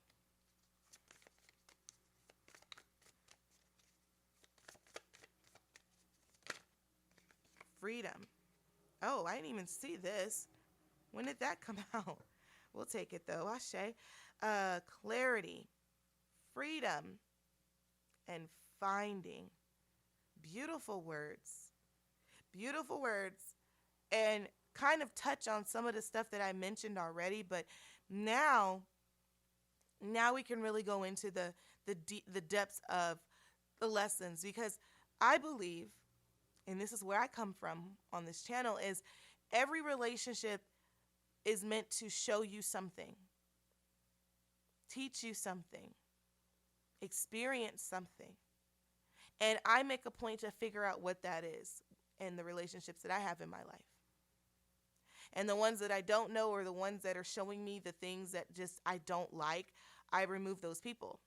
Speaker 1: Freedom. Oh, I didn't even see this. When did that come out? We'll take it though. Ashe. Clarity. Freedom. And finding. Beautiful words. Beautiful words. And kind of touch on some of the stuff that I mentioned already, but now we can really go into the depths of the lessons, because I believe, and this is where I come from on this channel, is every relationship is meant to show you something, teach you something, experience something. And I make a point to figure out what that is in the relationships that I have in my life. And the ones that I don't know, or the ones that are showing me the things that just I don't like, I remove those people.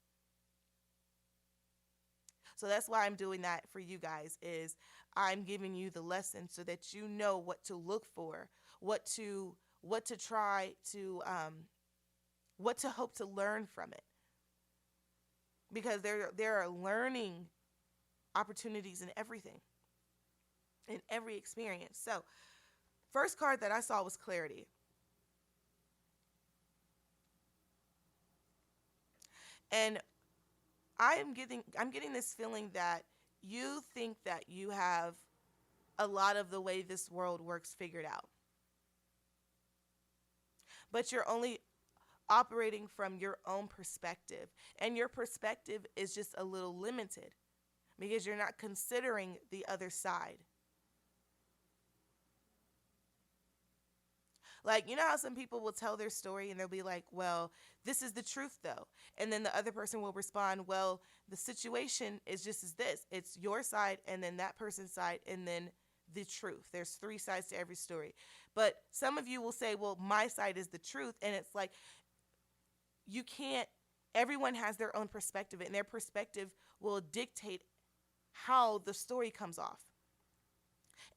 Speaker 1: So that's why I'm doing that for you guys, is I'm giving you the lesson so that you know what to look for, what to try to, what to hope to learn from it. Because there are learning opportunities in everything, in every experience. So first card that I saw was clarity. And I'm getting this feeling that you think that you have a lot of the way this world works figured out. But you're only operating from your own perspective. And your perspective is just a little limited because you're not considering the other side. Like, you know how some people will tell their story and they'll be like, well, this is the truth though. And then the other person will respond, well, the situation is just as this. It's your side and then that person's side and then the truth. There's 3 sides to every story. But some of you will say, well, my side is the truth. And it's like, you can't, everyone has their own perspective, and their perspective will dictate how the story comes off.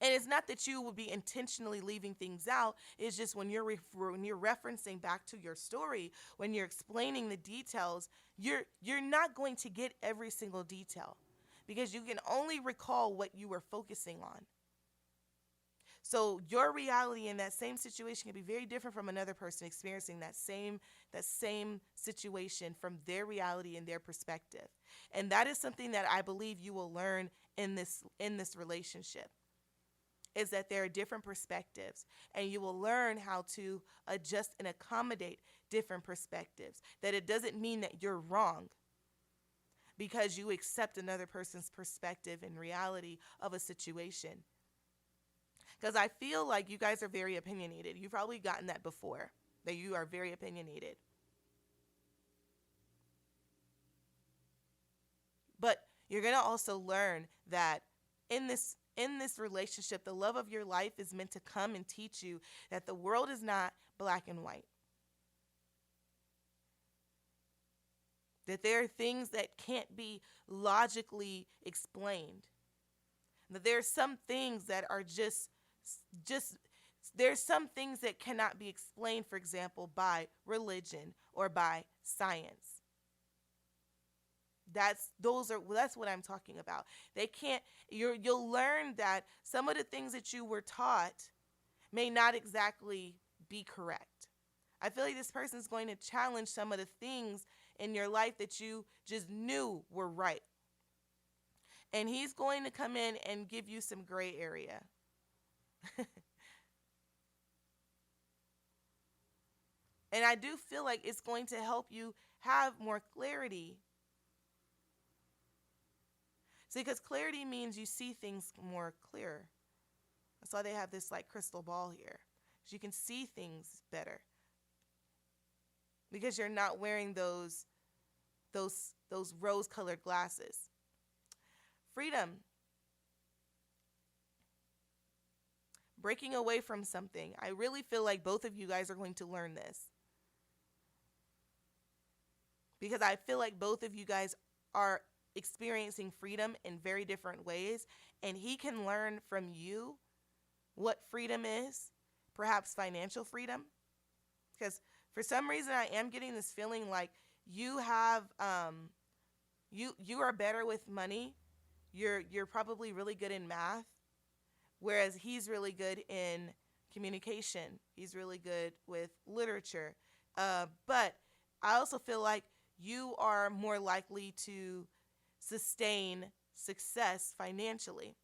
Speaker 1: And it's not that you will be intentionally leaving things out. It's just when you're referencing back to your story, when you're explaining the details, you're not going to get every single detail because you can only recall what you were focusing on. So your reality in that same situation can be very different from another person experiencing that same situation from their reality and their perspective. And that is something that I believe you will learn in this relationship, is that there are different perspectives, and you will learn how to adjust and accommodate different perspectives. That it doesn't mean that you're wrong because you accept another person's perspective and reality of a situation. Because I feel like you guys are very opinionated. You've probably gotten that before, that you are very opinionated. But you're going to also learn that in this relationship, the love of your life is meant to come and teach you that the world is not black and white. That there are things that can't be logically explained. That there are some things that are just there's some things that cannot be explained, for example, by religion or by science. That's what I'm talking about. They can't, you'll learn that some of the things that you were taught may not exactly be correct. I feel like this person's going to challenge some of the things in your life that you just knew were right. And he's going to come in and give you some gray area. And I do feel like it's going to help you have more clarity. See, because clarity means you see things more clear. That's why they have this like crystal ball here. You can see things better because you're not wearing those rose-colored glasses. Freedom. Breaking away from something. I really feel like both of you guys are going to learn this. Because I feel like both of you guys are experiencing freedom in very different ways, and he can learn from you what freedom is, perhaps financial freedom. Because for some reason I am getting this feeling like you have you are better with money. You're probably really good in math, whereas he's really good in communication. He's really good with literature. But I also feel like you are more likely to sustain success financially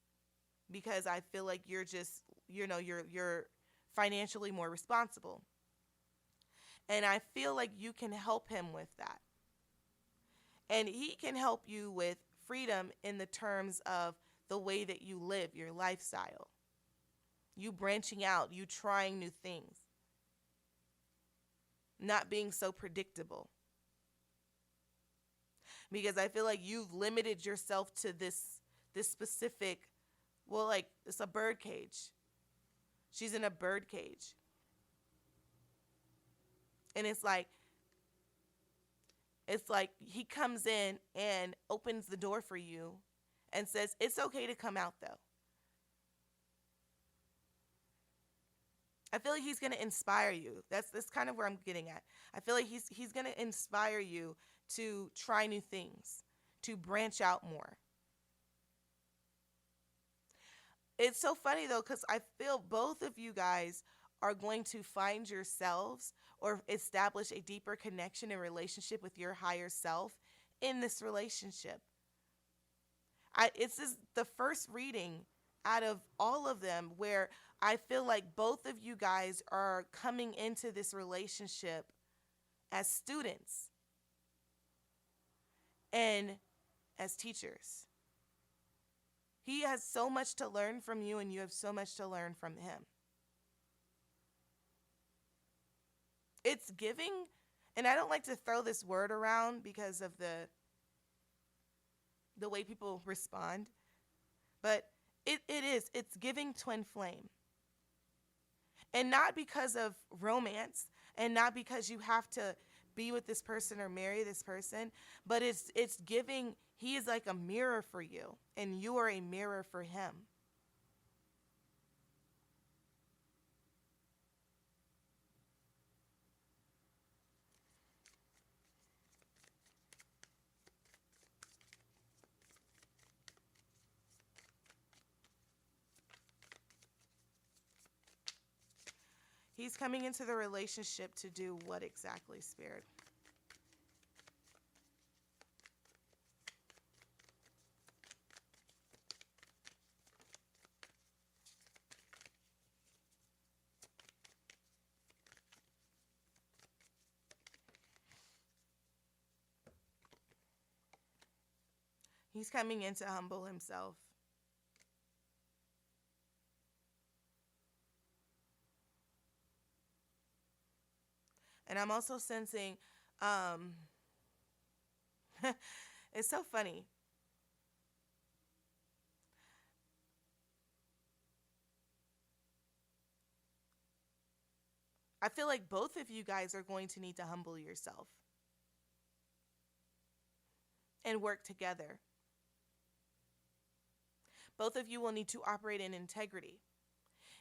Speaker 1: because I feel like you're just, you're financially more responsible. And I feel like you can help him with that. And he can help you with freedom in the terms of the way that you live, your lifestyle. You branching out, you trying new things. Not being so predictable. Because I feel like you've limited yourself to this specific, well, like it's a bird cage. She's in a bird cage. And it's like he comes in and opens the door for you and says, it's okay to come out though. I feel like he's going to inspire you. That's kind of where I'm getting at. I feel like he's going to inspire you to try new things, to branch out more. It's so funny though, because I feel both of you guys are going to find yourselves or establish a deeper connection and relationship with your higher self in this relationship. It's just the first reading out of all of them where I feel like both of you guys are coming into this relationship as students and as teachers. He has so much to learn from you, and you have so much to learn from him. It's giving, and I don't like to throw this word around because of the way people respond, but it's giving twin flame. And not because of romance, and not because you have to be with this person or marry this person, but it's giving, he is like a mirror for you, and you are a mirror for him. He's coming into the relationship to do what exactly, Spirit? He's coming in to humble himself. And I'm also sensing, it's so funny. I feel like both of you guys are going to need to humble yourself and work together. Both of you will need to operate in integrity.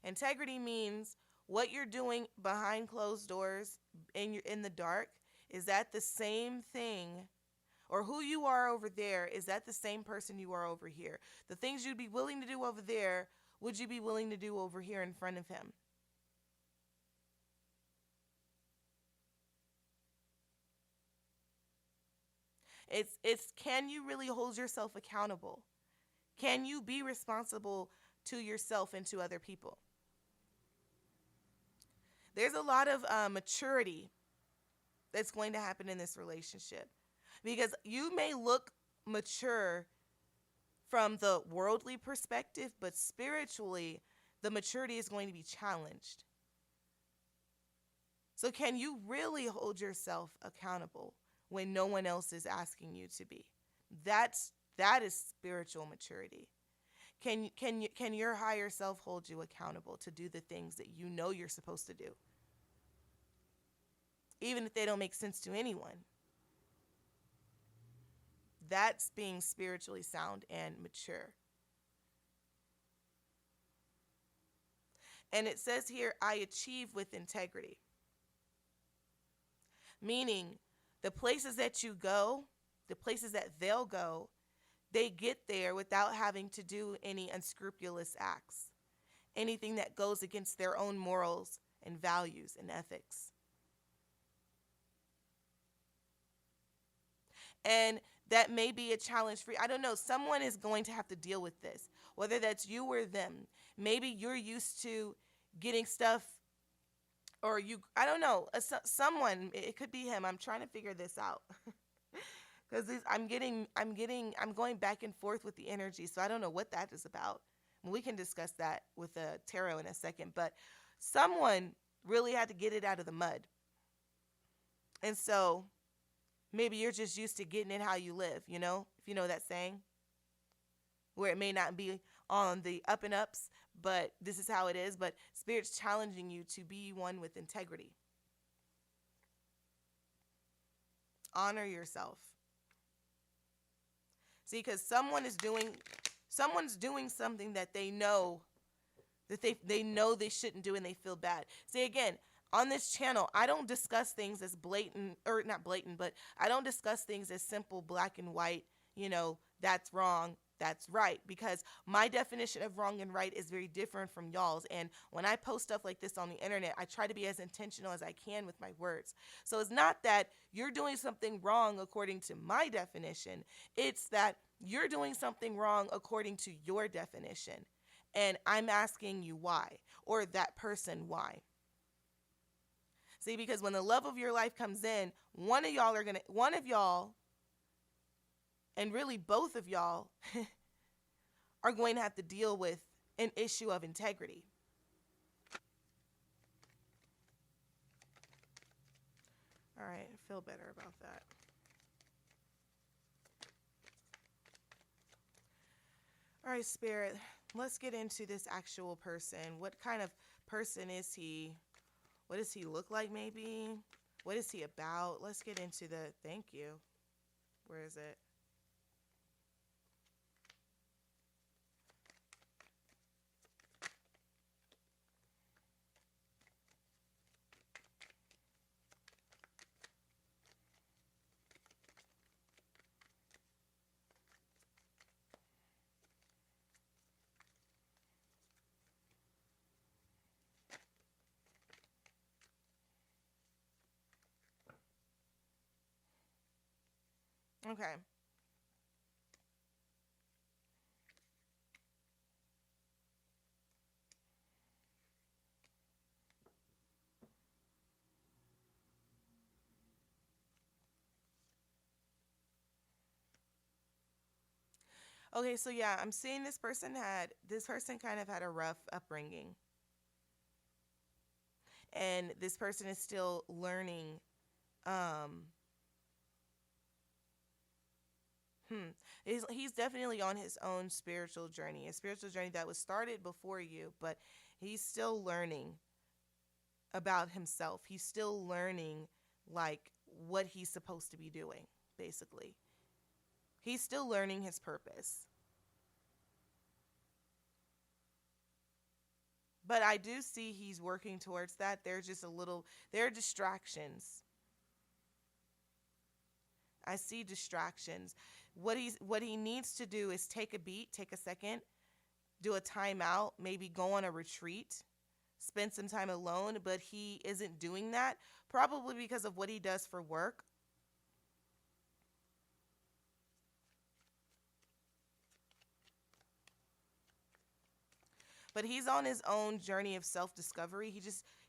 Speaker 1: Integrity means what you're doing behind closed doors in the dark. Is that the same thing? Or who you are over there, is that the same person you are over here? The things you'd be willing to do over there, would you be willing to do over here in front of him? It's can you really hold yourself accountable? Can you be responsible to yourself and to other people? There's a lot of maturity that's going to happen in this relationship because you may look mature from the worldly perspective, but spiritually, the maturity is going to be challenged. So can you really hold yourself accountable when no one else is asking you to be? That is spiritual maturity. Can your higher self hold you accountable to do the things that you know you're supposed to do, even if they don't make sense to anyone? That's being spiritually sound and mature. And it says here, I achieve with integrity. Meaning, the places that you go, the places that they'll go, they get there without having to do any unscrupulous acts, anything that goes against their own morals and values and ethics. And that may be a challenge for you. I don't know. Someone is going to have to deal with this, whether that's you or them. Maybe you're used to getting stuff, or I don't know, someone, it could be him. I'm trying to figure this out. Because I'm going back and forth with the energy, so I don't know what that is about. We can discuss that with the tarot in a second, but someone really had to get it out of the mud. And so maybe you're just used to getting it how you live, if you know that saying, where it may not be on the up and ups, but this is how it is. But Spirit's challenging you to be one with integrity. Honor yourself. See, because someone's doing something that they know they shouldn't do, and they feel bad. See, again, on this channel, I don't discuss things as blatant, or not blatant, but I don't discuss things as simple black and white, that's wrong, that's right, because my definition of wrong and right is very different from y'all's. And when I post stuff like this on the internet, I try to be as intentional as I can with my words. So it's not that you're doing something wrong according to my definition. It's that you're doing something wrong according to your definition. And I'm asking you why, or that person why. See, because when the love of your life comes in, one of y'all, and really both of y'all, are going to have to deal with an issue of integrity. All right, I feel better about that. All right, Spirit, let's get into this actual person. What kind of person is he? What does he look like, maybe? What is he about? Let's get into thank you. Where is it? Okay. Okay, so yeah, I'm seeing this person kind of had a rough upbringing. And this person is still learning. He's definitely on his own spiritual journey, a spiritual journey that was started before you, but he's still learning about himself. He's still learning, like, what he's supposed to be doing, basically. He's still learning his purpose. But I do see he's working towards that. There are distractions. I see distractions. What he needs to do is take a second, do a timeout, maybe go on a retreat, spend some time alone, but he isn't doing that, probably because of what he does for work. But he's on his own journey of self-discovery.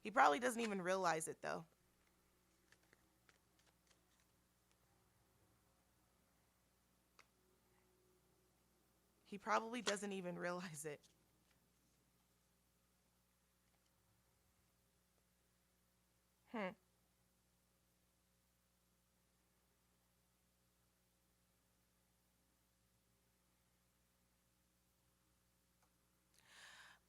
Speaker 1: He probably doesn't even realize it, though. He probably doesn't even realize it. Hmm.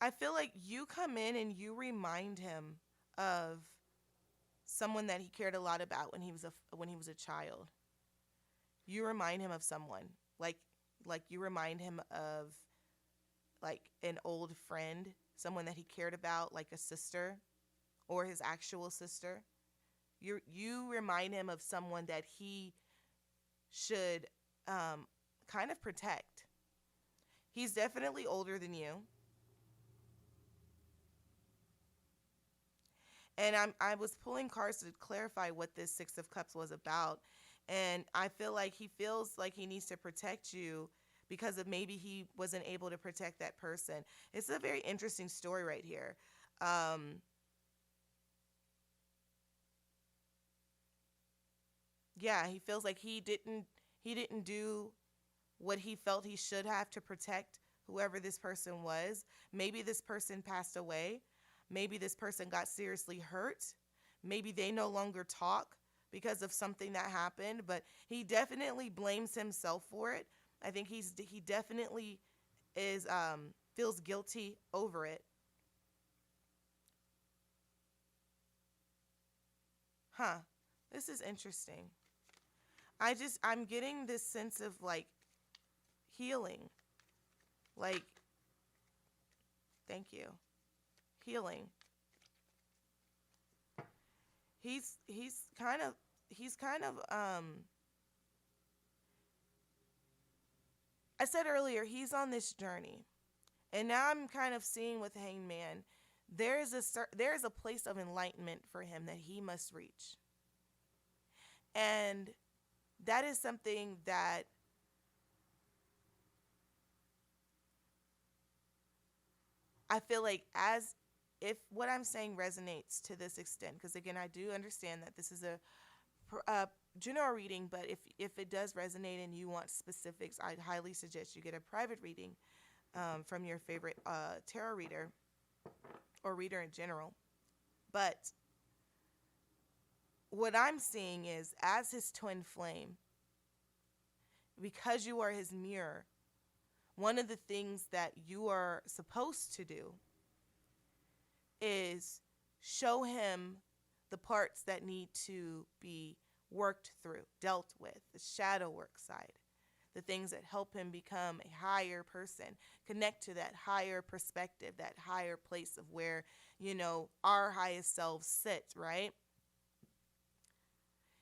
Speaker 1: I feel like you come in and you remind him of someone that he cared a lot about when he was a child. You remind him of someone like you remind him of like an old friend, someone that he cared about, like a sister or his actual sister. You remind him of someone that he should kind of protect. He's definitely older than you, and I was pulling cards to clarify what this Six of Cups was about, and I feel like he feels like he needs to protect you because of maybe he wasn't able to protect that person. It's a very interesting story right here. Um, yeah, he feels like he didn't do what he felt he should have to protect whoever this person was. Maybe this person passed away. Maybe this person got seriously hurt. Maybe they no longer talk because of something that happened, but he definitely blames himself for it. I think he definitely is feels guilty over it. Huh. This is interesting. I'm getting this sense of like healing. Like, thank you. Healing. He's kind of I said earlier he's on this journey. And now I'm kind of seeing with Hangman there is a place of enlightenment for him that he must reach. And that is something that I feel like as if what I'm saying resonates to this extent, because again, I do understand that this is a general reading, but if it does resonate and you want specifics, I'd highly suggest you get a private reading from your favorite tarot reader or reader in general. But what I'm seeing is, as his twin flame, because you are his mirror, one of the things that you are supposed to do is show him the parts that need to be worked through, dealt with, the shadow work side, the things that help him become a higher person, connect to that higher perspective, that higher place of where, our highest selves sit, right?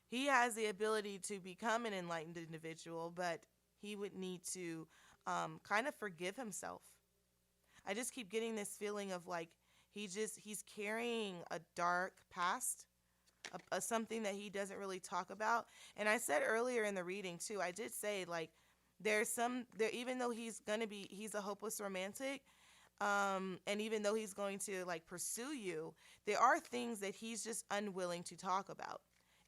Speaker 1: He has the ability to become an enlightened individual, but he would need to kind of forgive himself. I just keep getting this feeling of like he's carrying a dark past, something that he doesn't really talk about. And I said earlier in the reading too, I did say like even though he's a hopeless romantic, and even though he's going to like pursue you, there are things that he's just unwilling to talk about.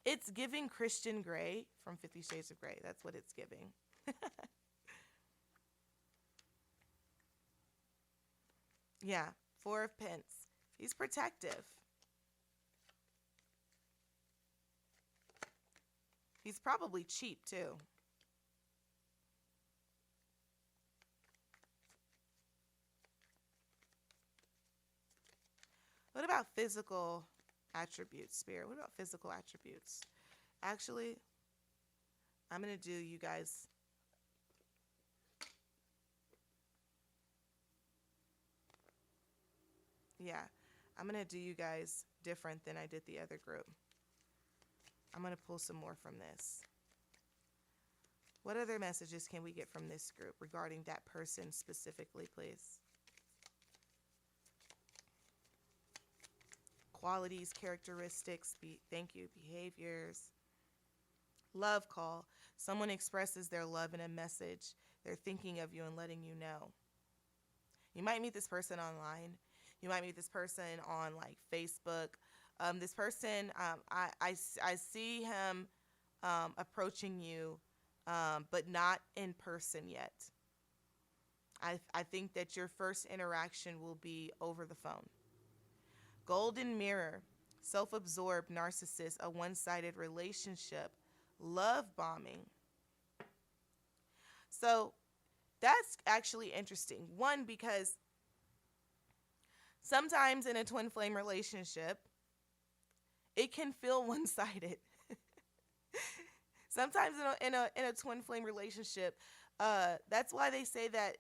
Speaker 1: It's giving Christian Grey from 50 Shades of Grey. That's what it's giving. Yeah, Four of Pence. He's protective. He's probably cheap too. What about physical attributes, Spirit? What about physical attributes? Actually, I'm going to do you guys. Yeah, I'm going to do you guys different than I did the other group. I'm going to pull some more from this. What other messages can we get from this group regarding that person specifically, please? Qualities, characteristics, thank you, behaviors. Love call. Someone expresses their love in a message. They're thinking of you and letting you know. You might meet this person online. You might meet this person on like Facebook. This person, I see him approaching you, but not in person yet. I think that your first interaction will be over the phone. Golden mirror. self absorbed narcissist, a one sided relationship, love bombing. So that's actually interesting. One, because sometimes in a twin flame relationship, it can feel one sided. Sometimes in a twin flame relationship, that's why they say that,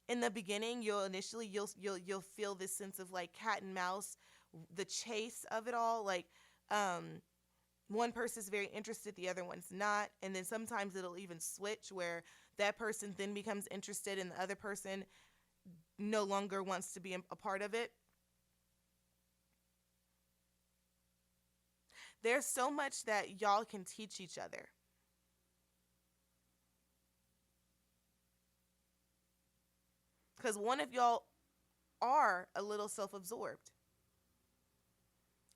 Speaker 1: in the beginning you'll feel this sense of like cat and mouse, the chase of it all, like um one person's very interested, the other one's not, and then sometimes it'll even switch where that person then becomes interested and the other person no longer wants to be a part of it. There's so much that y'all can teach each other. Because one of y'all are a little self-absorbed.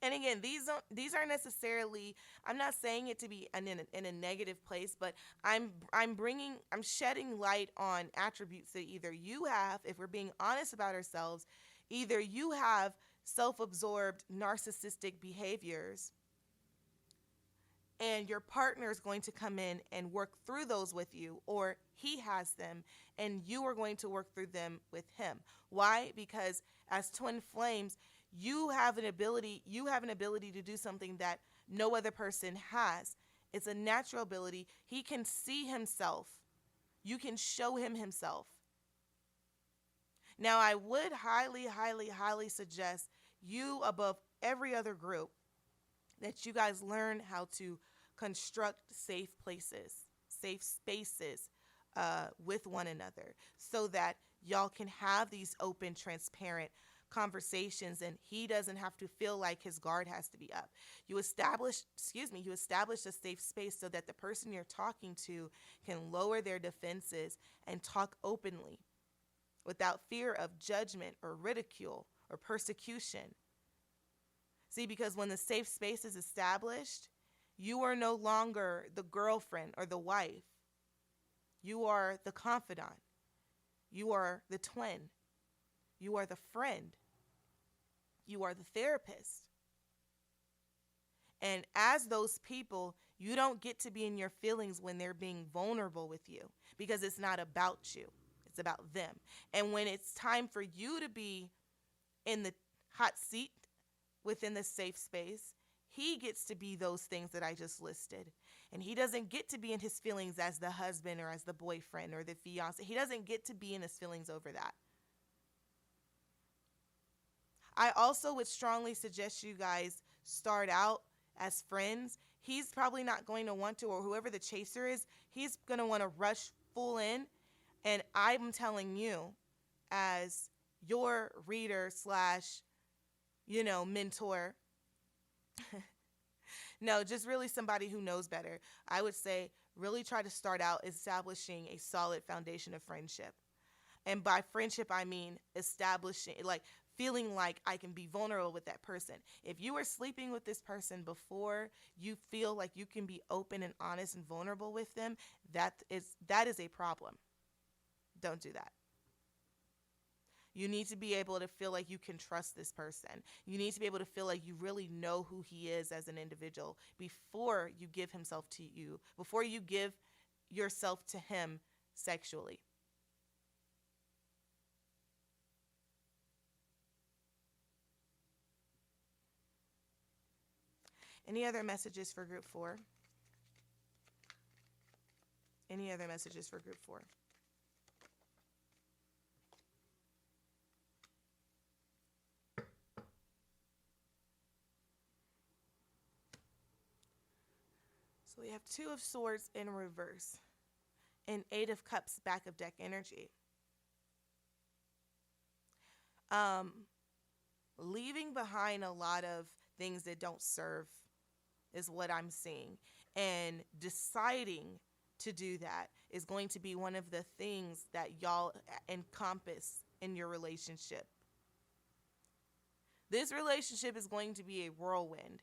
Speaker 1: And again, these aren't necessarily. I'm not saying it to be in a negative place, but I'm shedding light on attributes that either you have, if we're being honest about ourselves, either you have self-absorbed narcissistic behaviors, and your partner is going to come in and work through those with you, or he has them and you are going to work through them with him. Why? Because as twin flames, you have an ability to do something that no other person has. It's a natural ability. He can see himself. You can show him himself. Now, I would highly, highly, highly suggest you, above every other group, that you guys learn how to construct safe places, safe spaces with one another, so that y'all can have these open, transparent conversations, and he doesn't have to feel like his guard has to be up. You establish a safe space so that the person you're talking to can lower their defenses and talk openly without fear of judgment or ridicule or persecution. See, because when the safe space is established, you are no longer the girlfriend or the wife. You are the confidant. You are the twin. You are the friend. You are the therapist. And as those people, you don't get to be in your feelings when they're being vulnerable with you, because it's not about you. It's about them. And when it's time for you to be in the hot seat within the safe space, he gets to be those things that I just listed. And he doesn't get to be in his feelings as the husband or as the boyfriend or the fiance. He doesn't get to be in his feelings over that. I also would strongly suggest you guys start out as friends. He's probably not going to want to, or whoever the chaser is, he's going to want to rush full in. And I'm telling you, as your reader slash, mentor, no, just really somebody who knows better, I would say really try to start out establishing a solid foundation of friendship. And by friendship, I mean establishing, like, feeling like I can be vulnerable with that person. If you are sleeping with this person before you feel like you can be open and honest and vulnerable with them, that is a problem. Don't do that. You need to be able to feel like you can trust this person. You need to be able to feel like you really know who he is as an individual before you give himself to you, before you give yourself to him sexually. Any other messages for group 4? Any other messages for group 4? So we have 2 of Swords in reverse and 8 of Cups back of deck energy. Leaving behind a lot of things that don't serve is what I'm seeing. And deciding to do that is going to be one of the things that y'all encompass in your relationship. This relationship is going to be a whirlwind.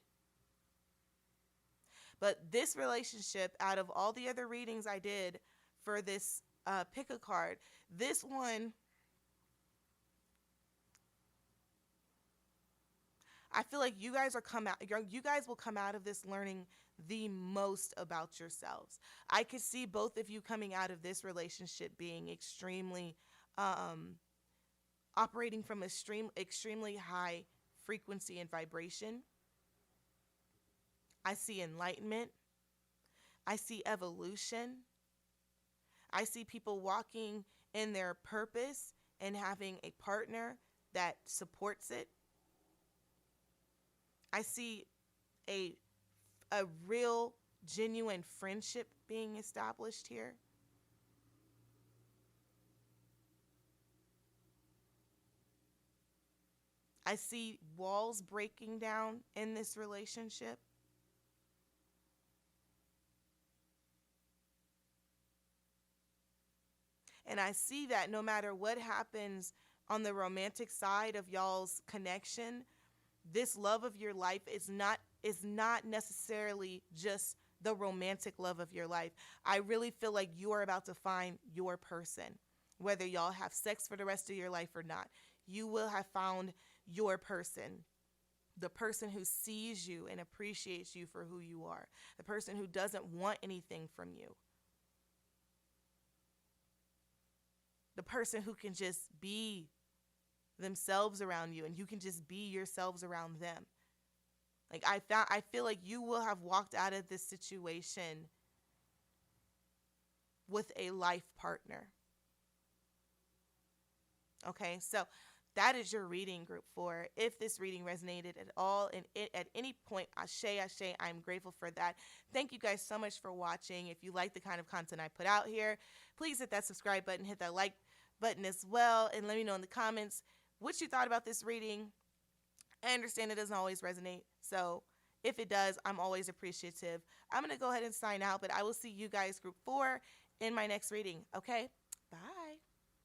Speaker 1: But this relationship, out of all the other readings I did for this pick a card, this one, I feel like you guys will come out of this learning the most about yourselves. I could see both of you coming out of this relationship being extremely um operating from extremely high frequency and vibration. I see enlightenment. I see evolution. I see people walking in their purpose and having a partner that supports it. I see a a real genuine friendship being established here. I see walls breaking down in this relationship. And I see that no matter what happens on the romantic side of y'all's connection, this love of your life is not necessarily just the romantic love of your life. I really feel like you are about to find your person. Whether y'all have sex for the rest of your life or not, you will have found your person. The person who sees you and appreciates you for who you are. The person who doesn't want anything from you. The person who can just be themselves around you and you can just be yourselves around them. Like I feel like you will have walked out of this situation with a life partner. Okay? So that is your reading, group 4. If this reading resonated at all and at any point, ashe, I'm grateful for that. Thank you guys so much for watching. If you like the kind of content I put out here, please hit that subscribe button, hit that like button as well, and let me know in the comments what you thought about this reading. I understand it doesn't always resonate, so if it does, I'm always appreciative. I'm going to go ahead and sign out, but I will see you guys, group 4, in my next reading. Okay? Bye.